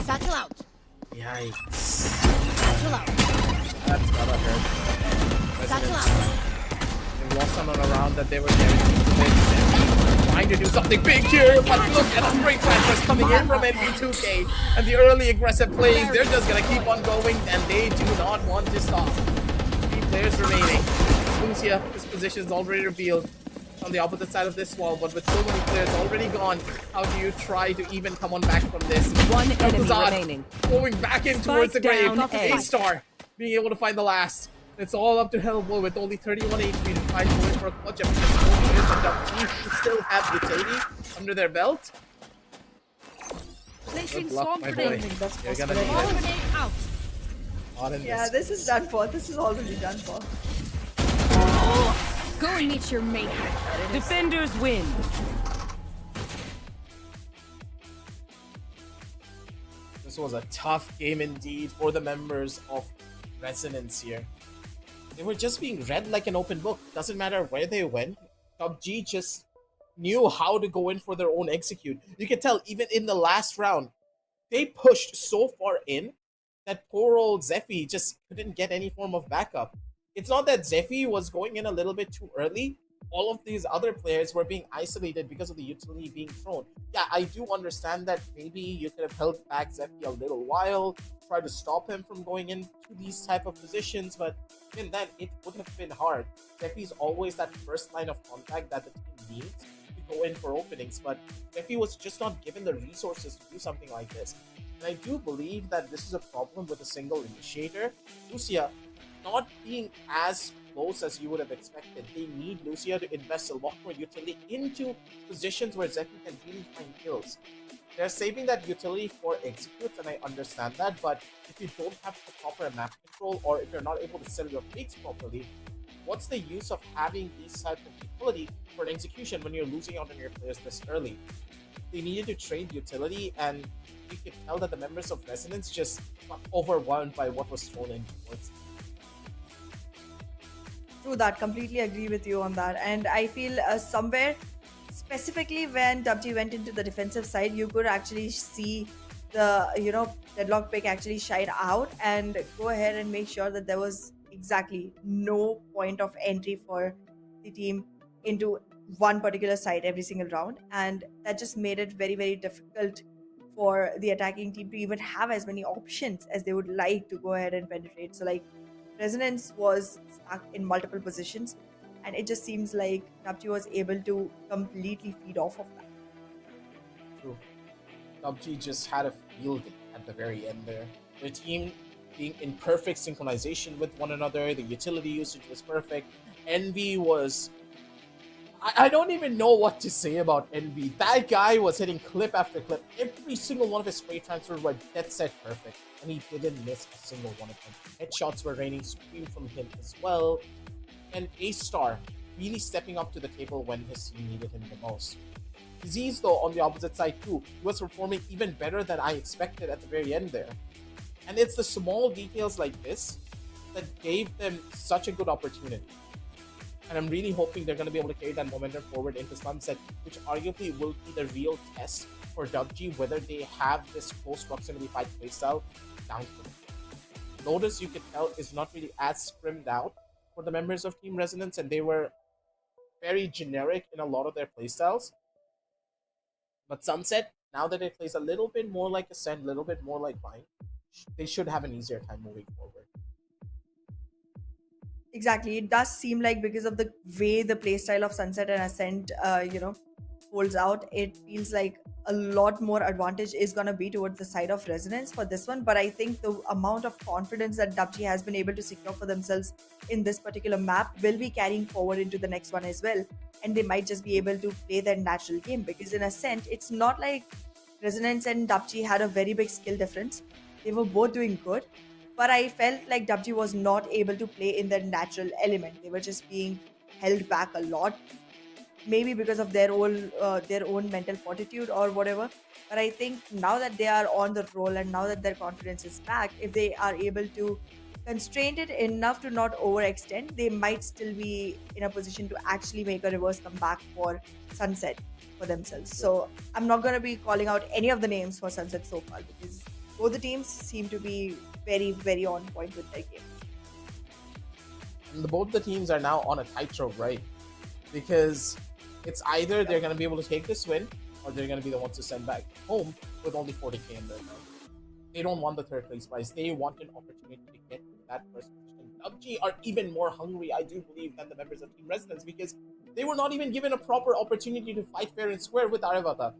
Satchel out. Yikes. Satchel out. That's gotta hurt. Satchel Residents, out. they lost on a round that they were carrying trying to do something big here, but look at a great transfers coming in from NB2K, and the early aggressive plays, they're just gonna keep on going, and they do not want to stop. 3 players remaining. Lucia, his position is already revealed on the opposite side of this wall, but with so many players already gone, how do you try to even come on back from this? One enemy Kel'Thuzad remaining. going back in towards the Spike grave. down A. A-Star being able to find the last. It's all up to Hellboy with only 31 HP to try and go in for a clutch up, because only is the DUPG who still have utility under their belt. Placing Good luck, swarm my boy. grenade. think that's You're gonna possible. need Swarm it. grenade out. Not in Yeah, this. this is done for. This is already done for. Go and meet your mate. Defenders win. This was a tough game indeed for the members of Resonance here. They were just being read like an open book. Doesn't matter where they went. DUPG just knew how to go in for their own execute. You can tell even in the last round, they pushed so far in that poor old Zephy just couldn't get any form of backup. It's not that Zephy was going in a little bit too early. All of these other players were being isolated because of the utility being thrown. Yeah, I do understand that maybe you could have held back Zephy a little while, try to stop him from going into these type of positions, but even then, it would have been hard. Zephy's always that first line of contact that the team needs to go in for openings, but Zephy was just not given the resources to do something like this. And I do believe that this is a problem with a single initiator. Lucia not being as close as you would have expected. They need Lucia to invest a lot more utility into positions where Zephy can really find kills. They're saving that utility for executes, and I understand that, but if you don't have the proper map control, or if you're not able to sell your fakes properly, what's the use of having these types of utility for an execution when you're losing out on your players this early? They needed to trade utility, and you could tell that the members of Resonance just got overwhelmed by what was thrown in towards them. True that. Completely agree with you on that. And I feel somewhere, specifically when DUPG went into the defensive side, you could actually see the, deadlock pick actually shine out and go ahead and make sure that there was exactly no point of entry for the team into one particular side every single round. And that just made it very, very difficult for the attacking team to even have as many options as they would like to go ahead and penetrate. So, like, Resonance was stuck in multiple positions, and it just seems like DUPG was able to completely feed off of that. True. DUPG just had a field day at the very end there. The team being in perfect synchronization with one another, the utility usage was perfect. Envy was... I don't even know what to say about Envy. That guy was hitting clip after clip. Every single one of his spray transfers were dead set perfect, and he didn't miss a single one of them. Headshots were raining supreme from him as well. And A-Star really stepping up to the table when his team needed him the most. Disease, though, on the opposite side too, he was performing even better than I expected at the very end there. And it's the small details like this that gave them such a good opportunity. And I'm really hoping they're going to be able to carry that momentum forward into Sunset, which arguably will be the real test for DUPG, whether they have this close proximity fight playstyle down to them. Lotus, you could tell, is not really as scrimmed out for the members of Team Resonance, and they were very generic in a lot of their playstyles. But Sunset, now that it plays a little bit more like Ascent, a little bit more like Vine, they should have an easier time moving forward. Exactly. It does seem like because of the way the playstyle of Sunset and Ascent, folds out, it feels like a lot more advantage is going to be towards the side of Resonance for this one. But I think the amount of confidence that DUPG has been able to secure for themselves in this particular map will be carrying forward into the next one as well. And they might just be able to play their natural game, because in Ascent, it's not like Resonance and DUPG had a very big skill difference. They were both doing good, but I felt like DUPG was not able to play in their natural element. They were just being held back a lot, maybe because of their own mental fortitude or whatever. But I think now that they are on the roll and now that their confidence is back, if they are able to constrain it enough to not overextend, they might still be in a position to actually make a reverse comeback for Sunset for themselves. So I'm not going to be calling out any of the names for Sunset so far, because both the teams seem to be very, very on point with their games. And both the teams are now on a tightrope, right? Because it's either they're going to be able to take this win, or they're going to be the ones to send back home with only 40k in their account. They don't want the third place prize. They want an opportunity to get to that first position. PUBG are even more hungry, I do believe, than the members of Team Resonance, because they were not even given a proper opportunity to fight fair and square with Arevata.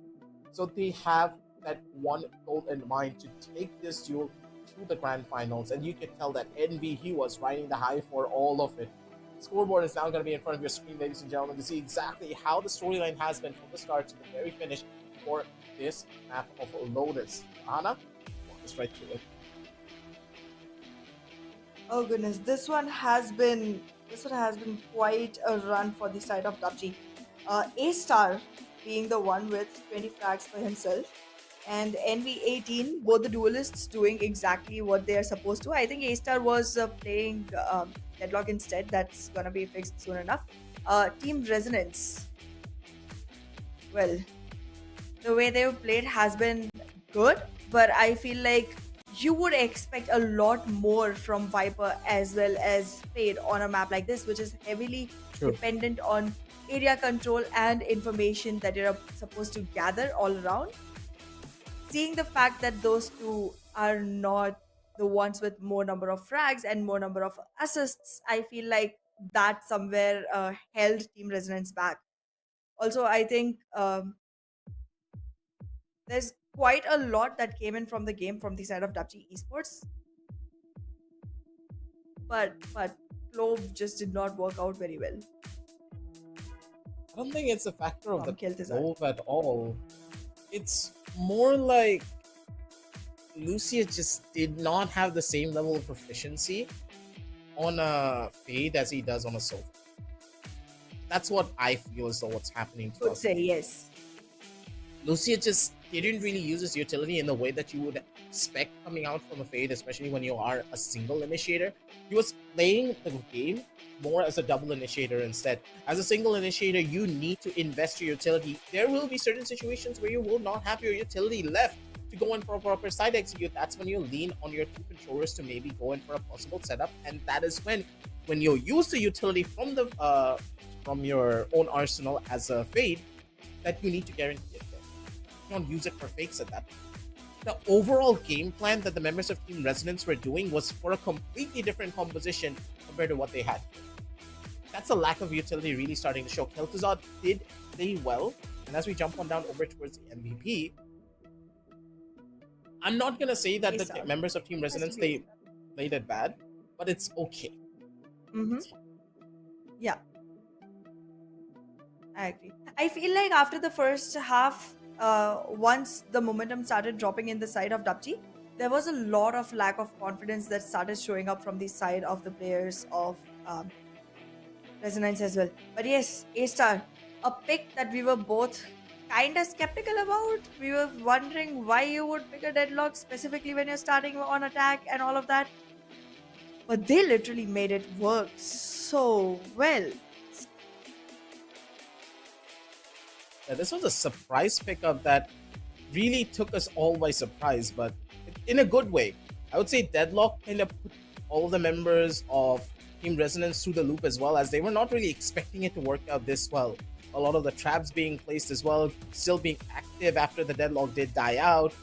So they have that one goal in mind, to take this duel to the grand finals. And you can tell that Envy, he was riding the high for all of it. The scoreboard is now going to be in front of your screen, ladies and gentlemen, to see exactly how the storyline has been from the start to the very finish for this map of Lotus. Anna, walk us right through it. Oh goodness, this one has been quite a run for the side of DUPG. A-Star being the one with 20 frags for himself. and NV18, both the duelists doing exactly what they are supposed to. I think A-Star was playing Deadlock instead. That's gonna be fixed soon enough. Team Resonance. Well, the way they've played has been good, but I feel like you would expect a lot more from Viper as well as Fade on a map like this, which is heavily True. dependent on area control and information that you're supposed to gather all around. Seeing the fact that those two are not the ones with more number of frags and more number of assists, I feel like that somewhere held Team Resonance back. Also, I think there's quite a lot that came in from the game from the side of DUPG Esports, but Clove just did not work out very well. I don't think it's a factor of From the Kel'Thuzad. Clove at all. It's more like Lucia just did not have the same level of proficiency on a Fade as he does on a Sova. That's what I feel as though what's happening to Could us. say yes. Lucia just didn't really use his utility in the way that you would expect coming out from a Fade, especially when you are a single initiator. He was playing the game more as a double initiator instead. As a single initiator, you need to invest your utility. There will be certain situations where you will not have your utility left to go in for a proper side execute. That's when you lean on your two controllers to maybe go in for a possible setup, and that is when you use the utility from the from your own arsenal as a Fade, that you need to guarantee it. You don't use it for fakes at that. The overall game plan that the members of Team Resonance were doing was for a completely different composition compared to what they had. That's a lack of utility really starting to show. Kel'Thuzad did play well, and as we jump on down over towards the MVP, I'm not gonna say that the A-Star. members of Team Resonance they played it bad, but it's okay. Mm-hmm. Yeah, I agree. I feel like after the first half, once the momentum started dropping in the side of DUPG, there was a lot of lack of confidence that started showing up from the side of the players of Resonance as well. But yes, A-Star, a pick that we were both kind of skeptical about. We were wondering why you would pick a Deadlock specifically when you're starting on attack and all of that. But they literally made it work so well. Yeah, this was a surprise pickup that really took us all by surprise, but in a good way. I would say Deadlock kind of put all the members of Team Resonance through the loop as well, as they were not really expecting it to work out this well. A lot of the traps being placed as well, still being active after the Deadlock did die out,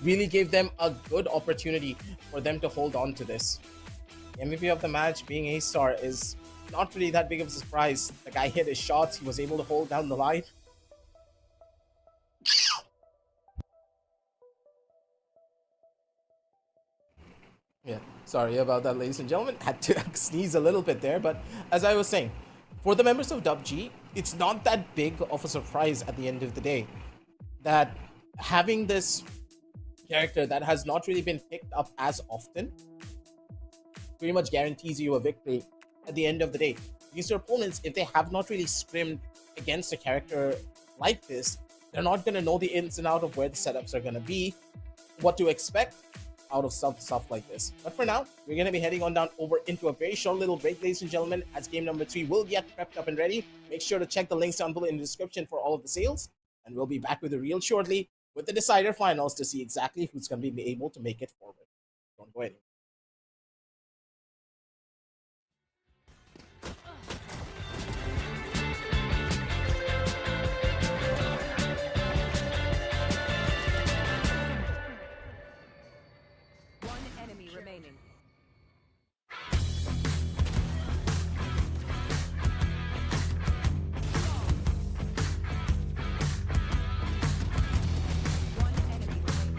really gave them a good opportunity for them to hold on to this. The MVP of the match being A-Star is not really that big of a surprise. The guy hit his shots, he was able to hold down the line. Yeah, sorry about that, ladies and gentlemen. Had to sneeze a little bit there, but as I was saying, for the members of DUPG, it's not that big of a surprise at the end of the day that having this character that has not really been picked up as often pretty much guarantees you a victory at the end of the day. Because your opponents, if they have not really scrimmed against a character like this, they're not going to know the ins and outs of where the setups are going to be, what to expect out of stuff like this. But for now, we're going to be heading on down over into a very short little break, ladies and gentlemen, as game number 3 will get prepped up and ready. Make sure to check the links down below in the description for all of the sales, and we'll be back with the reel shortly with the decider finals to see exactly who's going to be able to make it forward. Don't go anywhere. One enemy remaining. One enemy remaining.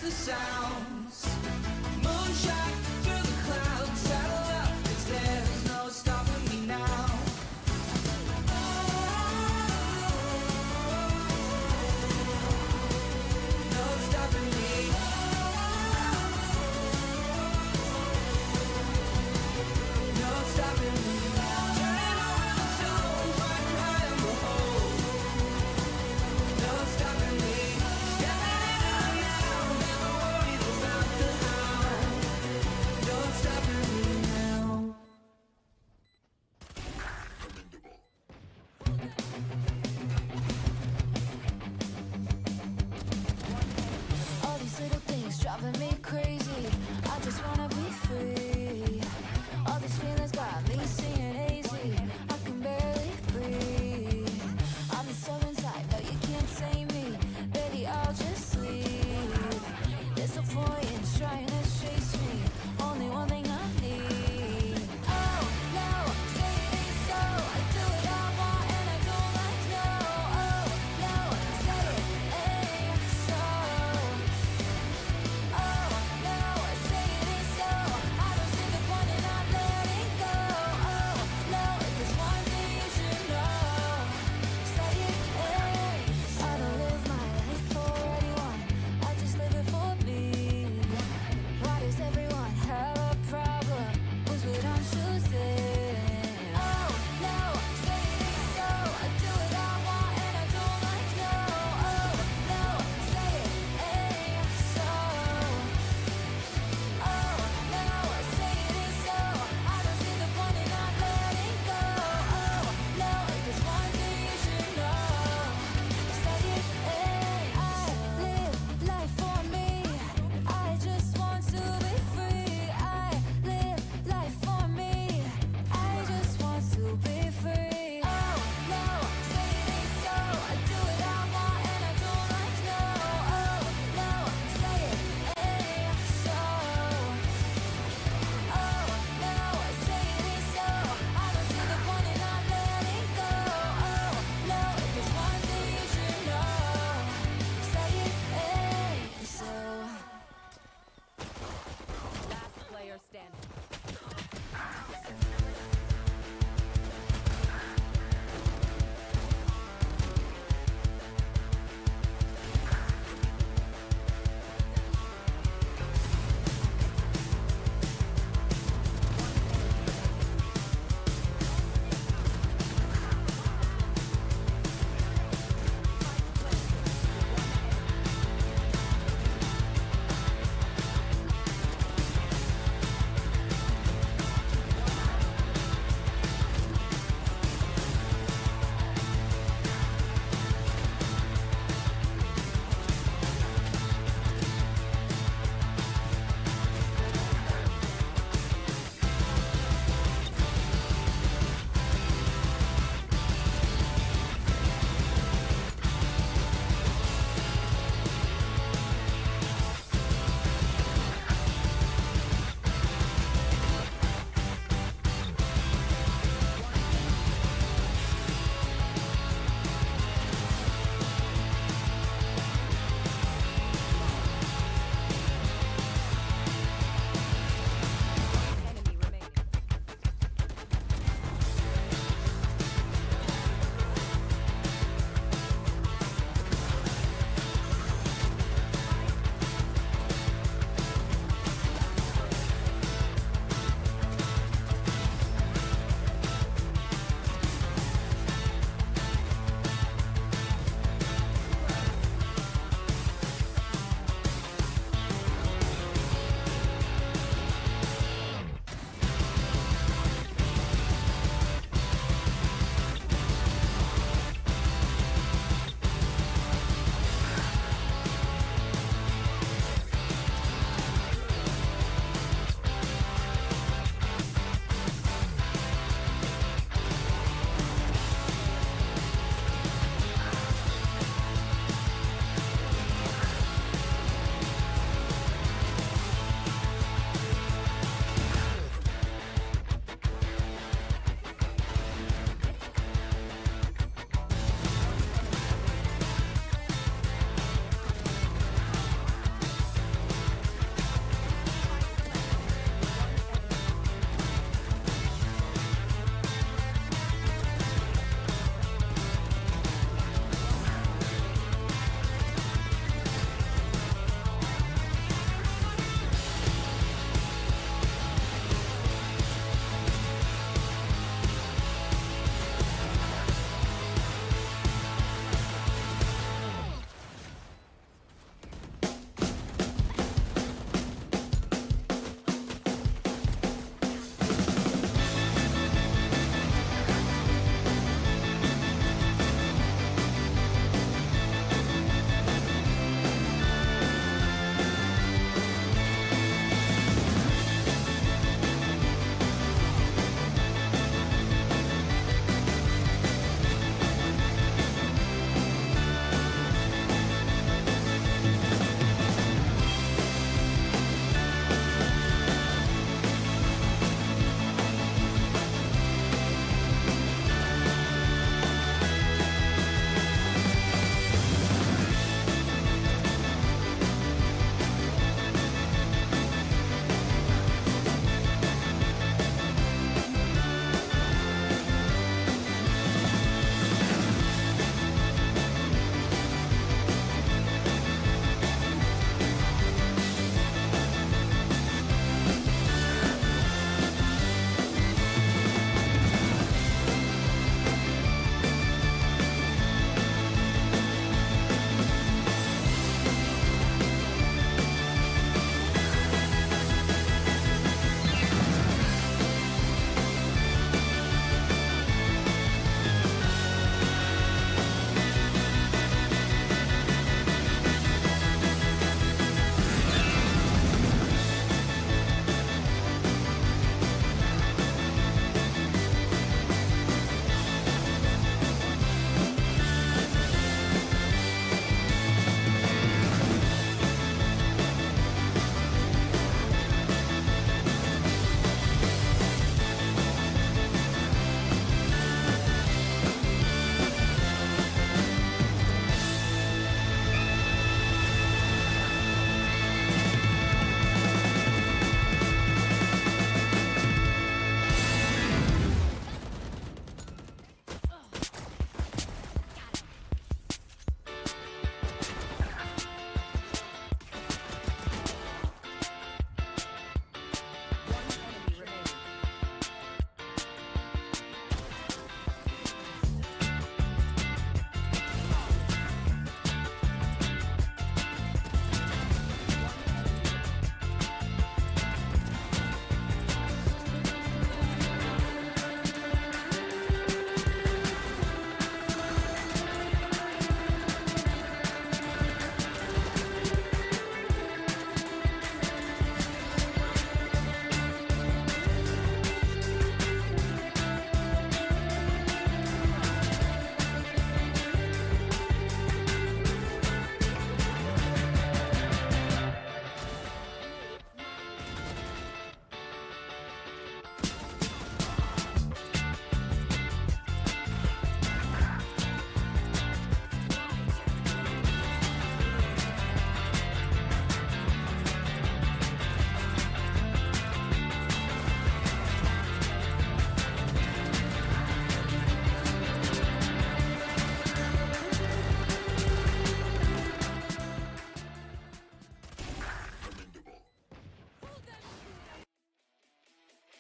the sounds. Moonshine through the clouds. Saddle up, 'cause there's no stopping me now. No stopping me. No stopping me. Turning over the stone, fighting high and behold. No stopping me. Stepping into the now, never worried about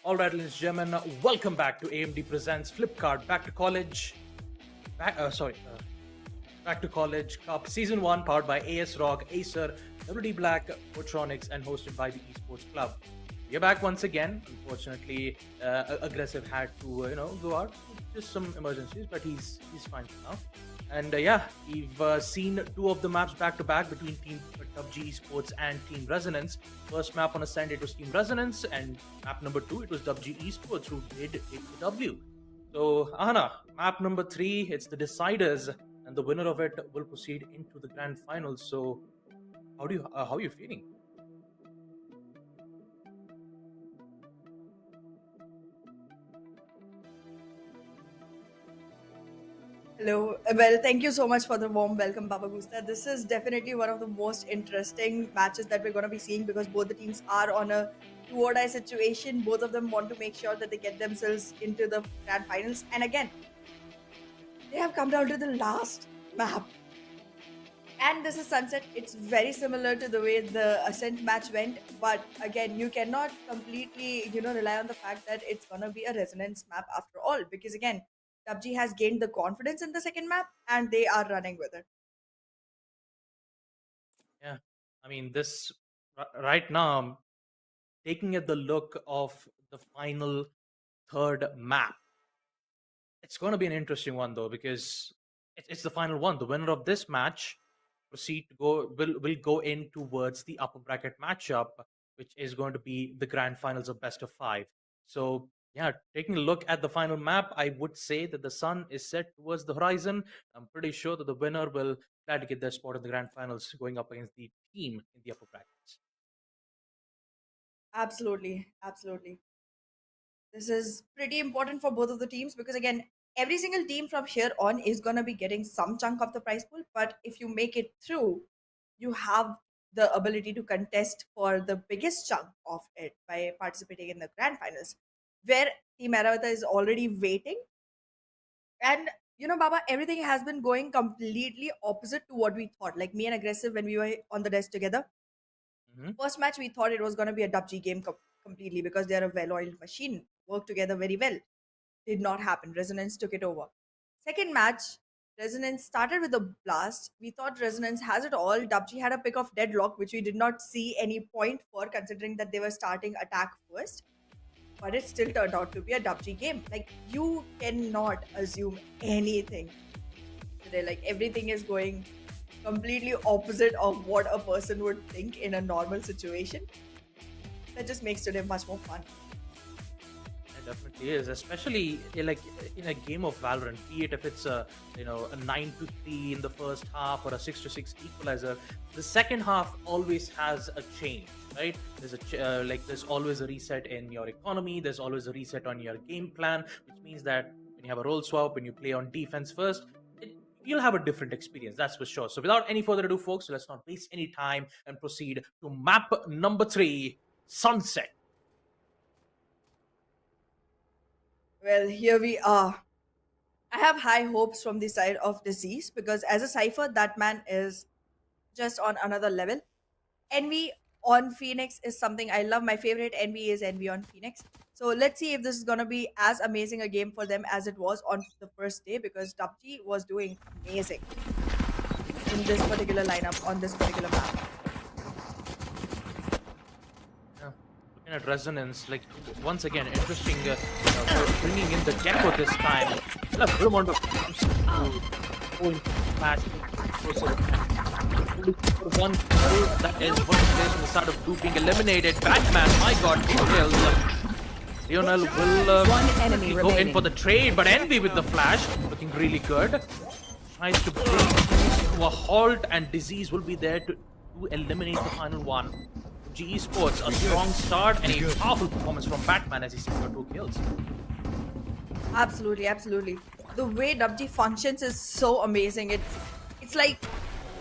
All right, ladies and gentlemen, welcome back to AMD Presents Flipkart Back to College. Back to College Cup Season 1, powered by AS Rock, Acer, WD Black, Potronics, and hosted by the Esports Club. We're back once again. Unfortunately, Aggressive had to, go out. Just some emergencies, but he's fine now. And we've seen two of the maps back to back between Team DUPG Esports and Team Resonance. First map on Ascent, it was Team Resonance, and map number 2, it was DUPG Esports who did take the W. So, Ahana, map number 3, it's the deciders, and the winner of it will proceed into the grand finals. So, how are you feeling? Hello. Well, thank you so much for the warm welcome, Baba Gusta. This is definitely one of the most interesting matches that we're going to be seeing because both the teams are on a do or die situation. Both of them want to make sure that they get themselves into the grand finals. And again, they have come down to the last map. And this is Sunset. It's very similar to the way the Ascent match went. But again, you cannot completely, rely on the fact that it's going to be a resonance map after all. Because again, DUPG has gained the confidence in the second map and they are running with it. Yeah, I mean, this right now, taking at the look of the final third map, it's going to be an interesting one though because it's the final one. The winner of this match will go in towards the upper bracket matchup, which is going to be the grand finals of best of 5. So yeah, taking a look at the final map, I would say that the sun is set towards the horizon. I'm pretty sure that the winner will try to get their spot in the grand finals, going up against the team in the upper brackets. Absolutely. Absolutely. This is pretty important for both of the teams because again, every single team from here on is going to be getting some chunk of the prize pool. But if you make it through, you have the ability to contest for the biggest chunk of it by participating in the grand finals, where Team Aravata is already waiting. And Baba, everything has been going completely opposite to what we thought. Like me and Aggressive, when we were on the desk together, first match we thought it was going to be a DUPG game completely because they're a well-oiled machine, work together very well. Did not happen. Resonance took it over. Second match, Resonance started with a blast. We thought Resonance has it all. DUPG had a pick of deadlock, which we did not see any point for, considering that they were starting attack first. But it still turned out to be a DUPG game. Like, you cannot assume anything today. Like, everything is going completely opposite of what a person would think in a normal situation. That just makes today much more fun. Definitely is, especially like in a game of Valorant, be it if it's a 9-3 in the first half or a 6-6 equalizer. The second half always has a change, right? There's there's always a reset in your economy. There's always a reset on your game plan, which means that when you have a role swap, when you play on defense first, you'll have a different experience, that's for sure. So without any further ado, folks, let's not waste any time and proceed to map number 3, Sunset. Well, here we are. I have high hopes from the side of Disease because as a Cypher, that man is just on another level. Envy on Phoenix is something I love. My favorite Envy is Envy on Phoenix. So let's see if this is going to be as amazing a game for them as it was on the first day because DUPG was doing amazing in this particular lineup on this particular map. Looking at Resonance, like once again, interesting for bringing in the Gecko this time. A good amount of going match. One that is one place on the side of 2 being eliminated. Batman, my god, 2 kills. Lionel will go in for the trade, but Envy with the flash, looking really good. Tries to bring to a halt, and Disease will be there to eliminate the final one. Esports, a strong start and a powerful performance from Batman as he secured 2 kills. Absolutely, absolutely. The way DUPG functions is so amazing. It's like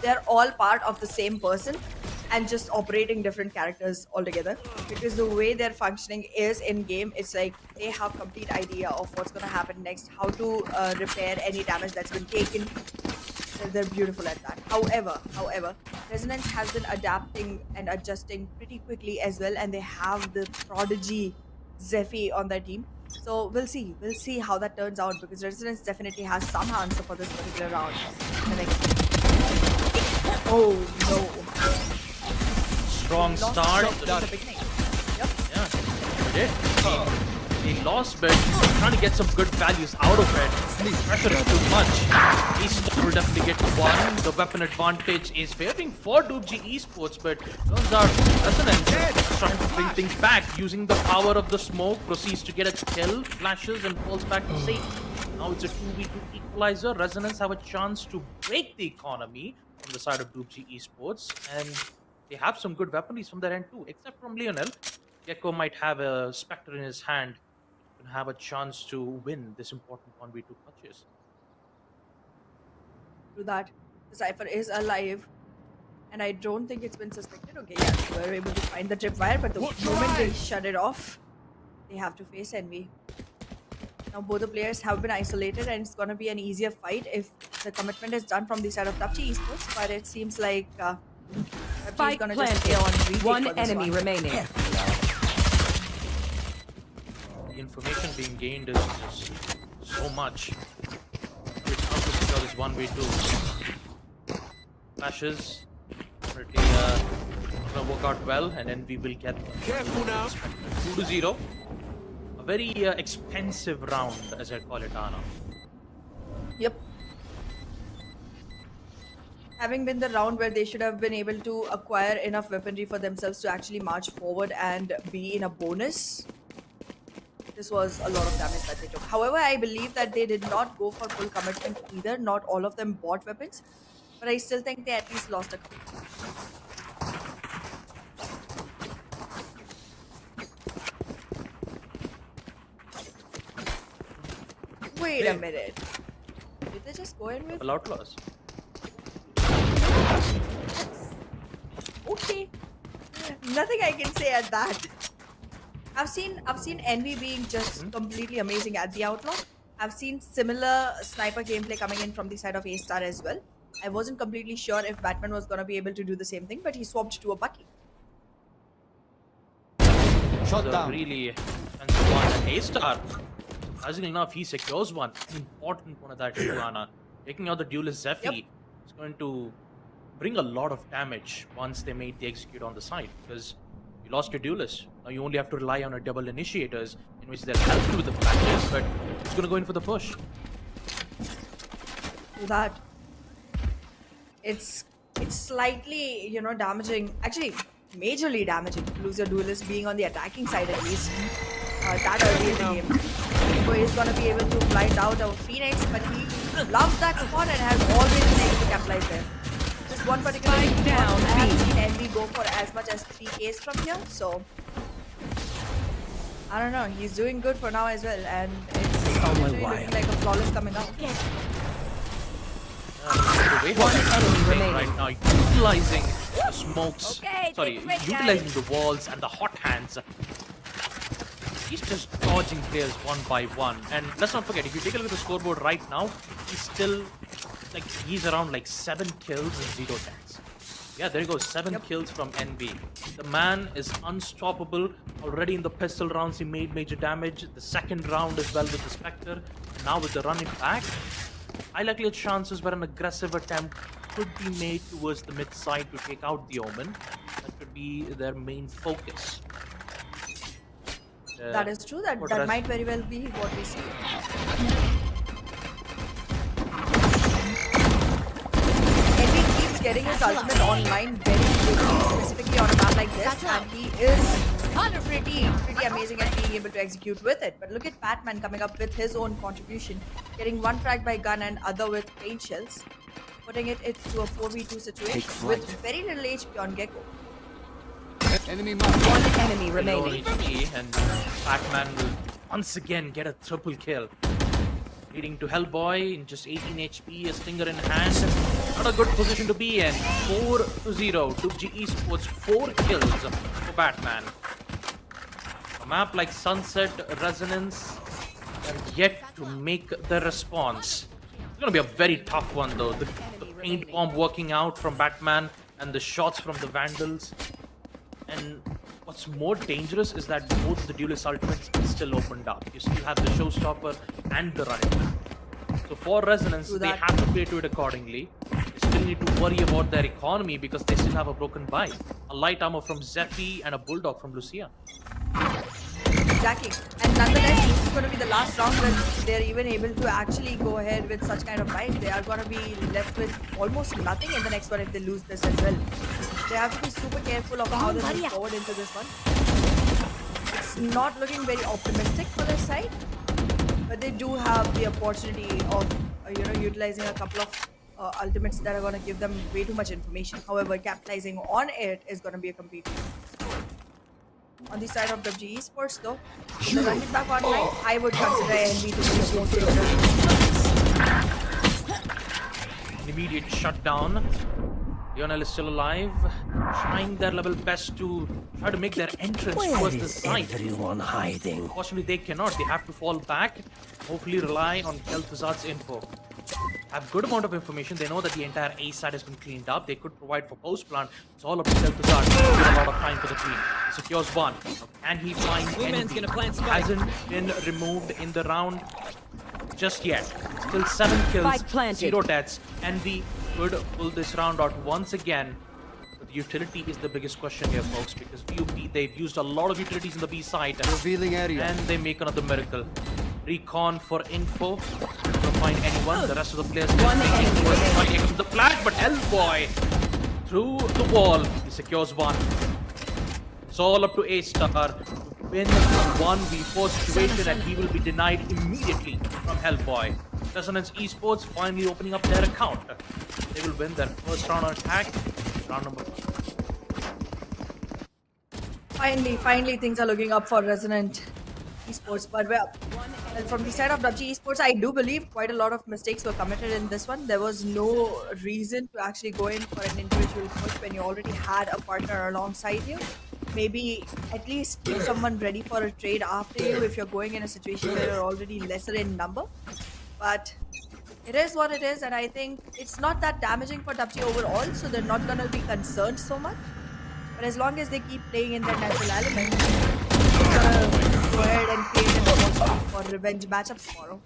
they're all part of the same person and just operating different characters altogether. Because the way they're functioning is in game, it's like they have complete idea of what's going to happen next, how to repair any damage that's been taken. They're beautiful at that. However, Resonance has been adapting and adjusting pretty quickly as well, and they have the Prodigy Zephy on their team. So we'll see. We'll see how that turns out because Resonance definitely has some answer for this particular round. The next. Oh no! Strong Lost start. in the beginning. Yep. Yeah, they did. They lost, but trying to get some good values out of it. Pressure is too much. Esports will definitely get one. The weapon advantage is favoring for DUPG Esports, but turns out Resonance trying to bring things back using the power of the smoke. Proceeds to get a kill, flashes, and falls back to safety. Now it's a 2v2 equalizer. Resonance have a chance to break the economy from the side of DUPG Esports, and they have some good weaponries from their end too, except from Lionel. Gecko might have a Spectre in his hand and have a chance to win this important 1v2 clutches. To that, the Cypher is alive. And I don't think it's been suspected. Okay, yeah, they were able to find the tripwire, but the moment they shut it off, they have to face Envy. Now both the players have been isolated and it's gonna be an easier fight if the commitment is done from the side of DUPG Esports, but it seems like PUBG is Spike gonna just stay planted. on retake One for this enemy one. remaining. The information being gained is just so much. It's how to secure this 1v2. Flashes. Pretty gonna work out well, and then we will get Careful now. 2-0. A very expensive round, as I call it, Anna. Yep. Having been the round where they should have been able to acquire enough weaponry for themselves to actually march forward and be in a bonus, this was a lot of damage that they took. However, I believe that they did not go for full commitment either. Not all of them bought weapons, but I still think they at least lost a couple. Wait a minute. Did they just go in with? All outlaws. Okay. Nothing I can say at that. I've seen Envy being just completely amazing at the Outlaw. I've seen similar sniper gameplay coming in from the side of A-Star as well. I wasn't completely sure if Batman was gonna be able to do the same thing, but he swapped to a Bucky. Shot A down. really expensive one. And A-Star, surprisingly enough, he secures one. An important one of that too, Anna. Taking out the duelist Zephy is going to bring a lot of damage once they made the execute on the side, because you lost your duelist. Now you only have to rely on a double initiators, in which they'll help you with the flashes, but it's going to go in for the push. To that, it's slightly, you know, damaging. Actually, majorly damaging to lose your duelist being on the attacking side at least. That early in the game. So he's gonna be able to blind out our Phoenix, but he loves that spot and has always been able to capitalize there. Just one particular Spike down, I haven't B. seen Envy go for as much as 3 Ks from here, so I don't know. He's doing good for now as well, and it's literally looking like a flawless coming out. The way One how enemy they're remaining. right now, utilizing the smokes, Okay, sorry, take it, utilizing the walls and the hot hands. He's just dodging players one by one. And let's not forget, if you take a look at the scoreboard right now, he's still, like, he's around like 7 kills and 0 deaths. Yeah, there you go, 7 kills from NB. The man is unstoppable. Already in the pistol rounds, he made major damage. The second round as well with the Spectre. Now with the running back, high likely chances where an aggressive attempt could be made towards the mid side to take out the Omen. That could be their main focus. That is true. That Rest- might very well be what we see. Envy keeps getting his ultimate online very quickly, specifically on a map like this, and he is pretty amazing at being able to execute with it. But look at Batman coming up with his own contribution, getting one frag by gun and other with paint shells, putting it into a 4v2 situation with very little HP on Gecko. Enemy mark. One enemy Low remaining. HP, and Batman will once again get a triple kill. Leading to Hellboy in just 18 HP, a stinger in hand. Not a good position to be in. 4-0. DUPG Esports, 4 kills for Batman. A map like Sunset, Resonance, and yet to make the response. It's gonna be a very tough one though. The paint bomb working out from Batman and the shots from the Vandals. And what's more dangerous is that both the duelist ultimates is still opened up. You still have the showstopper and the running. So for Resonance, True they that. have to play to it accordingly. They still need to worry about their economy because they still have a broken buy. A light armor from Zephy and a bulldog from Lucia. Exactly. And nonetheless, this is going to be the last round when they're even able to actually go ahead with such kind of buys. They are going to be left with almost nothing in the next one if they lose this as well. They have to be super careful of how they move forward into this one. It's not looking very optimistic for their side, but they do have the opportunity of utilizing a couple of ultimates that are going to give them way too much information. However, capitalizing on it is going to be a complete on the side of DUPG Esports though. The run it back online, I would consider AMD to be a more favorite. An immediate shutdown. Lionel is still alive, trying their level best to try to make their entrance towards the site. Everyone hiding. Unfortunately, they cannot. They have to fall back, hopefully rely on Kel'Thuzad's info. Have good amount of information. They know that the entire A side has been cleaned up. They could provide for post plant. It's all up to Kel'Thuzad. Give a lot of time for the team. He secures one. Can he find anything? Hasn't been removed in the round just yet. Still 7 kills, Spike planted. 0 deaths. Envy could pull this round out once again. But the utility is the biggest question here, folks, because DUP, they've used a lot of utilities in the B side. Revealing area. And they make another miracle. Recon for info. Don't find anyone. The rest of the players One enemy fighting the flag, but Hellboy through the wall. He secures one. It's all up to A-Star to win a 1v4 situation, and he will be denied immediately from Hellboy. Resonance Esports finally opening up their account. They will win their first round on attack. Round number 1. Finally things are looking up for Resonant Esports, but well, from the side of DUPG Esports, I do believe quite a lot of mistakes were committed in this one. There was no reason to actually go in for an individual push when you already had a partner alongside you. Maybe at least keep someone ready for a trade after you if you're going in a situation where you're already lesser in number. But it is what it is, and I think it's not that damaging for DUPG overall, so they're not gonna be concerned so much. But as long as they keep playing in their natural element, they're gonna go ahead and create an opportunity for revenge matchup tomorrow.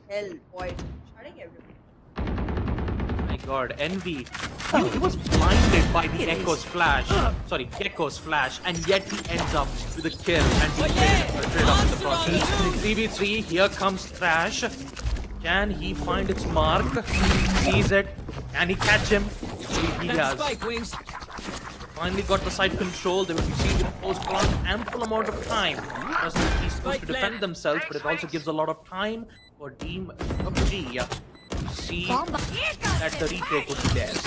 Hell, boy, shutting everyone. My god, Envy. He was blinded by the Echo's flash. Sorry, Gecko's flash, and yet he ends up with a kill and he gets rid of the process. 3v3, here comes Thrash. Can he find its mark? Sees it. Can he catch him? He does. Finally got the side control. They will be seeing the post plant ample amount of time. He's supposed to defend themselves, but it also gives a lot of time for Team PUBG to see that the retake would be theirs.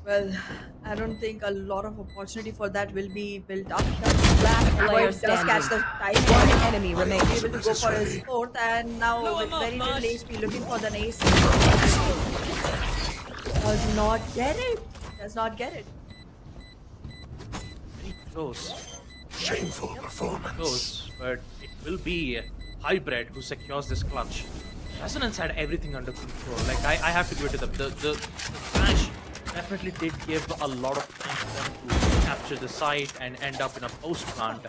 Well, I don't think a lot of opportunity for that will be built up. Last Boy player does catch standing. the time. One enemy remains. Able to go for his fourth, and now with very little HP, looking for the ace. Does not get it. Does not get it. Very close. Shameful performance. Close, but it will be Hybrid who secures this clutch. Resonance had everything under control. Like, I have to give it to them. The Flash definitely did give a lot of time for them to capture the site and end up in a post plant.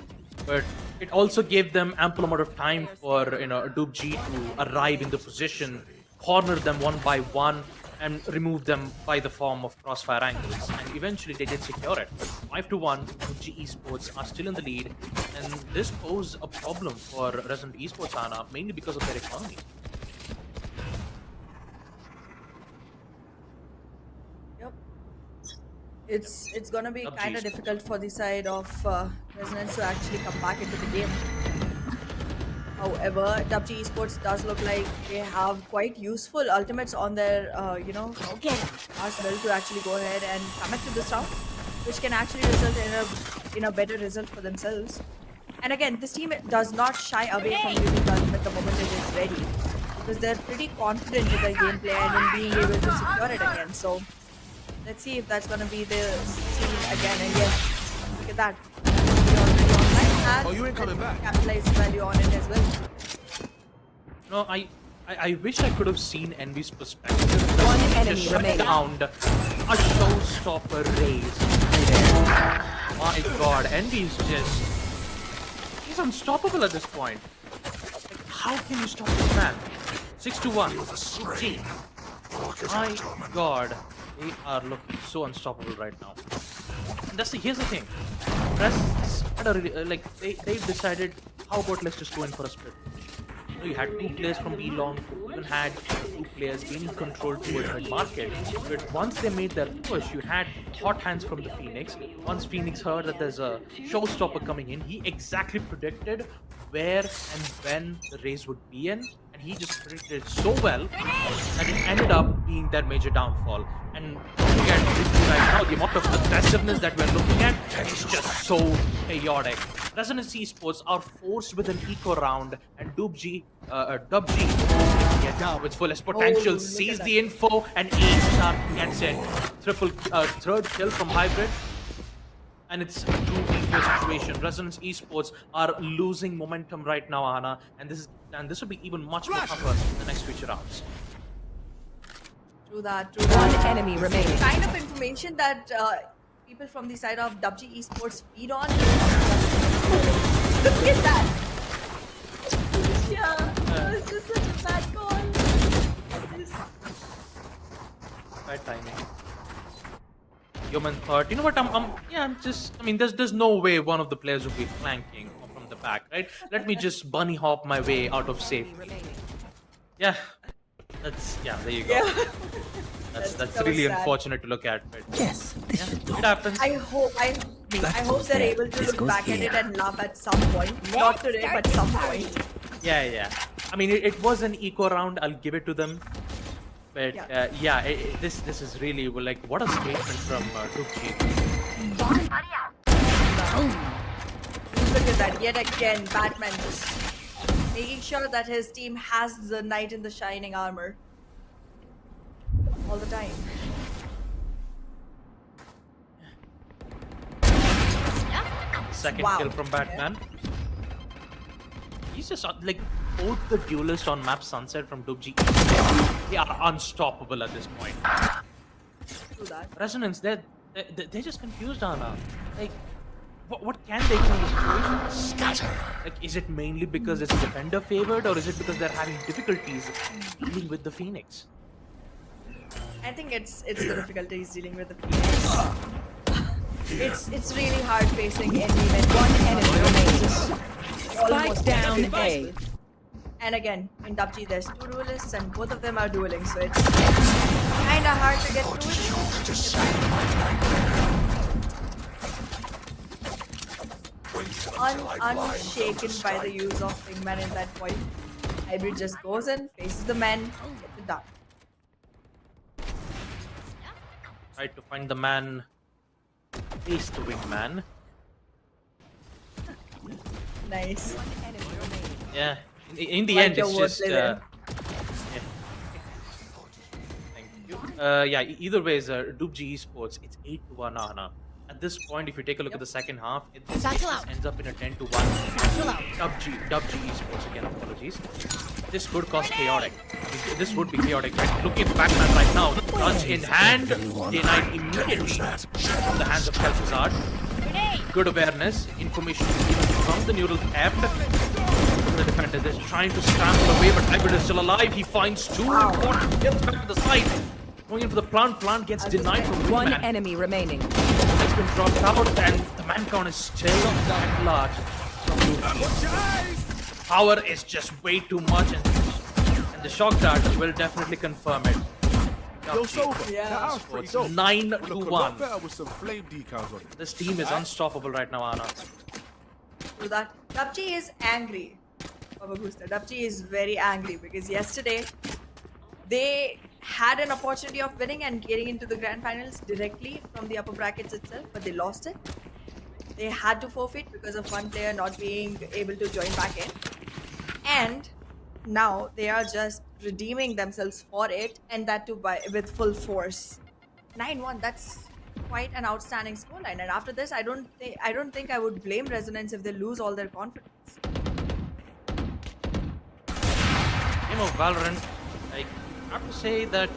But it also gave them ample amount of time for DUPG to arrive in the position, corner them one by one, and remove them by the form of crossfire angles. And eventually they did secure it. 5-1, DUPG Esports are still in the lead, and this poses a problem for Resident Esports, Anna, mainly because of their economy. Yep. It's gonna be PUBG kind of Esports. difficult for the side of Resonance to actually come back into the game. However, DUPG Esports does look like they have quite useful ultimates on their, arsenal to actually go ahead and commit to this round, which can actually result in a better result for themselves. And again, this team does not shy away from using the ultimate the moment it is ready, because they're pretty confident with their gameplay and in being able to secure it again. So let's see if that's going to be the scene again. And yes, look at that. Oh, you ain't coming back. Capitalize value on it as well. No, I wish I could have seen Envy's perspective. One enemy just shut remaining. down a showstopper raise. My god, Envy is just... He's unstoppable at this point. Like, how can you stop this man? 6-1. Gee. My god, they are looking so unstoppable right now. And here's the thing. Press had a really, they've decided, how about let's just go in for a split. So you had 2 players from B long, you even had 2 players gaining control towards mid market. But once they made their push, you had hot hands from the Phoenix. Once Phoenix heard that there's a showstopper coming in, he exactly predicted where and when the race would be in, and he just predicted it so well that it ended up being their major downfall. And looking at this right now, the amount of aggressiveness that we're looking at is just so chaotic. Resonance Esports are forced with an eco round, and DUPG, yeah, with fullest potential, sees the info, and A-Star gets it. Third kill from Hybrid. And it's a true equal situation. Resonance Esports are losing momentum right now, Ana, and this will be even much more tougher in the next future rounds. True that. One enemy remaining. Kind of information that people from the side of DUPG Esports feed on. Look at that. Yeah, it's just such a bad call. Bad timing. Human thought, you know what? I mean, there's no way one of the players will be flanking from the back, right? Let me just bunny hop my way out of safety. Yeah, there you go. Yeah. That's so really sad. unfortunate to look at, but Yes, this should do. it happens. I hope they're able to look back at it and laugh at some point. Not today, but some point. Yeah. I mean, it was an eco round. I'll give it to them. But this is really like, what a statement from DUPG. Look at that. Yet again, Batman just making sure that his team has the knight in the shining armor all the time. Second Wow. kill from Batman. He's just like, both the duelists on map Sunset from DUPG, they are unstoppable at this point. Do that. Resonance, they're just confused, Anna. Like, what can they do in this situation? Scatter. Like, is it mainly because it's a defender favored, or is it because they're having difficulties dealing with the Phoenix? I think it's the difficulties dealing with the Phoenix. It's really hard facing Envy when One enemy remaining. almost Spike down every A. And again, in DUPG there's 2 duelists and both of them are dueling, so it's kinda hard to get through it. Unshaken by the use of Wingman in that point. Hybrid just goes in, faces the man, gets it done. Try to find the man, face the wingman. Nice. Yeah, in the Like end, your it's just. wordplay there. Yeah. Thank you. Either way, DUPG Esports, it's 8-1, Ana. At this point, if you take a look at the second half, it just ends up in a 10-1. DUPG Esports, again, apologies. This could cause chaotic. This would be chaotic. Right? Looking at the Batman right now, clutch in hand, denied immediately from the hands of Kel'Thuzad. Good awareness, information given from the neural theft. The defender is trying to scramble away, but Hybrid is still alive. He finds 2 important kills back to the side. Going into the plant gets denied from One Wingman. enemy remaining. Has been dropped out, and the man count is still at large. Power is just way too much, and the shock dart will definitely confirm it. Yo, Sofa, Yeah. that was pretty It's dope. 9-1. Look a lot better with some flame decals on it. This team is unstoppable right now, Ana. So that DUPG is angry. Baba Booster. DUPG is very angry because yesterday they had an opportunity of winning and getting into the grand finals directly from the upper brackets itself, but they lost it. They had to forfeit because of one player not being able to join back in. And now they are just redeeming themselves for it, and that too with full force. 9-1, that's quite an outstanding scoreline. And after this, I don't think I would blame Resonance if they lose all their confidence. Game of Valorant, like, I have to say that,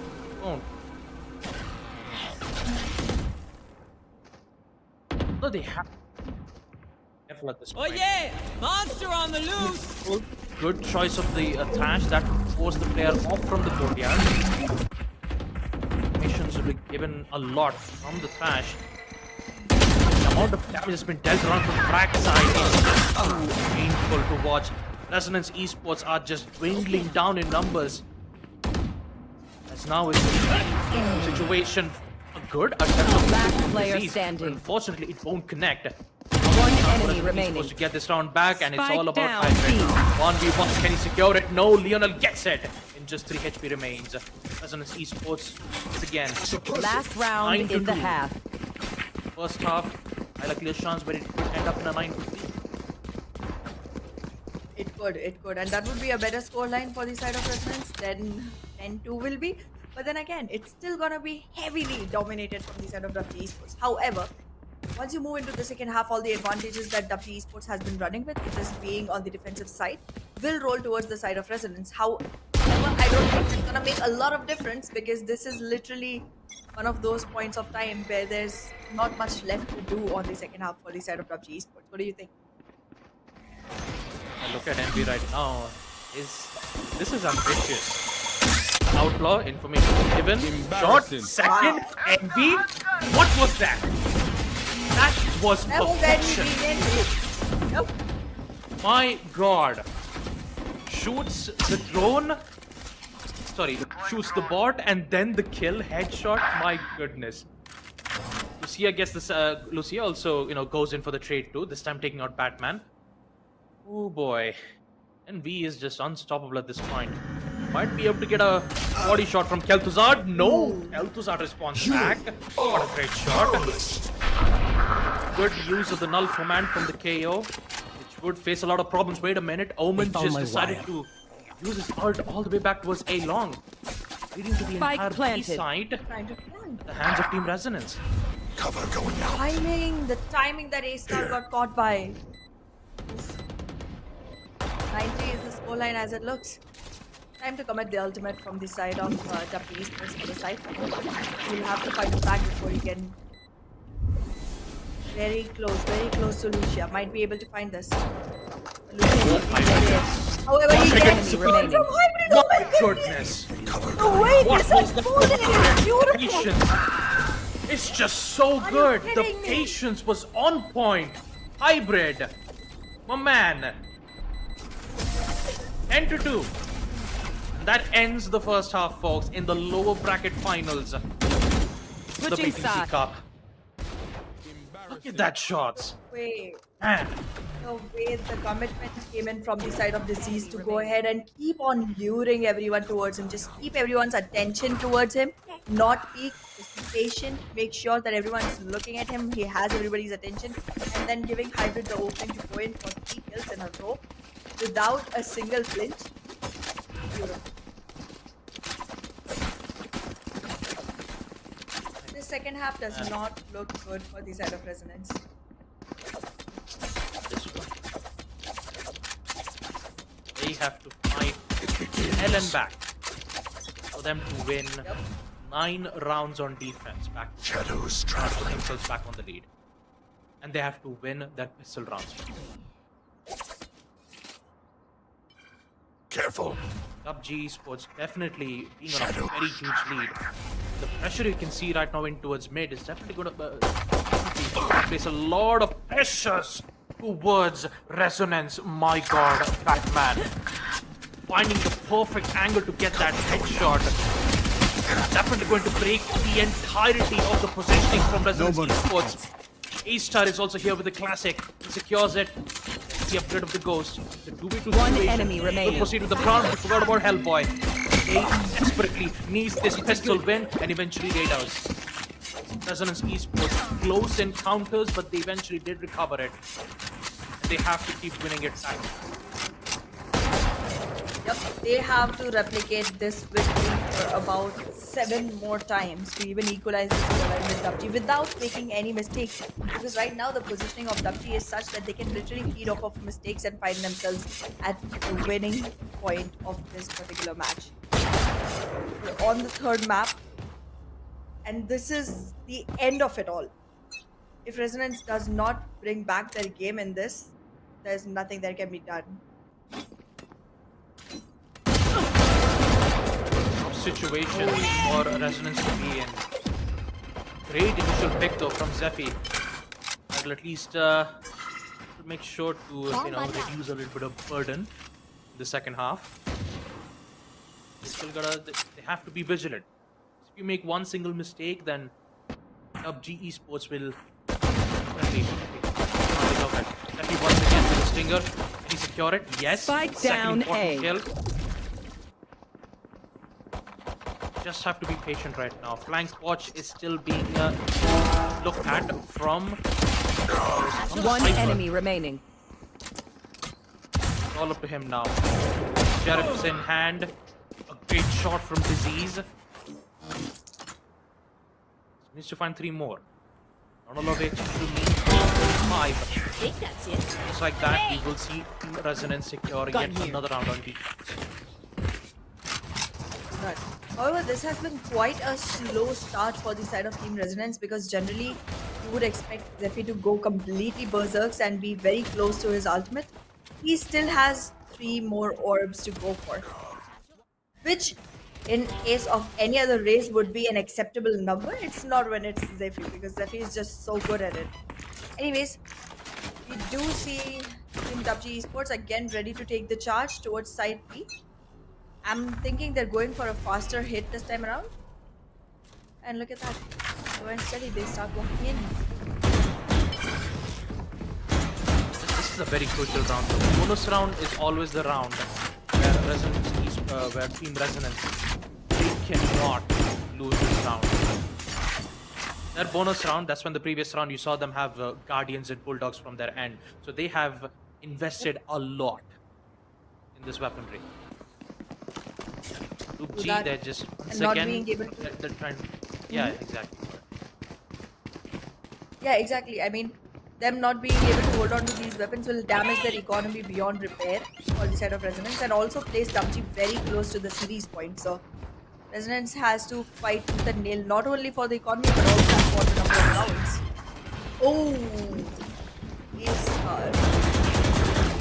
No, they have. Careful at this Oh point. yeah! Monster on the loose! Good choice of the Thrash that forced the player off from the courtyard. Missions will be given a lot from the Thrash. The amount of damage has been dealt around from the frag side is just too painful to watch. Resonance Esports are just dwindling down in numbers. As now is the situation good attempt of Last player disease, but standing. unfortunately it won't connect. One enemy He's remaining. supposed to get this round back, and it's Spike all about down, hybrid. 1v1, can he secure it? No, Lionel gets it. In just 3 HP remains. Resonance Esports once again. Last round 9 to in the 2. half. First half, I like a chance, but it could end up in a 9-3. It could. And that would be a better scoreline for the side of Resonance than 10-2 will be. But then again, it's still gonna be heavily dominated from the side of DUPG Esports. However, once you move into the second half, all the advantages that DUPG Esports has been running with, just being on the defensive side, will roll towards the side of Resonance. However, I don't think it's gonna make a lot of difference because this is literally one of those points of time where there's not much left to do on the second half for the side of DUPG Esports. What do you think? Look at MB right now. This is ambitious. Outlaw, information given. Shot, second, MB. What was that? That was That was very perfection. Nope. My god. Shoots the drone. Sorry, shoots the bot and then the kill headshot. My goodness. Lucia gets this. Lucia also, goes in for the trade too. This time taking out Batman. Oh boy. And V is just unstoppable at this point. Might be able to get a body shot from Kel'Thuzad. No! Kel'Thuzad responds back. What a great shot. Good use of the null command from the KO, which would face a lot of problems. Wait a minute. Omen just decided to use his ult all the way back towards A long, leading to the Spike entire B planted. side Trying to plan. at the hands of Team Resonance. Cover going out. The timing that A-Star got caught by. 90 is the scoreline as it looks. Time to commit the ultimate from the side of DUPG Esports for the side. You'll have to fight the back before you can. Very close to Lucia. Might be able to find this. Lucia, however, he gets enemy remaining. from hybrid. Oh Oh my my goodness! goodness! The way What this was has the folded is beautiful. patience? It's just so Are you good. The kidding me? patience was on point. Hybrid, my man. 10 to 2. That ends the first half, folks, in the lower bracket finals. The Switching BTC side. Cup. Look at that shots. Wait. Man, The way the commitment came in from the side of Disease to go ahead and keep on luring everyone towards him, just keep everyone's attention towards him, not peek, just be patient, make sure that everyone's looking at him, he has everybody's attention, and then giving Hybrid the opening to go in for 3 kills in a row without a single flinch. Beautiful. The second half does not look good for the side of Resonance. this one. They have to fight hell and back for them to win 9 rounds on defense. Back Shadows to traveling. themselves back on the lead. And they have to win that pistol rounds. Careful. DUPG Esports definitely being on a very huge lead. The pressure you can see right now in towards mid is definitely going to place a lot of pressures towards Resonance. My god, Batman. Finding the perfect angle to get that headshot. Definitely going to break the entirety of the positioning from Resonance Esports. A-Star is also here with the classic. He secures it. The upgrade of the Ghost. The 2v2 One situation. enemy remaining. Will proceed with the round. We forgot about Hellboy. They desperately needs this pistol win and eventually Raiders. Resonance Esports close encounters, but they eventually did recover it. They have to keep winning it back. Yep, they have to replicate this victory for about 7 more times to even equalize this scoreline with DUPG without making any mistakes. Because right now the positioning of DUPG is such that they can literally feed off of mistakes and find themselves at the winning point of this particular match. We're on the 3rd map, and this is the end of it all. If Resonance does not bring back their game in this, there's nothing that can be done. Tough situation for Resonance to be in. Great initial pick though from Zephy. That'll at least make sure to reduce a little bit of burden in the second half. They have to be vigilant. If you make one single mistake, then DUPG Esports will definitely take over. Zephy once again with a stinger. Can he secure it? Yes. Spike Second down important A. kill. Just have to be patient right now. Flank watch is still being looked at from One Cypher. enemy remaining. All up to him now. Sheriff's in hand. A great shot from Disease. Needs to find 3 more. Not a lot of HP to meet 5. think that's it. Just like that, we will see Resonance secure yet another round on B. Right. However, this has been quite a slow start for the side of Team Resonance because generally you would expect Zephy to go completely berserks and be very close to his ultimate. He still has 3 more orbs to go for, which in case of any other race would be an acceptable number. It's not when it's Zephy because Zephy is just so good at it. Anyways, we do see Team DUPG Esports again ready to take the charge towards side B. I'm thinking they're going for a faster hit this time around. And look at that. Slow and steady, they start walking in. This is a very crucial round. The bonus round is always the round where where Team Resonance, they cannot lose this round. Their bonus round, that's when the previous round you saw them have Guardians and Bulldogs from their end. So they have invested a lot in this weaponry. DUPG, they're just once not again being able to- they're trying. Yeah, exactly. Yeah, exactly. I mean, them not being able to hold on to these weapons will damage their economy beyond repair for the side of Resonance and also place DUPG very close to the series point. So Resonance has to fight with the nail not only for the economy but also for the number of rounds. Oh, it's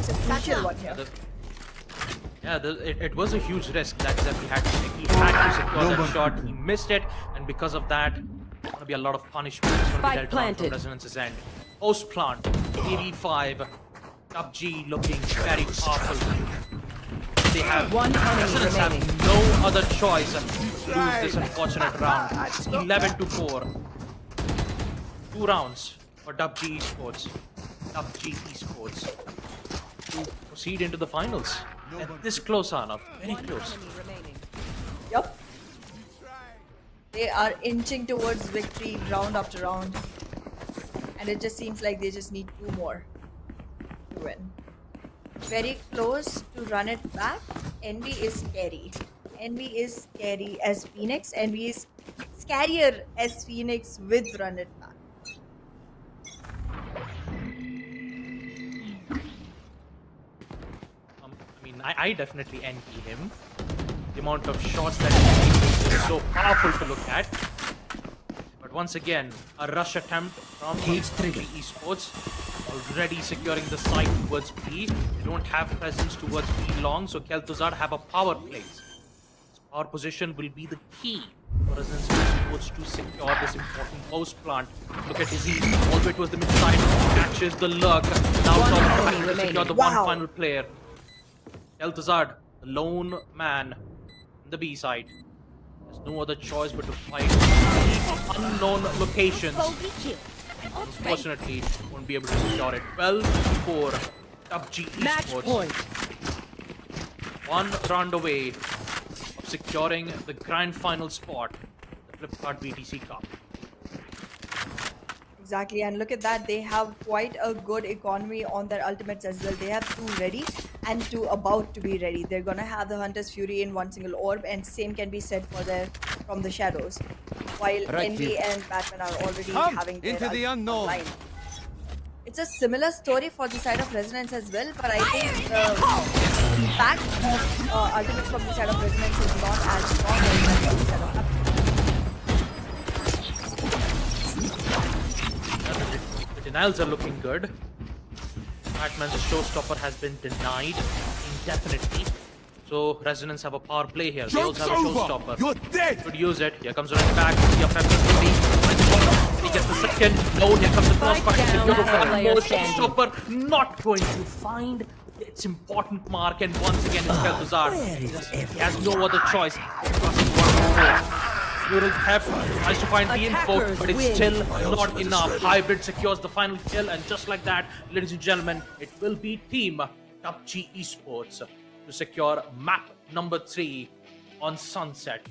a crucial one here. It was a huge risk that Zephy had to take. He had to secure that shot. He missed it, and because of that, there's gonna be a lot of punishment. It's gonna be dealt out from Resonance's end. Post plant, AV5, DUPG looking very powerful. They have One enemy Resonance remaining. have no other choice to lose this unfortunate round. 11-4. 2 rounds for DUPG Esports. DUPG Esports to proceed into the finals. And this close, Anna. Very close. Yup. They are inching towards victory round after round. And it just seems like they just need 2 more to win. Very close to run it back. Envy is scary. Envy is scary as Phoenix. Envy is scarier as Phoenix with run it back. I definitely envy him. The amount of shots that he takes is so powerful to look at. But once again, a rush attempt from DUPG Esports. Already securing the side towards B. They don't have presence towards B long, so Kel'Thuzad have a power play. This power position will be the key for Resonance Esports to secure this important post plant. Look at Disease, all the way towards the mid side, catches the lurk. Now trying to secure the one final player. Kel'Thuzad, the lone man on the B side. There's no other choice but to fight unknown locations. Unfortunately, won't be able to secure it. 12-4, DUPG Match Esports. point. 1 round away of securing the grand final spot, the Flipkart BTC Cup. Exactly, and look at that. They have quite a good economy on their ultimates as well. They have 2 ready and 2 about to be ready. They're gonna have the Hunter's Fury in 1 single orb, and same can be said for their from the shadows. While Envy and Batman are already having their into the unknown. line. It's a similar story for the side of Resonance as well, but I think the impact of ultimates from the side of Resonance is not as strong as that from the side of Denials are looking good. Batman's showstopper has been denied indefinitely. So Resonance have a power play here. They Joke's also have a over! showstopper. You're dead! Could use it. Here comes running back. Your preference would be. He gets the second. No, here comes the crossfire. Spike down, Beautiful. last player More standing. showstopper not going to find its important mark. And once again, it's Kel'Thuzar. He has no other choice. Neural Theft tries to find the info, Attackers but it's win. still not enough. Hybrid secures the final kill, and just like that, ladies and gentlemen, it will be Team DUPG Esports to secure map number 3 on Sunset.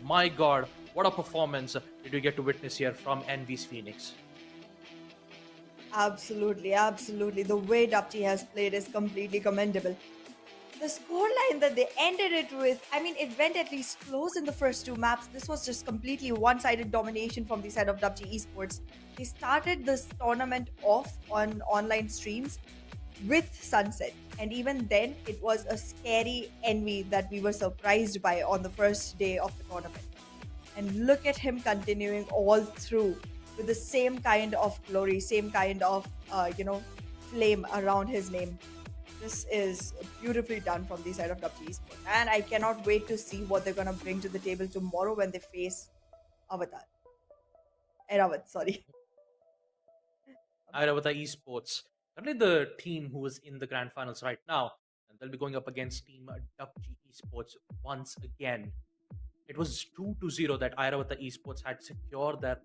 My god, what a performance did we get to witness here from Envy's Phoenix. Absolutely, absolutely. The way DUPG has played is completely commendable. The scoreline that they ended it with, I mean, it went at least close in the first 2 maps. This was just completely one-sided domination from the side of DUPG Esports. They started this tournament off on online streams with Sunset, and even then, it was a scary Envy that we were surprised by on the first day of the tournament. And look at him continuing all through with the same kind of glory, same kind of, flame around his name. This is beautifully done from the side of DUPG Esports. And I cannot wait to see what they're going to bring to the table tomorrow when they face Eravat, sorry. Airavata Esports, currently the team who is in the grand finals right now, and they'll be going up against Team DUPG Esports once again. It was 2-0 that Airavata Esports had secured their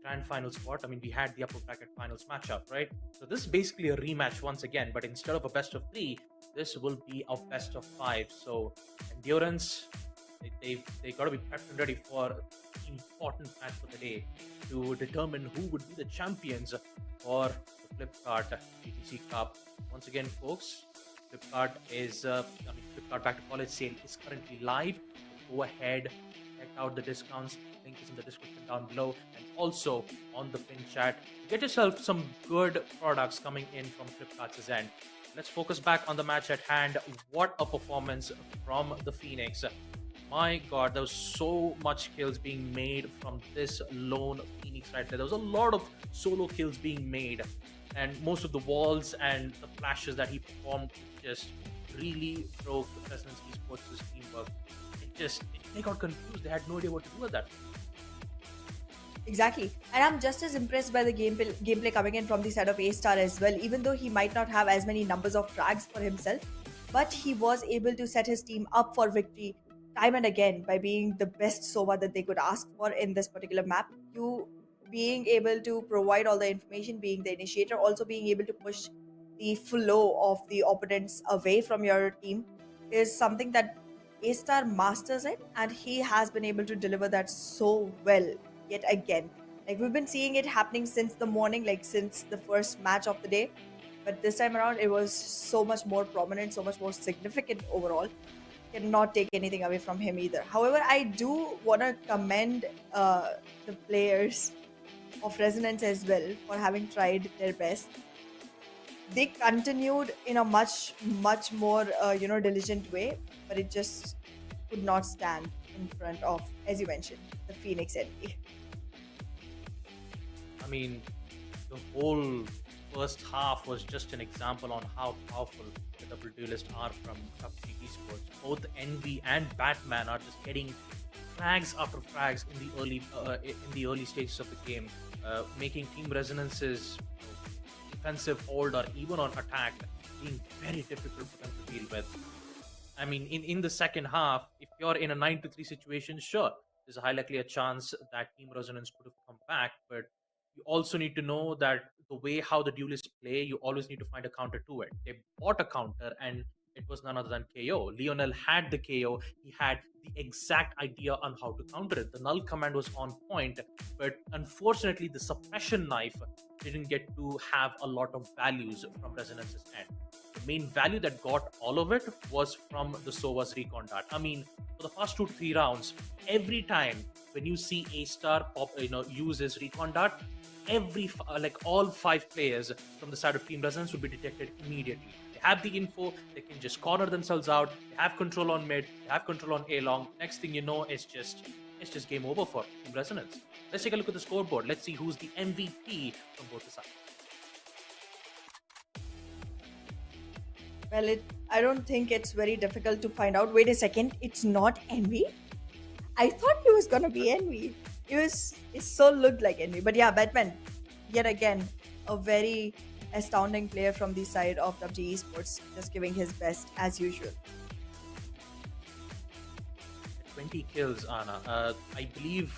grand final spot. I mean, we had the upper bracket finals matchup, right? So this is basically a rematch once again, but instead of a best of 3, this will be a best of 5. So Endurance, they got to be prepped and ready for the important match for the day to determine who would be the champions for the Flipkart BTC Cup. Once again, folks, Flipkart Flipkart Back to College sale is currently live. Go ahead, check out the discounts. Link is in the description down below, and also on the pin chat. Get yourself some good products coming in from Flipkart's end. Let's focus back on the match at hand. What a performance from the Phoenix. My god, there was so much kills being made from this lone Phoenix right there. There was a lot of solo kills being made, and most of the walls and the flashes that he performed just really broke Resonance Esports' teamwork. They got confused. They had no idea what to do with that. Exactly. And I'm just as impressed by the gameplay coming in from the side of A-Star as well, even though he might not have as many numbers of frags for himself, but he was able to set his team up for victory time and again by being the best Sova that they could ask for in this particular map. You being able to provide all the information, being the initiator, also being able to push the flow of the opponents away from your team is something that A-Star masters it, and he has been able to deliver that so well yet again. Like, we've been seeing it happening since the morning, like since the first match of the day, but this time around it was so much more prominent, so much more significant overall. Cannot take anything away from him either. However, I do want to commend the players of Resonance as well for having tried their best. They continued in a much more diligent way, but it just could not stand in front of, as you mentioned, the Phoenix Envy. I mean, the whole first half was just an example on how powerful the double duelists are from PUBG Esports. Both Envy and Batman are just getting frags after frags in the early stages of the game, making Team Resonance's defensive hold or even on attack being very difficult for them to deal with. I mean, in the second half, if you're in a 9-3 situation, sure, there's a high likely a chance that Team Resonance could have come back, but you also need to know that the way how the duelists play, you always need to find a counter to it. They bought a counter, and it was none other than KO. Lionel had the KO. He had the exact idea on how to counter it. The null command was on point, but unfortunately, the suppression knife didn't get to have a lot of values from Resonance's end. The main value that got all of it was from the Sova's recon dart. I mean, for the past 2 to 3 rounds, every time when you see A-Star use his recon dart, all 5 players from the side of Team Resonance would be detected immediately. They have the info, they can just corner themselves out, they have control on mid, they have control on A-long. Next thing you know, it's just game over for Team Resonance. Let's take a look at the scoreboard. Let's see who's the MVP from both the sides. Well, I don't think it's very difficult to find out. Wait a second, it's not Envy? I thought he was gonna be Envy. It so looked like Envy. But yeah, Batman, yet again, a very astounding player from the side of WG Esports, just giving his best as usual. 20 kills, Anna. I believe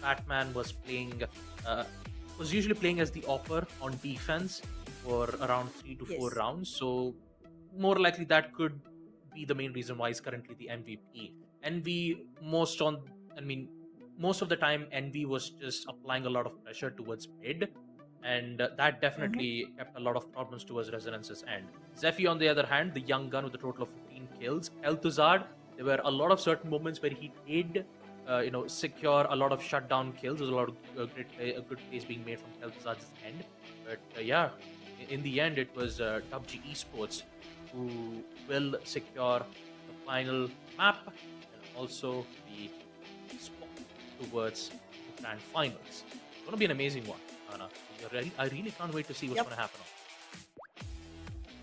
Batman was playing, was usually playing as the opper on defense for around 3 to 4 Yes. rounds. So more likely that could be the main reason why he's currently the MVP. Envy most of the time Envy was just applying a lot of pressure towards mid, and that definitely kept a lot of problems towards Resonance's end. Zephy, on the other hand, the young gun with a total of 15 kills. Eltuzard, there were a lot of certain moments where he did, secure a lot of shutdown kills. There's a lot of a good plays being made from Eltuzard's end. But yeah, in the end, it was DUPG Esports who will secure the final map and also the spot towards the grand finals. It's going to be an amazing one, Anna. I really can't wait to see what's Yep. going to happen.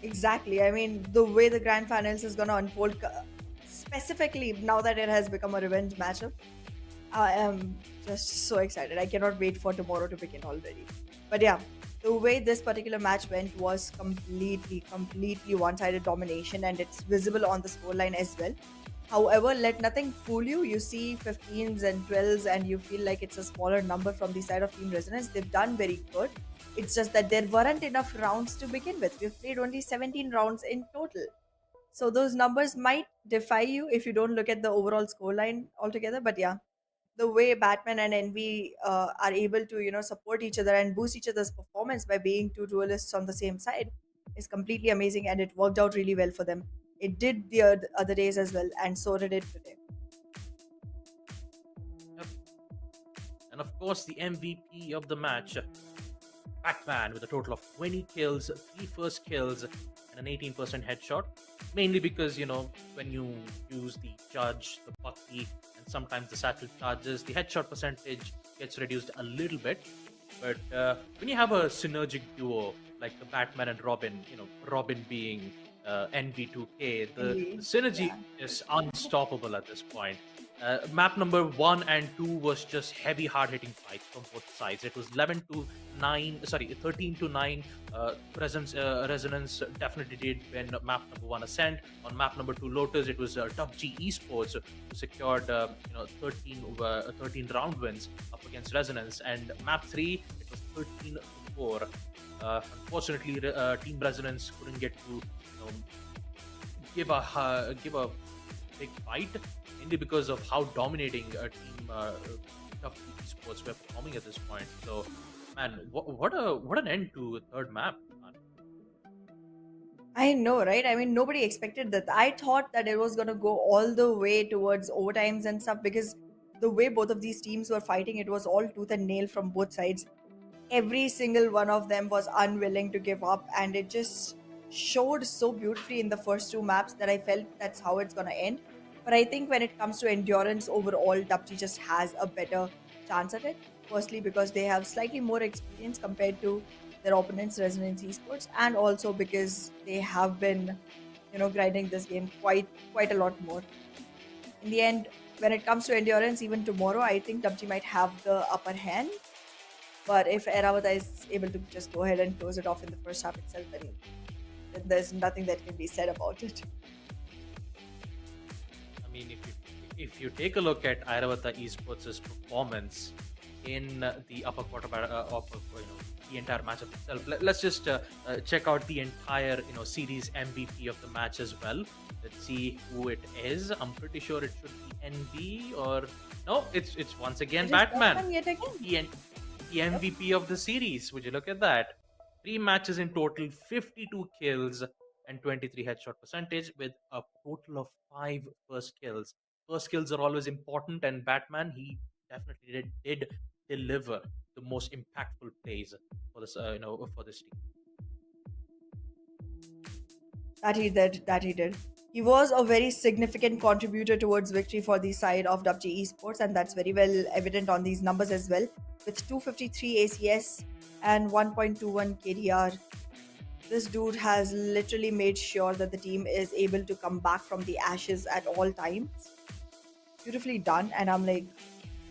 Exactly. I mean, the way the grand finals is gonna unfold, specifically now that it has become a revenge matchup, I am just so excited. I cannot wait for tomorrow to begin already. But yeah, the way this particular match went was completely one-sided domination, and it's visible on the scoreline as well. However, let nothing fool you. You see 15s and 12s, and you feel like it's a smaller number from the side of Team Resonance. They've done very good. It's just that there weren't enough rounds to begin with. We've played only 17 rounds in total. So those numbers might defy you if you don't look at the overall scoreline altogether. But yeah, the way Batman and Envy are able to, support each other and boost each other's performance by being two duelists on the same side is completely amazing, and it worked out really well for them. It did the other days as well, and so did it today. Yep. And of course, the MVP of the match, Batman, with a total of 20 kills, 3 first kills, and an 18% headshot. Mainly because, when you use the Judge, the Bucky, and sometimes the Satchel charges, the headshot percentage gets reduced a little bit. But when you have a synergic duo like the Batman and Robin, Robin being NV2K, the synergy is unstoppable at this point. Map number 1 and 2 was just heavy, hard-hitting fights from both sides. It was 13 to 9. Resonance definitely did when map number 1 Ascent. On map number 2 Lotus, it was DUPG Esports who secured 13 round wins up against Resonance. And map 3, it was 13 to 4. Unfortunately, Team Resonance couldn't get to give a big fight, mainly because of how dominating Team Esports were performing at this point. So, man, what an end to third map. Man. I know, right? I mean, nobody expected that. I thought that it was going to go all the way towards overtimes and stuff, because the way both of these teams were fighting, it was all tooth and nail from both sides. Every single one of them was unwilling to give up, and it just showed so beautifully in the first 2 maps that I felt that's how it's going to end. But I think when it comes to endurance overall, DUPG just has a better chance at it. Firstly, because they have slightly more experience compared to their opponents, Resonance Esports, and also because they have been, grinding this game quite a lot more. In the end, when it comes to endurance, even tomorrow, I think DUPG might have the upper hand. But if Airavata is able to just go ahead and close it off in the first half itself, then there's nothing that can be said about it. I mean, if you take a look at Airavata Esports' performance in the upper quarter, the entire matchup itself, let's just check out the entire series MVP of the match as well. Let's see who it is. I'm pretty sure it should be NV, or no, it's once again Batman. Yet again. The MVP of the series. Would you look at that? 3 matches in total, 52 kills and 23 headshot percentage, with a total of 5 first kills. First kills are always important, and Batman, he definitely did deliver the most impactful plays for this for this team. That he did. He was a very significant contributor towards victory for the side of DUPG Esports, and that's very well evident on these numbers as well. With 253 ACS and 1.21 KDR, This dude has literally made sure that the team is able to come back from the ashes at all times. Beautifully done, and I'm like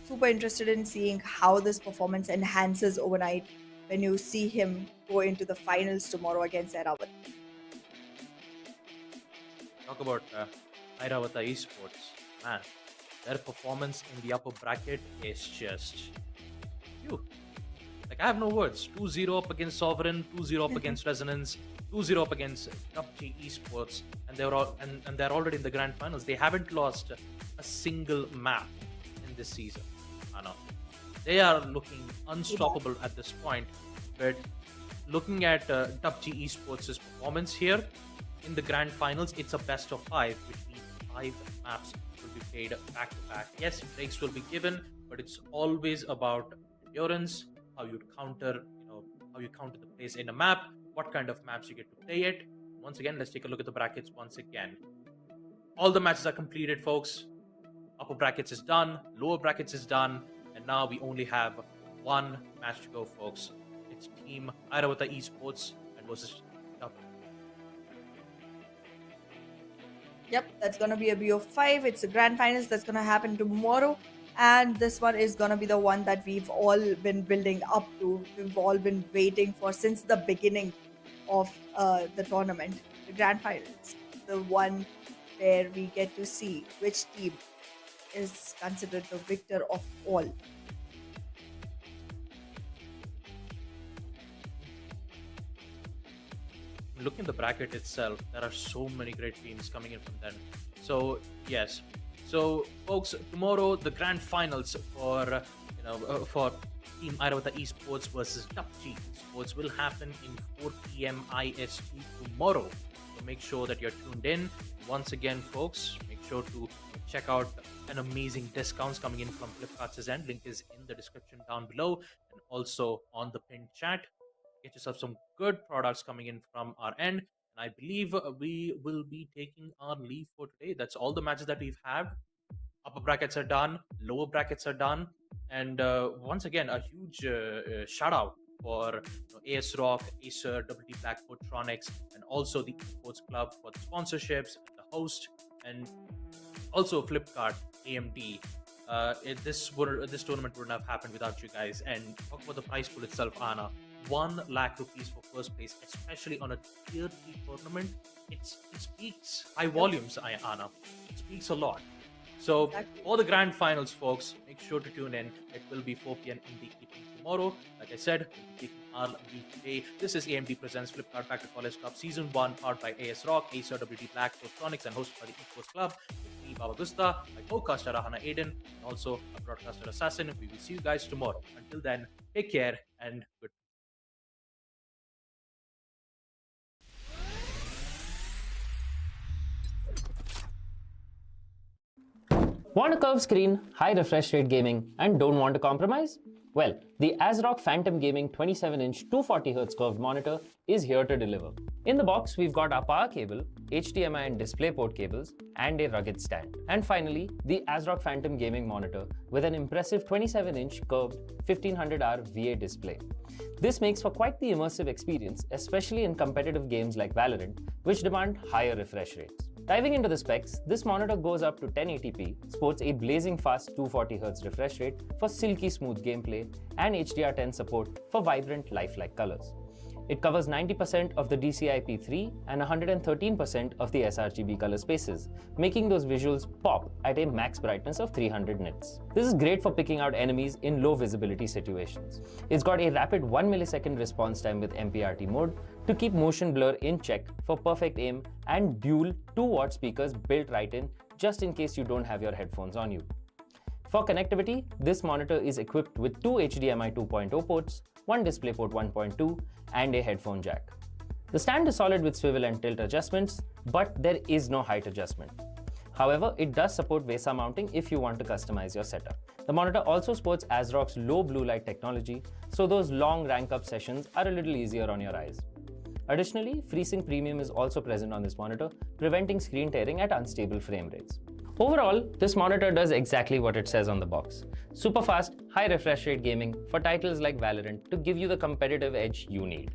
super interested in seeing how this performance enhances overnight when you see him go into the finals tomorrow against Eravat. Talk about Airavata Esports. Man, their performance in the upper bracket is just phew. Like, I have no words. 2-0 up against Sovereign, 2-0 up against Resonance, 2-0 up against DUPG Esports, and they're already in the grand finals. They haven't lost a single map in this season. I know. They are looking unstoppable at this point, but looking at DUPG Esports' performance here in the grand finals, it's a best of 5, which means 5 maps will be played back to back. Yes, breaks will be given, but it's always about endurance, how you counter, how you counter the plays in a map, what kind of maps you get to play it. Once again, let's take a look at the brackets once again. All the matches are completed, folks. Upper brackets is done, lower brackets is done, and now we only have one match to go, folks. It's Team Airavata Esports and versus DUPG. Yep, that's gonna be a BO5. It's the grand finals that's gonna happen tomorrow. And this one is gonna be the one that we've all been building up to. We've all been waiting for since the beginning of the tournament, the grand finals. The one where we get to see which team is considered the victor of all. Look in the bracket itself, there are so many great teams coming in from them. So yes, so folks, tomorrow the grand finals for for Team Airavata Esports versus DUPG Esports will happen in 4 p.m. IST tomorrow. So make sure that you're tuned in. Once again, folks, make sure to check out an amazing discounts coming in from Flipkart's end. Link is in the description down below and also on the pinned chat. Get yourself some good products coming in from our end. And I believe we will be taking our leave for today. That's all the matches that we've had. Upper brackets are done, lower brackets are done. And once again, a huge shout out for AS Rock, Acer, WD Black, Photronics, and also the Esports Club for the sponsorships, the host, and also Flipkart, AMD. This tournament wouldn't have happened without you guys. And talk about the prize pool itself, Anna. 1 lakh rupees for first place, especially on a tier 3 tournament. It speaks high volumes, Anna. It speaks a lot. So for the grand finals, folks, make sure to tune in. It will be 4 p.m. in the evening tomorrow. Like I said, we'll be taking our leave today. This is AMD Presents Flipkart Back to College Cup Season 1, powered by AS Rock, Acer, WD Black, Photronics, and hosted by the Esports Club. With me, Baba Gusta, my co-caster Rahana Aiden, and also a broadcaster Assassin. We will see you guys tomorrow. Until then, take care and good. Want a curved screen, high refresh rate gaming, and don't want to compromise? Well, the ASRock Phantom Gaming 27-inch 240Hz curved monitor is here to deliver. In the box, we've got our power cable, HDMI and DisplayPort cables, and a rugged stand. And finally, the ASRock Phantom Gaming monitor with an impressive 27-inch curved 1500R VA display. This makes for quite the immersive experience, especially in competitive games like Valorant, which demand higher refresh rates. Diving into the specs, this monitor goes up to 1080p, sports a blazing fast 240Hz refresh rate for silky smooth gameplay, and HDR10 support for vibrant lifelike colors. It covers 90% of the DCI-P3 and 113% of the sRGB color spaces, making those visuals pop at a max brightness of 300 nits. This is great for picking out enemies in low visibility situations. It's got a rapid 1 millisecond response time with MPRT mode to keep motion blur in check for perfect aim, and dual 2-watt speakers built right in just in case you don't have your headphones on you. For connectivity, this monitor is equipped with 2 HDMI 2.0 ports, 1 DisplayPort 1.2, and a headphone jack. The stand is solid with swivel and tilt adjustments, but there is no height adjustment. However, it does support VESA mounting if you want to customize your setup. The monitor also sports ASRock's low blue light technology, so those long rank up sessions are a little easier on your eyes. Additionally, FreeSync Premium is also present on this monitor, preventing screen tearing at unstable frame rates. Overall, this monitor does exactly what it says on the box. Super fast, high refresh rate gaming for titles like Valorant to give you the competitive edge you need.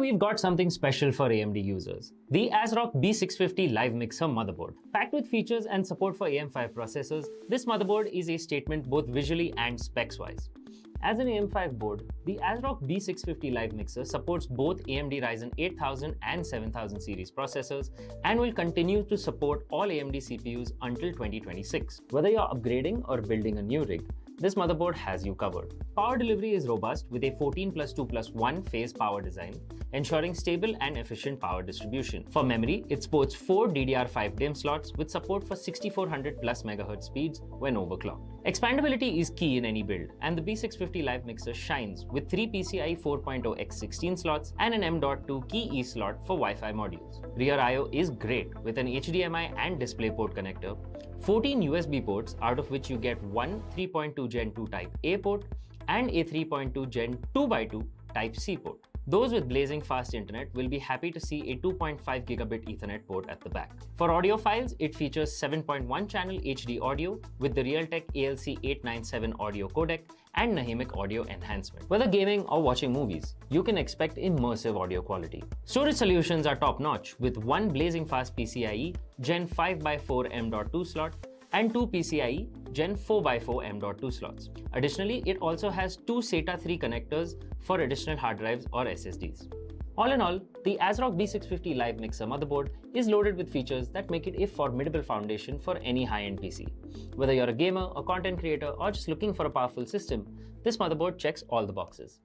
we've got something special for AMD users. The ASRock B650 Live Mixer motherboard. Packed with features and support for AM5 processors, this motherboard is a statement both visually and specs-wise. As an AM5 board, the ASRock B650 Live Mixer supports both AMD Ryzen 8000 and 7000 series processors and will continue to support all AMD CPUs until 2026. Whether you're upgrading or building a new rig, this motherboard has you covered. Power delivery is robust with a 14+2+1 phase power design, ensuring stable and efficient power distribution. For memory, it sports 4 DDR5 DIMM slots with support for 6400+ MHz speeds when overclocked. Expandability is key in any build, and the B650 Live Mixer shines with 3 PCIe 4.0x16 slots and an M.2 key E slot for Wi-Fi modules. Rear I/O is great with an HDMI and DisplayPort connector, 14 USB ports, out of which you get one 3.2 Gen 2 Type A port and a 3.2 Gen 2x2 Type C port. Those with blazing fast internet will be happy to see a 2.5 gigabit Ethernet port at the back. For audiophiles, it features 7.1 channel HD audio with the Realtek ALC897 audio codec and Nahimic audio enhancement. Whether gaming or watching movies, you can expect immersive audio quality. Storage solutions are top-notch with one blazing fast PCIe Gen 5x4 M.2 slot and 2 PCIe Gen 4x4 M.2 slots. Additionally, it also has 2 SATA 3 connectors for additional hard drives or SSDs. All in all, the ASRock B650 Live Mixer motherboard is loaded with features that make it a formidable foundation for any high-end PC. Whether you're a gamer, a content creator, or just looking for a powerful system, this motherboard checks all the boxes.